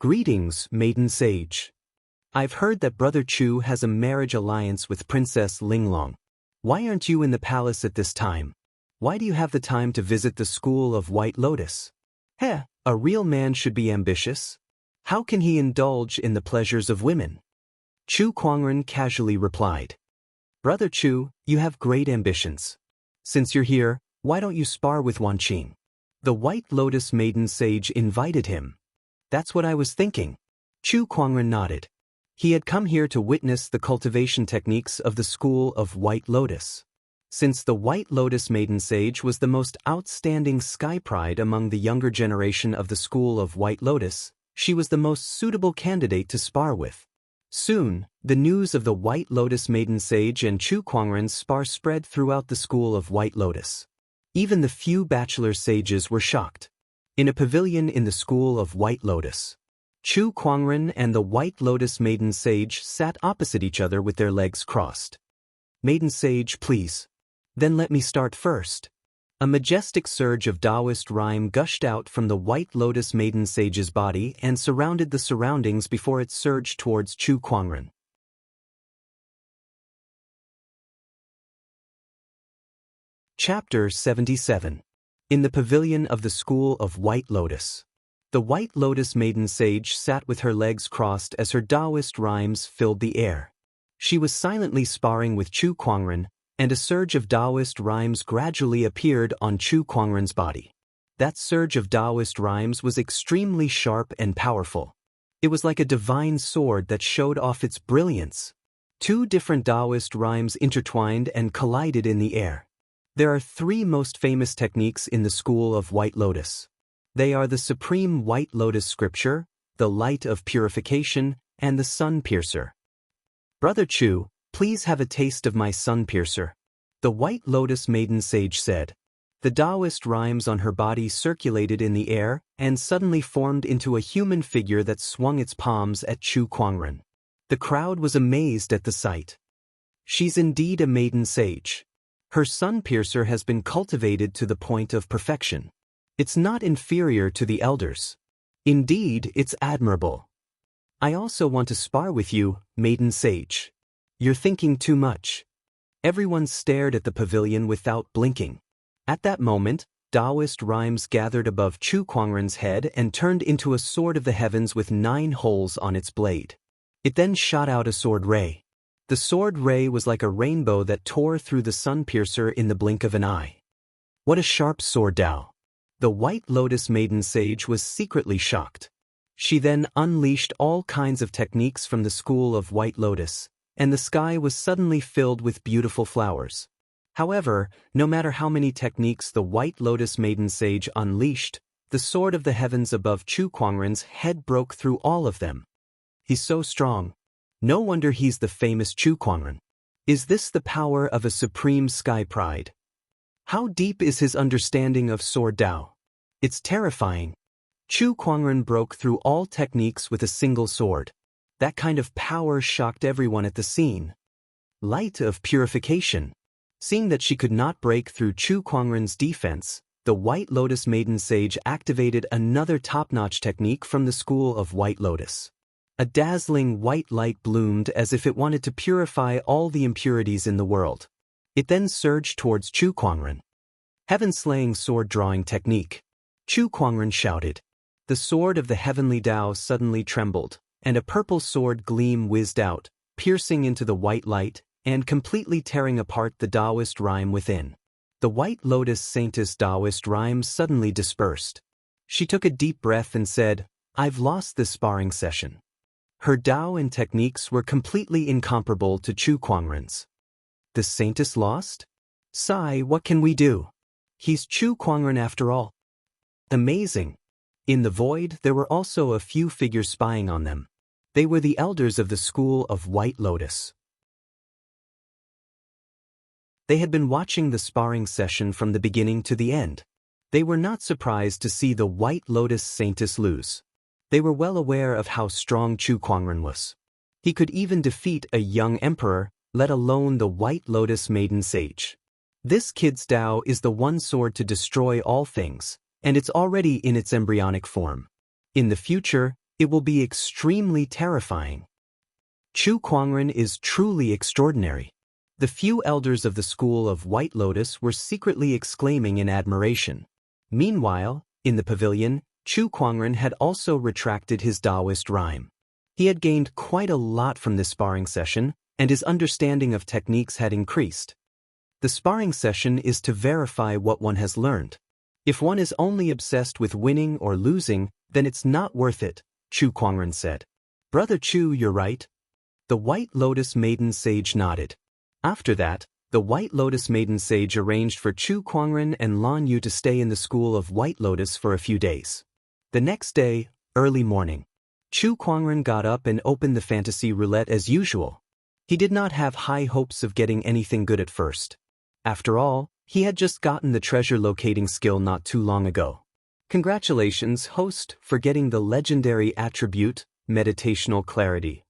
Greetings, maiden sage. I've heard that Brother Chu has a marriage alliance with Princess Linglong. Why aren't you in the palace at this time? Why do you have the time to visit the school of White Lotus? A real man should be ambitious. How can he indulge in the pleasures of women? Chu Kuangren casually replied. Brother Chu, you have great ambitions. Since you're here, why don't you spar with Wanqing? The White Lotus maiden sage invited him. That's what I was thinking. Chu Kuangren nodded. He had come here to witness the cultivation techniques of the school of White Lotus. Since the White Lotus maiden sage was the most outstanding sky pride among the younger generation of the school of White Lotus, she was the most suitable candidate to spar with. Soon, the news of the White Lotus maiden sage and Chu Kuangren's spar spread throughout the school of White Lotus. Even the few bachelor sages were shocked. In a pavilion in the school of White Lotus, Chu Kuangren and the White Lotus maiden sage sat opposite each other with their legs crossed. Maiden sage, please. Then let me start first. A majestic surge of Taoist rhyme gushed out from the White Lotus maiden sage's body and surrounded the surroundings before it surged towards Chu Kuangren. Chapter 77. In the pavilion of the school of White Lotus. The White Lotus maiden sage sat with her legs crossed as her Taoist rhymes filled the air. She was silently sparring with Chu Kuangren, and a surge of Taoist rhymes gradually appeared on Chu Kuangren's body. That surge of Taoist rhymes was extremely sharp and powerful. It was like a divine sword that showed off its brilliance. Two different Taoist rhymes intertwined and collided in the air. There are three most famous techniques in the school of White Lotus. They are the Supreme White Lotus Scripture, the Light of Purification, and the Sun Piercer. Brother Chu, please have a taste of my Sun Piercer. The White Lotus Maiden Sage said. The Taoist rhymes on her body circulated in the air and suddenly formed into a human figure that swung its palms at Chu Kuangren. The crowd was amazed at the sight. She's indeed a maiden sage. Her sun piercer has been cultivated to the point of perfection. It's not inferior to the elders. Indeed, it's admirable. I also want to spar with you, maiden sage. You're thinking too much. Everyone stared at the pavilion without blinking. At that moment, Taoist rhymes gathered above Chu Kuangren's head and turned into a sword of the heavens with 9 holes on its blade. It then shot out a sword ray. The sword ray was like a rainbow that tore through the sun piercer in the blink of an eye. What a sharp sword Tao! The White Lotus Maiden Sage was secretly shocked. She then unleashed all kinds of techniques from the school of White Lotus, and the sky was suddenly filled with beautiful flowers. However, no matter how many techniques the White Lotus Maiden Sage unleashed, the sword of the heavens above Chu Kuangren's head broke through all of them. He's so strong. No wonder he's the famous Chu Kuangren. Is this the power of a supreme sky pride? How deep is his understanding of sword Tao? It's terrifying. Chu Kuangren broke through all techniques with a single sword. That kind of power shocked everyone at the scene. Light of purification. Seeing that she could not break through Chu Kuangren's defense, the White Lotus Maiden Sage activated another top-notch technique from the school of White Lotus. A dazzling white light bloomed as if it wanted to purify all the impurities in the world. It then surged towards Chu Kuangren. Heaven-slaying sword-drawing technique. Chu Kuangren shouted. The sword of the heavenly Tao suddenly trembled, and a purple sword gleam whizzed out, piercing into the white light and completely tearing apart the Taoist rhyme within. The White Lotus Saintess Taoist rhyme suddenly dispersed. She took a deep breath and said, "I've lost this sparring session." Her Tao and techniques were completely incomparable to Chu Kuangren's. The Saintess lost? Sigh, what can we do? He's Chu Kuangren after all. Amazing. In the void, there were also a few figures spying on them. They were the elders of the school of White Lotus. They had been watching the sparring session from the beginning to the end. They were not surprised to see the White Lotus Saintess lose. They were well aware of how strong Chu Kuangren was. He could even defeat a young emperor, let alone the White Lotus Maiden Sage. This kid's Tao is the one sword to destroy all things, and it's already in its embryonic form. In the future, it will be extremely terrifying. Chu Kuangren is truly extraordinary. The few elders of the school of White Lotus were secretly exclaiming in admiration. Meanwhile, in the pavilion, Chu Kuangren had also retracted his Taoist rhyme. He had gained quite a lot from this sparring session, and his understanding of techniques had increased. The sparring session is to verify what one has learned. If one is only obsessed with winning or losing, then it's not worth it, Chu Kuangren said. Brother Chu, you're right. The White Lotus Maiden Sage nodded. After that, the White Lotus Maiden Sage arranged for Chu Kuangren and Lan Yu to stay in the school of White Lotus for a few days. The next day, early morning, Chu Kuangren got up and opened the fantasy roulette as usual. He did not have high hopes of getting anything good at first. After all, he had just gotten the treasure locating skill not too long ago. Congratulations, host, for getting the legendary attribute, Meditational Clarity.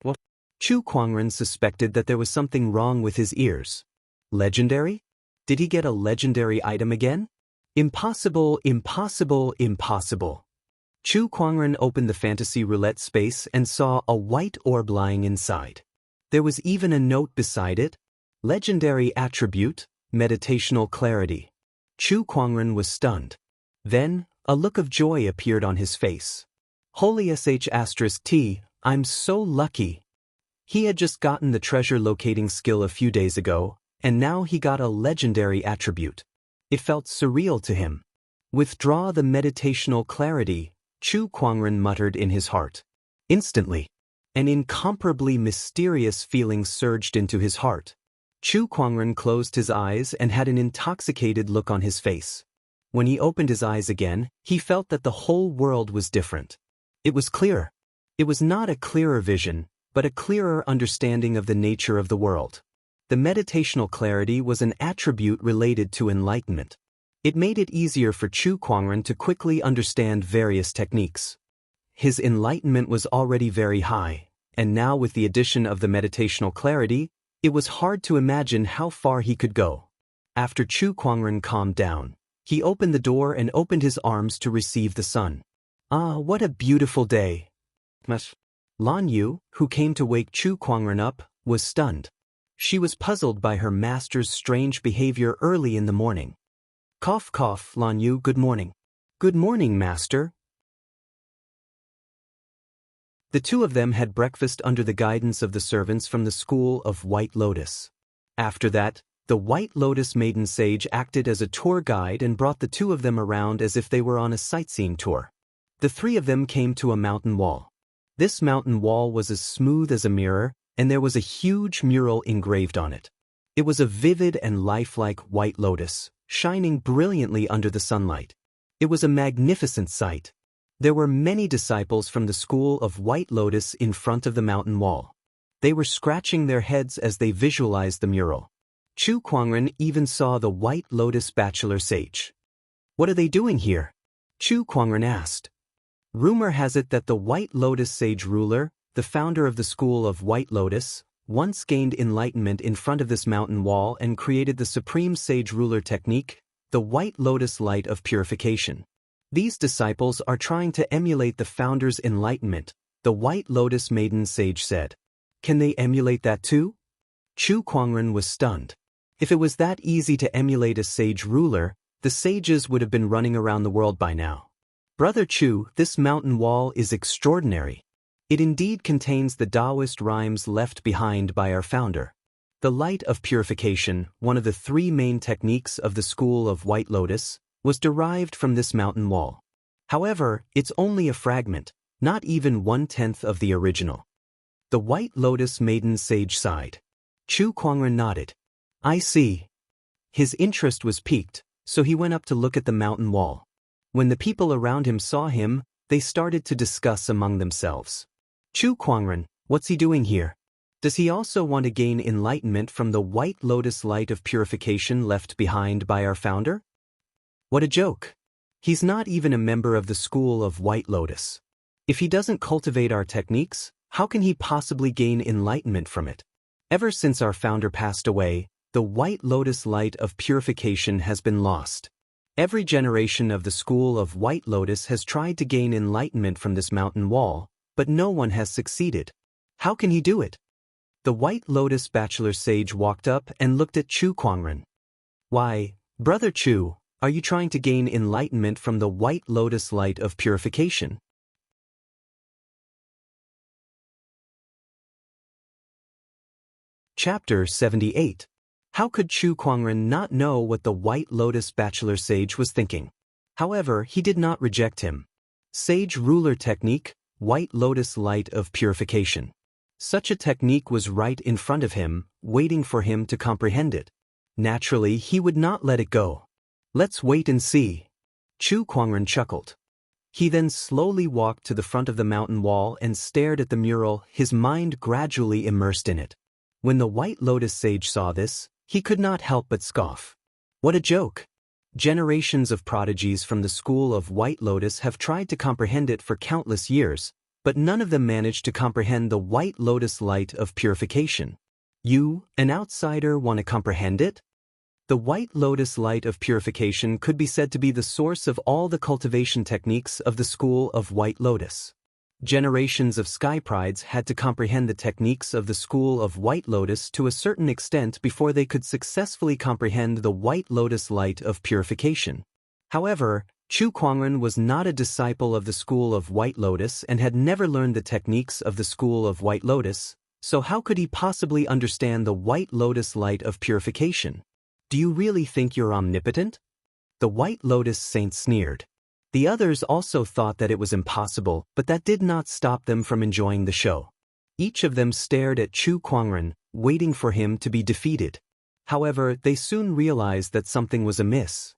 What? Chu Kuangren suspected that there was something wrong with his ears. Legendary? Did he get a legendary item again? Impossible, impossible, impossible. Chu Kuangren opened the fantasy roulette space and saw a white orb lying inside. There was even a note beside it. Legendary attribute, Meditational Clarity. Chu Kuangren was stunned. Then, a look of joy appeared on his face. Holy sh*T, I'm so lucky. He had just gotten the treasure locating skill a few days ago, and now he got a legendary attribute. It felt surreal to him. Withdraw the meditational clarity, Chu Kuangren muttered in his heart. Instantly, an incomparably mysterious feeling surged into his heart. Chu Kuangren closed his eyes and had an intoxicated look on his face. When he opened his eyes again, he felt that the whole world was different. It was clear. It was not a clearer vision, but a clearer understanding of the nature of the world. The meditational clarity was an attribute related to enlightenment. It made it easier for Chu Kuangren to quickly understand various techniques. His enlightenment was already very high, and now with the addition of the meditational clarity, it was hard to imagine how far he could go. After Chu Kuangren calmed down, he opened the door and opened his arms to receive the sun. Ah, what a beautiful day! Lan Yu, who came to wake Chu Kuangren up, was stunned. She was puzzled by her master's strange behavior early in the morning. Cough cough, Lan Yu, good morning. Good morning, master. The two of them had breakfast under the guidance of the servants from the school of White Lotus. After that, the White Lotus maiden sage acted as a tour guide and brought the two of them around as if they were on a sightseeing tour. The three of them came to a mountain wall. This mountain wall was as smooth as a mirror, and there was a huge mural engraved on it. It was a vivid and lifelike white lotus, shining brilliantly under the sunlight. It was a magnificent sight. There were many disciples from the school of White Lotus in front of the mountain wall. They were scratching their heads as they visualized the mural. Chu Kuangren even saw the White Lotus bachelor sage. What are they doing here? Chu Kuangren asked. Rumor has it that the White Lotus sage ruler, the founder of the school of White Lotus, once gained enlightenment in front of this mountain wall and created the supreme sage ruler technique, the White Lotus light of purification. These disciples are trying to emulate the founder's enlightenment, the White Lotus maiden sage said. Can they emulate that too? Chu Kuangren was stunned. If it was that easy to emulate a sage ruler, the sages would have been running around the world by now. Brother Chu, this mountain wall is extraordinary. It indeed contains the Taoist rhymes left behind by our founder. The light of purification, one of the three main techniques of the school of White Lotus, was derived from this mountain wall. However, it's only a fragment, not even 1/10 of the original. The White Lotus maiden sage sighed. Chu Kuangren nodded. I see. His interest was piqued, so he went up to look at the mountain wall. When the people around him saw him, they started to discuss among themselves. Chu Kuangren, what's he doing here? Does he also want to gain enlightenment from the White Lotus light of purification left behind by our founder? What a joke. He's not even a member of the school of White Lotus. If he doesn't cultivate our techniques, how can he possibly gain enlightenment from it? Ever since our founder passed away, the White Lotus light of purification has been lost. Every generation of the school of White Lotus has tried to gain enlightenment from this mountain wall, but no one has succeeded. How can he do it? The White Lotus bachelor sage walked up and looked at Chu Kuangren. Why, Brother Chu, are you trying to gain enlightenment from the White Lotus light of purification? Chapter 78. How could Chu Kuangren not know what the White Lotus bachelor sage was thinking? However, he did not reject him. Sage ruler technique, White Lotus light of purification. Such a technique was right in front of him, waiting for him to comprehend it. Naturally, he would not let it go. Let's wait and see. Chu Kuangren chuckled. He then slowly walked to the front of the mountain wall and stared at the mural, his mind gradually immersed in it. When the White Lotus sage saw this, he could not help but scoff. What a joke! Generations of prodigies from the school of White Lotus have tried to comprehend it for countless years, but none of them managed to comprehend the White Lotus light of purification. You, an outsider, want to comprehend it? The White Lotus light of purification could be said to be the source of all the cultivation techniques of the school of White Lotus. Generations of sky prides had to comprehend the techniques of the school of White Lotus to a certain extent before they could successfully comprehend the White Lotus light of purification. However, Chu Kuangren was not a disciple of the school of White Lotus and had never learned the techniques of the school of White Lotus, so how could he possibly understand the White Lotus light of purification? Do you really think you're omnipotent? The White Lotus saint sneered. The others also thought that it was impossible, but that did not stop them from enjoying the show. Each of them stared at Chu Kuangren, waiting for him to be defeated. However, they soon realized that something was amiss.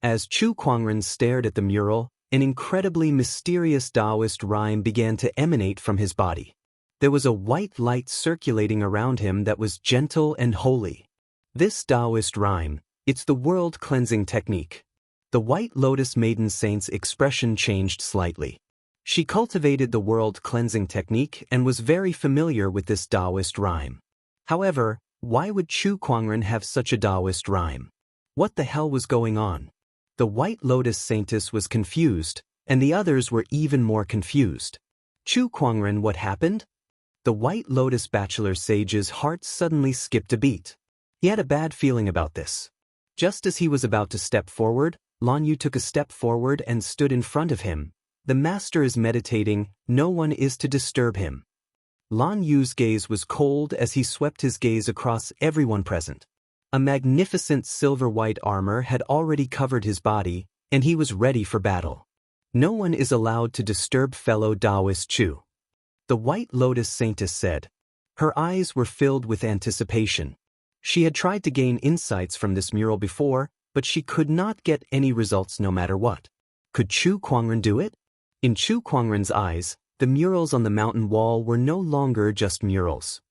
As Chu Kuangren stared at the mural, an incredibly mysterious Taoist rhyme began to emanate from his body. There was a white light circulating around him that was gentle and holy. This Taoist rhyme, it's the world cleansing technique. The White Lotus Maiden Saint's expression changed slightly. She cultivated the world cleansing technique and was very familiar with this Taoist rhyme. However, why would Chu Kuangren have such a Taoist rhyme? What the hell was going on? The White Lotus Saintess was confused, and the others were even more confused. Chu Kuangren, what happened? The White Lotus Bachelor Sage's heart suddenly skipped a beat. He had a bad feeling about this. Just as he was about to step forward, Lan Yu took a step forward and stood in front of him. The master is meditating, no one is to disturb him. Lan Yu's gaze was cold as he swept his gaze across everyone present. A magnificent silver-white armor had already covered his body, and he was ready for battle. No one is allowed to disturb fellow Taoist Chu. The White Lotus Saintess said. Her eyes were filled with anticipation. She had tried to gain insights from this mural before, but she could not get any results no matter what. Could Chu Kuangren do it? In Chu Kuangren's eyes, the murals on the mountain wall were no longer just murals.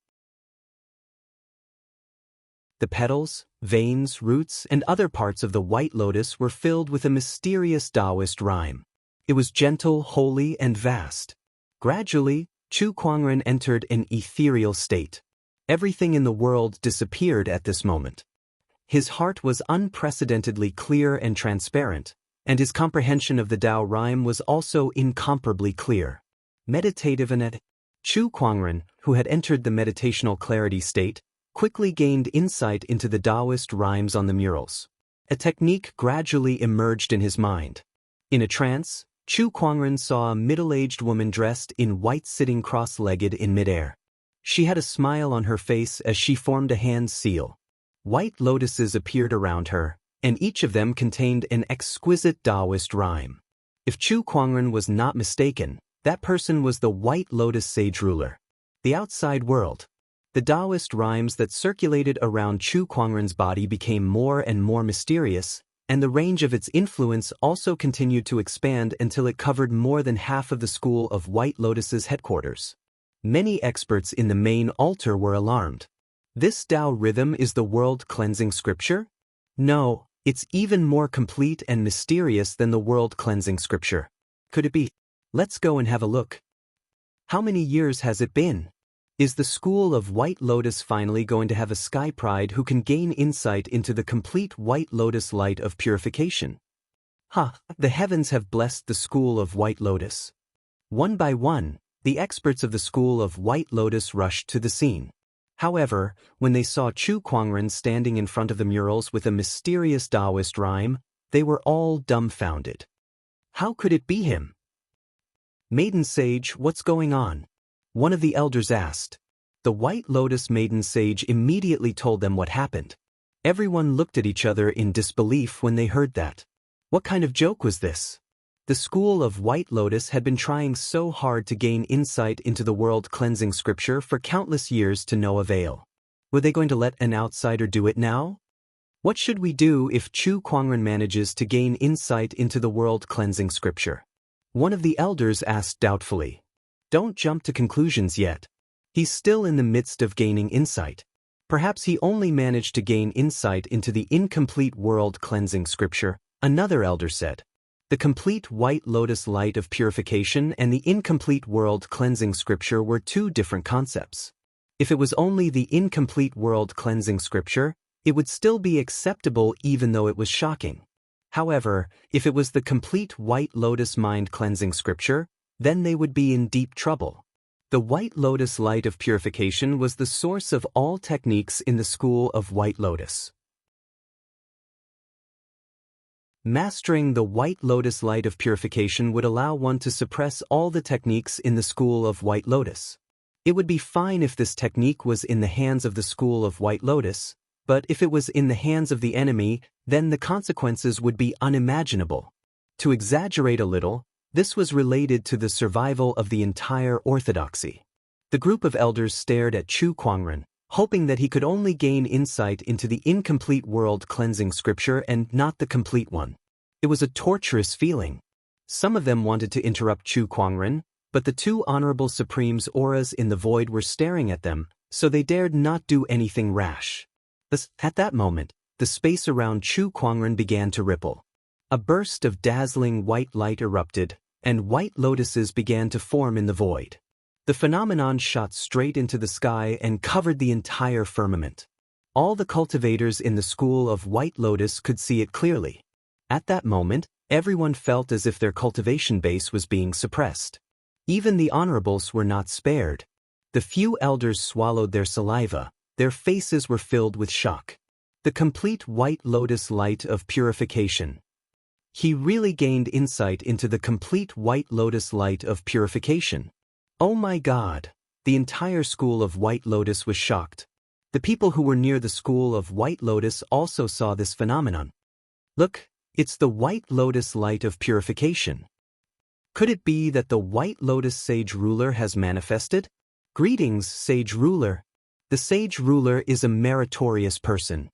The petals, veins, roots, and other parts of the white lotus were filled with a mysterious Taoist rhyme. It was gentle, holy, and vast. Gradually, Chu Kuangren entered an ethereal state. Everything in the world disappeared at this moment. His heart was unprecedentedly clear and transparent, and his comprehension of the Tao rhyme was also incomparably clear. Meditative and Chu Kuangren, who had entered the meditational clarity state, quickly gained insight into the Taoist rhymes on the murals. A technique gradually emerged in his mind. In a trance, Chu Kuangren saw a middle-aged woman dressed in white sitting cross-legged in midair. She had a smile on her face as she formed a hand seal. White lotuses appeared around her, and each of them contained an exquisite Taoist rhyme. If Chu Kuangren was not mistaken, that person was the White Lotus Sage ruler. The outside world. The Taoist rhymes that circulated around Chu Kuangren's body became more and more mysterious, and the range of its influence also continued to expand until it covered more than half of the school of White Lotus's headquarters. Many experts in the main altar were alarmed. This Tao rhythm is the world-cleansing scripture? No, it's even more complete and mysterious than the world-cleansing scripture. Could it be? Let's go and have a look. How many years has it been? Is the school of White Lotus finally going to have a sky pride who can gain insight into the complete White Lotus light of purification? The heavens have blessed the school of White Lotus. One by one, the experts of the school of White Lotus rushed to the scene. However, when they saw Chu Kuangren standing in front of the murals with a mysterious Taoist rhyme, they were all dumbfounded. How could it be him? Maiden Sage, what's going on? One of the elders asked. The White Lotus Maiden Sage immediately told them what happened. Everyone looked at each other in disbelief when they heard that. What kind of joke was this? The school of White Lotus had been trying so hard to gain insight into the world-cleansing scripture for countless years to no avail. Were they going to let an outsider do it now? What should we do if Chu Kuangren manages to gain insight into the world-cleansing scripture? One of the elders asked doubtfully. Don't jump to conclusions yet. He's still in the midst of gaining insight. Perhaps he only managed to gain insight into the incomplete world-cleansing scripture, another elder said. The complete White Lotus light of purification and the incomplete world-cleansing scripture were two different concepts. If it was only the incomplete world-cleansing scripture, it would still be acceptable even though it was shocking. However, if it was the complete White Lotus mind-cleansing scripture, then they would be in deep trouble. The White Lotus light of purification was the source of all techniques in the school of White Lotus. Mastering the White Lotus light of purification would allow one to suppress all the techniques in the school of White Lotus. It would be fine if this technique was in the hands of the school of White Lotus, but if it was in the hands of the enemy, then the consequences would be unimaginable. To exaggerate a little, this was related to the survival of the entire orthodoxy. The group of elders stared at Chu Kuangren, hoping that he could only gain insight into the incomplete world-cleansing scripture and not the complete one. It was a torturous feeling. Some of them wanted to interrupt Chu Kuangren, But the two Honorable Supremes' auras in the void were staring at them, so they dared not do anything rash. At that moment, the space around Chu Kuangren began to ripple. A burst of dazzling white light erupted, and white lotuses began to form in the void. The phenomenon shot straight into the sky and covered the entire firmament. All the cultivators in the school of White Lotus could see it clearly. At that moment, everyone felt as if their cultivation base was being suppressed. Even the honorables were not spared. The few elders swallowed their saliva, their faces were filled with shock. The complete White Lotus light of purification. He really gained insight into the complete White Lotus light of purification. Oh my God! The entire school of White Lotus was shocked. The people who were near the school of White Lotus also saw this phenomenon. Look, it's the White Lotus light of purification. Could it be that the White Lotus Sage Ruler has manifested? Greetings, Sage Ruler. The Sage Ruler is a meritorious person.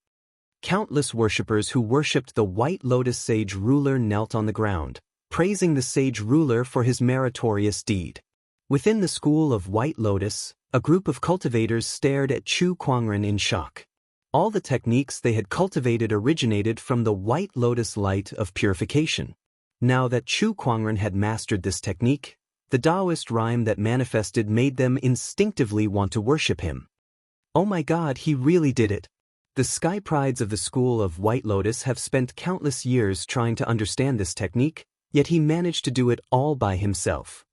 Countless worshippers who worshipped the White Lotus Sage Ruler knelt on the ground, praising the Sage Ruler for his meritorious deed. Within the school of White Lotus, a group of cultivators stared at Chu Kuangren in shock. All the techniques they had cultivated originated from the White Lotus light of purification. Now that Chu Kuangren had mastered this technique, the Taoist rhyme that manifested made them instinctively want to worship him. Oh my God, he really did it. The sky prides of the school of White Lotus have spent countless years trying to understand this technique, yet he managed to do it all by himself.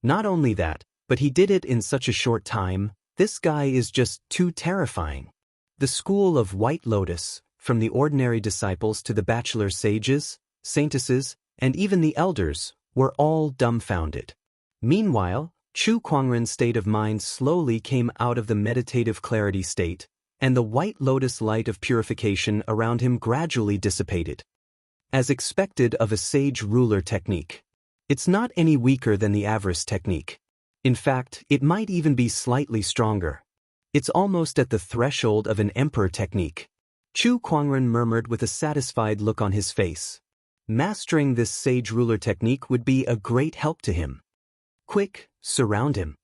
Not only that, but he did it in such a short time. This guy is just too terrifying. The school of White Lotus, from the ordinary disciples to the bachelor sages, saintesses, and even the elders, were all dumbfounded. Meanwhile, Chu Kuangren's state of mind slowly came out of the meditative clarity state, and the White Lotus light of purification around him gradually dissipated. As expected of a sage ruler technique. It's not any weaker than the avarice technique. In fact, it might even be slightly stronger. It's almost at the threshold of an emperor technique. Chu Kuangren murmured with a satisfied look on his face. Mastering this sage ruler technique would be a great help to him. Quick, surround him.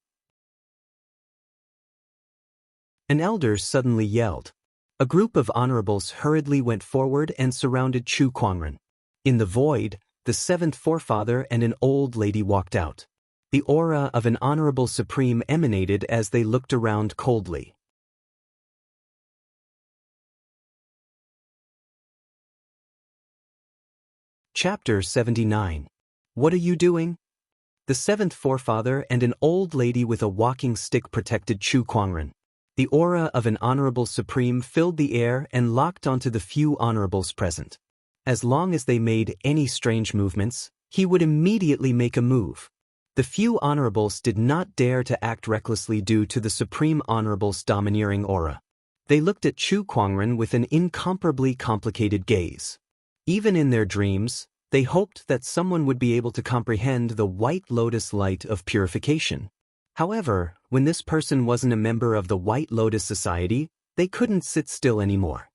An elder suddenly yelled. A group of honorables hurriedly went forward and surrounded Chu Kuangren. In the void, the seventh forefather and an old lady walked out. The aura of an honorable supreme emanated as they looked around coldly. Chapter 79. What are you doing? The seventh forefather and an old lady with a walking stick protected Chu Kuangren. The aura of an honorable supreme filled the air and locked onto the few honorables present. As long as they made any strange movements, he would immediately make a move. The few honorables did not dare to act recklessly due to the supreme honorable's domineering aura. They looked at Chu Kuangren with an incomparably complicated gaze. Even in their dreams, they hoped that someone would be able to comprehend the White Lotus light of purification. However, when this person wasn't a member of the White Lotus Society, they couldn't sit still anymore.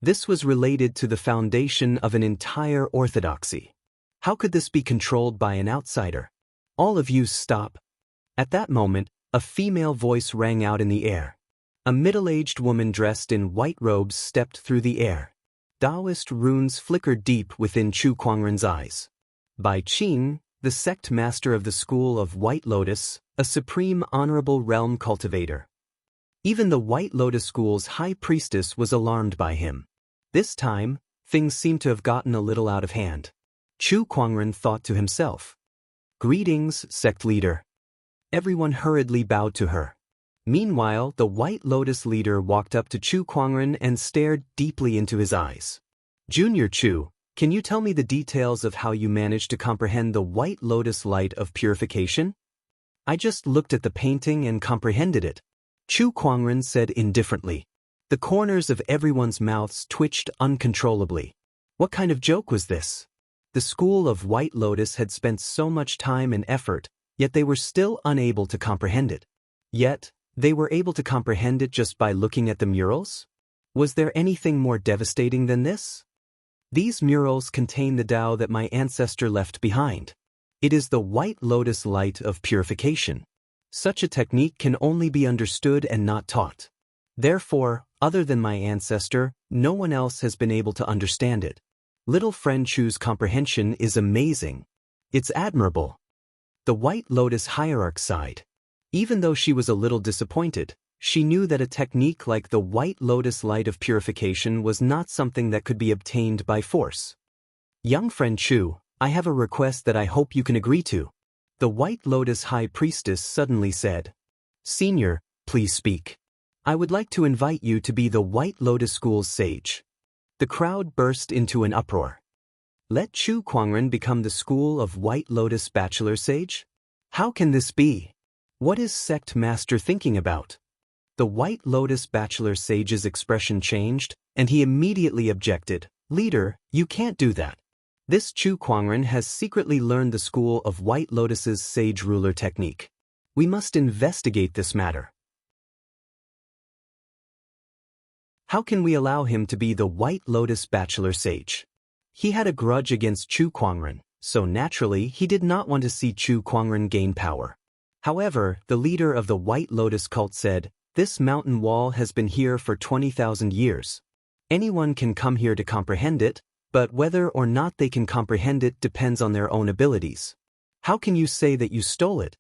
This was related to the foundation of an entire orthodoxy. How could this be controlled by an outsider? All of you stop. At that moment, a female voice rang out in the air. A middle-aged woman dressed in white robes stepped through the air. Taoist runes flickered deep within Chu Kuangren's eyes. Bai Qing, the sect master of the school of White Lotus, a supreme honorable realm cultivator. Even the White Lotus school's high priestess was alarmed by him. This time, things seemed to have gotten a little out of hand. Chu Kuangren thought to himself. Greetings, sect leader. Everyone hurriedly bowed to her. Meanwhile, the White Lotus leader walked up to Chu Kuangren and stared deeply into his eyes. Junior Chu, can you tell me the details of how you managed to comprehend the White Lotus light of purification? I just looked at the painting and comprehended it. Chu Kuangren said indifferently. The corners of everyone's mouths twitched uncontrollably. What kind of joke was this? The school of White Lotus had spent so much time and effort, yet they were still unable to comprehend it. Yet, they were able to comprehend it just by looking at the murals? Was there anything more devastating than this? These murals contain the Tao that my ancestor left behind. It is the white lotus light of purification. Such a technique can only be understood and not taught. Therefore, other than my ancestor, no one else has been able to understand it. Little friend Chu's comprehension is amazing. It's admirable. The White Lotus hierarch sighed. Even though she was a little disappointed, she knew that a technique like the White Lotus light of purification was not something that could be obtained by force. Young friend Chu, I have a request that I hope you can agree to. The White Lotus High Priestess suddenly said. Senior, please speak. I would like to invite you to be the White Lotus School's sage. The crowd burst into an uproar. Let Chu Kuangren become the School of White Lotus Bachelor Sage? How can this be? What is Sect Master thinking about? The White Lotus Bachelor Sage's expression changed, and he immediately objected. Leader, you can't do that. This Chu Kuangren has secretly learned the School of White Lotus's Sage Ruler technique. We must investigate this matter. How can we allow him to be the White Lotus Bachelor Sage? He had a grudge against Chu Kuangren, so naturally he did not want to see Chu Kuangren gain power. However, the leader of the White Lotus cult said, this mountain wall has been here for 20,000 years. Anyone can come here to comprehend it, but whether or not they can comprehend it depends on their own abilities. How can you say that you stole it?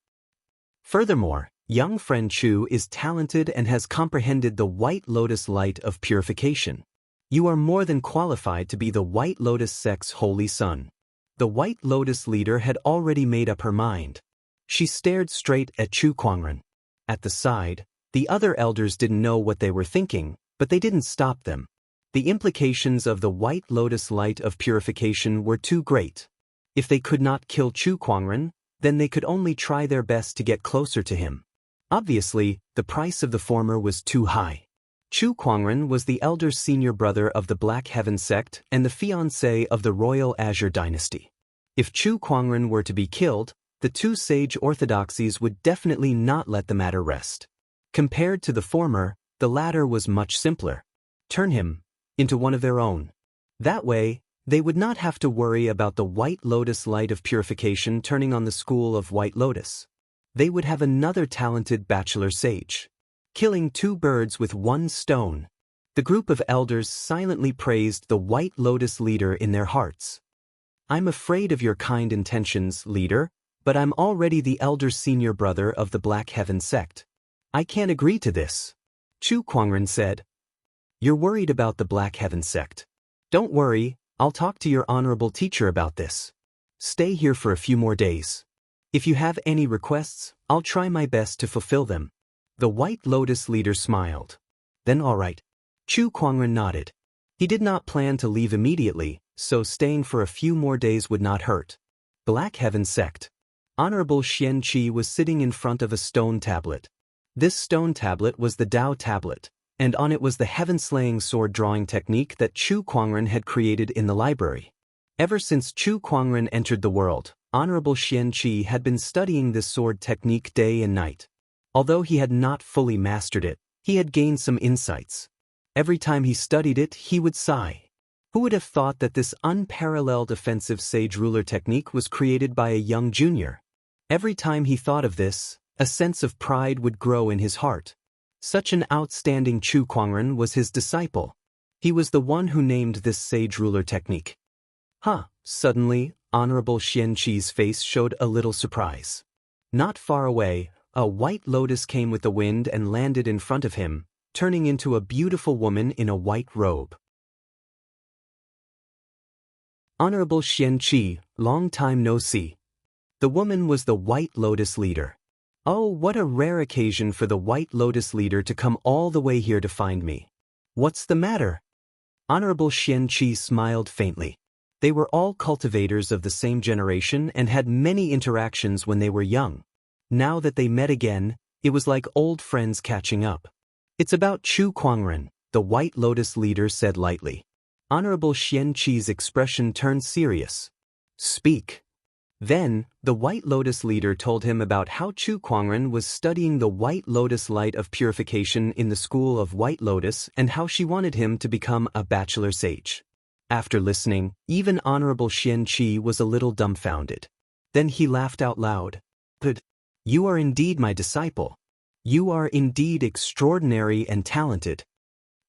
Furthermore, young friend Chu is talented and has comprehended the White Lotus light of purification. You are more than qualified to be the White Lotus sect's holy son. The White Lotus leader had already made up her mind. She stared straight at Chu Kuangren. At the side, the other elders didn't know what they were thinking, but they didn't stop them. The implications of the White Lotus light of purification were too great. If they could not kill Chu Kuangren, then they could only try their best to get closer to him. Obviously, the price of the former was too high. Chu Kuangren was the elder senior brother of the Black Heaven sect and the fiancé of the Royal Azure dynasty. If Chu Kuangren were to be killed, the two sage orthodoxies would definitely not let the matter rest. Compared to the former, the latter was much simpler. Turn him into one of their own. That way, they would not have to worry about the White Lotus light of purification turning on the School of White Lotus. They would have another talented bachelor sage. Killing two birds with one stone. The group of elders silently praised the White Lotus leader in their hearts. I'm afraid of your kind intentions, leader, but I'm already the elder senior brother of the Black Heaven sect. I can't agree to this. Chu Kuangren said. You're worried about the Black Heaven sect. Don't worry, I'll talk to your honorable teacher about this. Stay here for a few more days. If you have any requests, I'll try my best to fulfill them. The White Lotus leader smiled. Then all right. Chu Kuangren nodded. He did not plan to leave immediately, so staying for a few more days would not hurt. Black Heaven sect. Honorable Xianxia was sitting in front of a stone tablet. This stone tablet was the Dao tablet, and on it was the heaven-slaying sword drawing technique that Chu Kuangren had created in the library. Ever since Chu Kuangren entered the world, Honorable Xianxia had been studying this sword technique day and night. Although he had not fully mastered it, he had gained some insights. Every time he studied it, he would sigh. Who would have thought that this unparalleled offensive sage ruler technique was created by a young junior? Every time he thought of this, a sense of pride would grow in his heart. Such an outstanding Chu Kuangren was his disciple. He was the one who named this sage ruler technique. Suddenly, Honorable Xianxi's face showed a little surprise. Not far away, a white lotus came with the wind and landed in front of him, turning into a beautiful woman in a white robe. Honorable Xianxia, long time no see. The woman was the White Lotus leader. Oh, what a rare occasion for the White Lotus leader to come all the way here to find me. What's the matter? Honorable Xianxia smiled faintly. They were all cultivators of the same generation and had many interactions when they were young. Now that they met again, it was like old friends catching up. It's about Chu Kuangren, the White Lotus leader said lightly. Honorable Xianxi's expression turned serious. Speak. Then, the White Lotus leader told him about how Chu Kuangren was studying the White Lotus light of purification in the School of White Lotus and how she wanted him to become a bachelor sage. After listening, even Honorable Xianxia was a little dumbfounded. Then he laughed out loud. But you are indeed my disciple. You are indeed extraordinary and talented.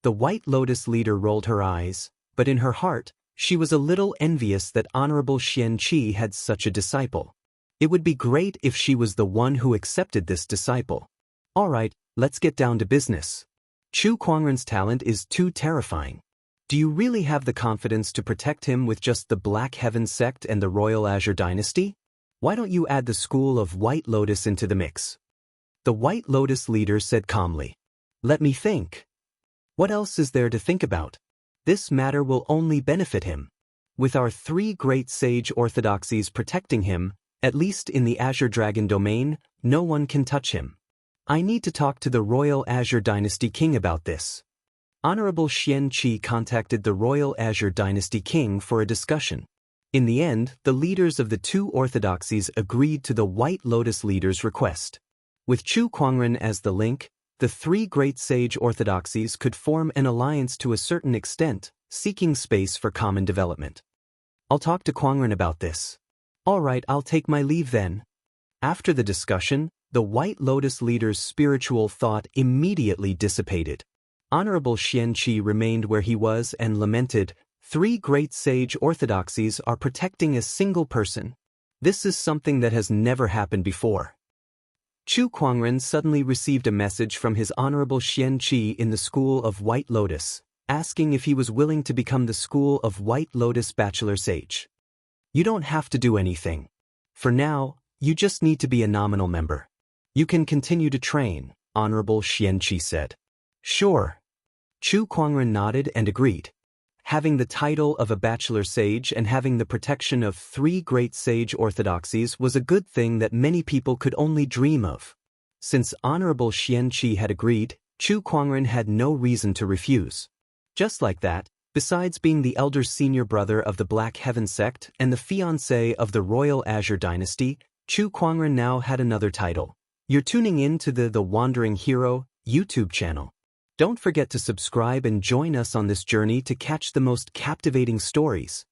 The White Lotus leader rolled her eyes, but in her heart, she was a little envious that Honorable Xianxia had such a disciple. It would be great if she was the one who accepted this disciple. All right, let's get down to business. Chu Kuangren's talent is too terrifying. Do you really have the confidence to protect him with just the Black Heaven sect and the Royal Azure dynasty? Why don't you add the school of White Lotus into the mix? The White Lotus leader said calmly. Let me think. What else is there to think about? This matter will only benefit him. With our 3 great sage orthodoxies protecting him, at least in the Azure Dragon domain, no one can touch him. I need to talk to the Royal Azure Dynasty King about this. Honorable Xianxia contacted the Royal Azure Dynasty King for a discussion. In the end, the leaders of the 2 orthodoxies agreed to the White Lotus leader's request. With Chu Kuangren as the link, the 3 great sage orthodoxies could form an alliance to a certain extent, seeking space for common development. I'll talk to Kuangren about this. All right, I'll take my leave then. After the discussion, the White Lotus leader's spiritual thought immediately dissipated. Honorable Xianxia remained where he was and lamented, 3 great sage orthodoxies are protecting a single person. This is something that has never happened before. Chu Kuangren suddenly received a message from his Honorable Xianxia in the School of White Lotus, asking if he was willing to become the School of White Lotus Bachelor Sage. You don't have to do anything. For now, you just need to be a nominal member. You can continue to train, Honorable Xianxia said. Sure. Chu Kuangren nodded and agreed. Having the title of a Bachelor Sage and having the protection of 3 great sage orthodoxies was a good thing that many people could only dream of. Since Honorable Xianxia had agreed, Chu Kuangren had no reason to refuse. Just like that, besides being the elder senior brother of the Black Heaven sect and the fiancé of the Royal Azure dynasty, Chu Kuangren now had another title. You're tuning in to the Wandering Hero YouTube channel. Don't forget to subscribe and join us on this journey to catch the most captivating stories.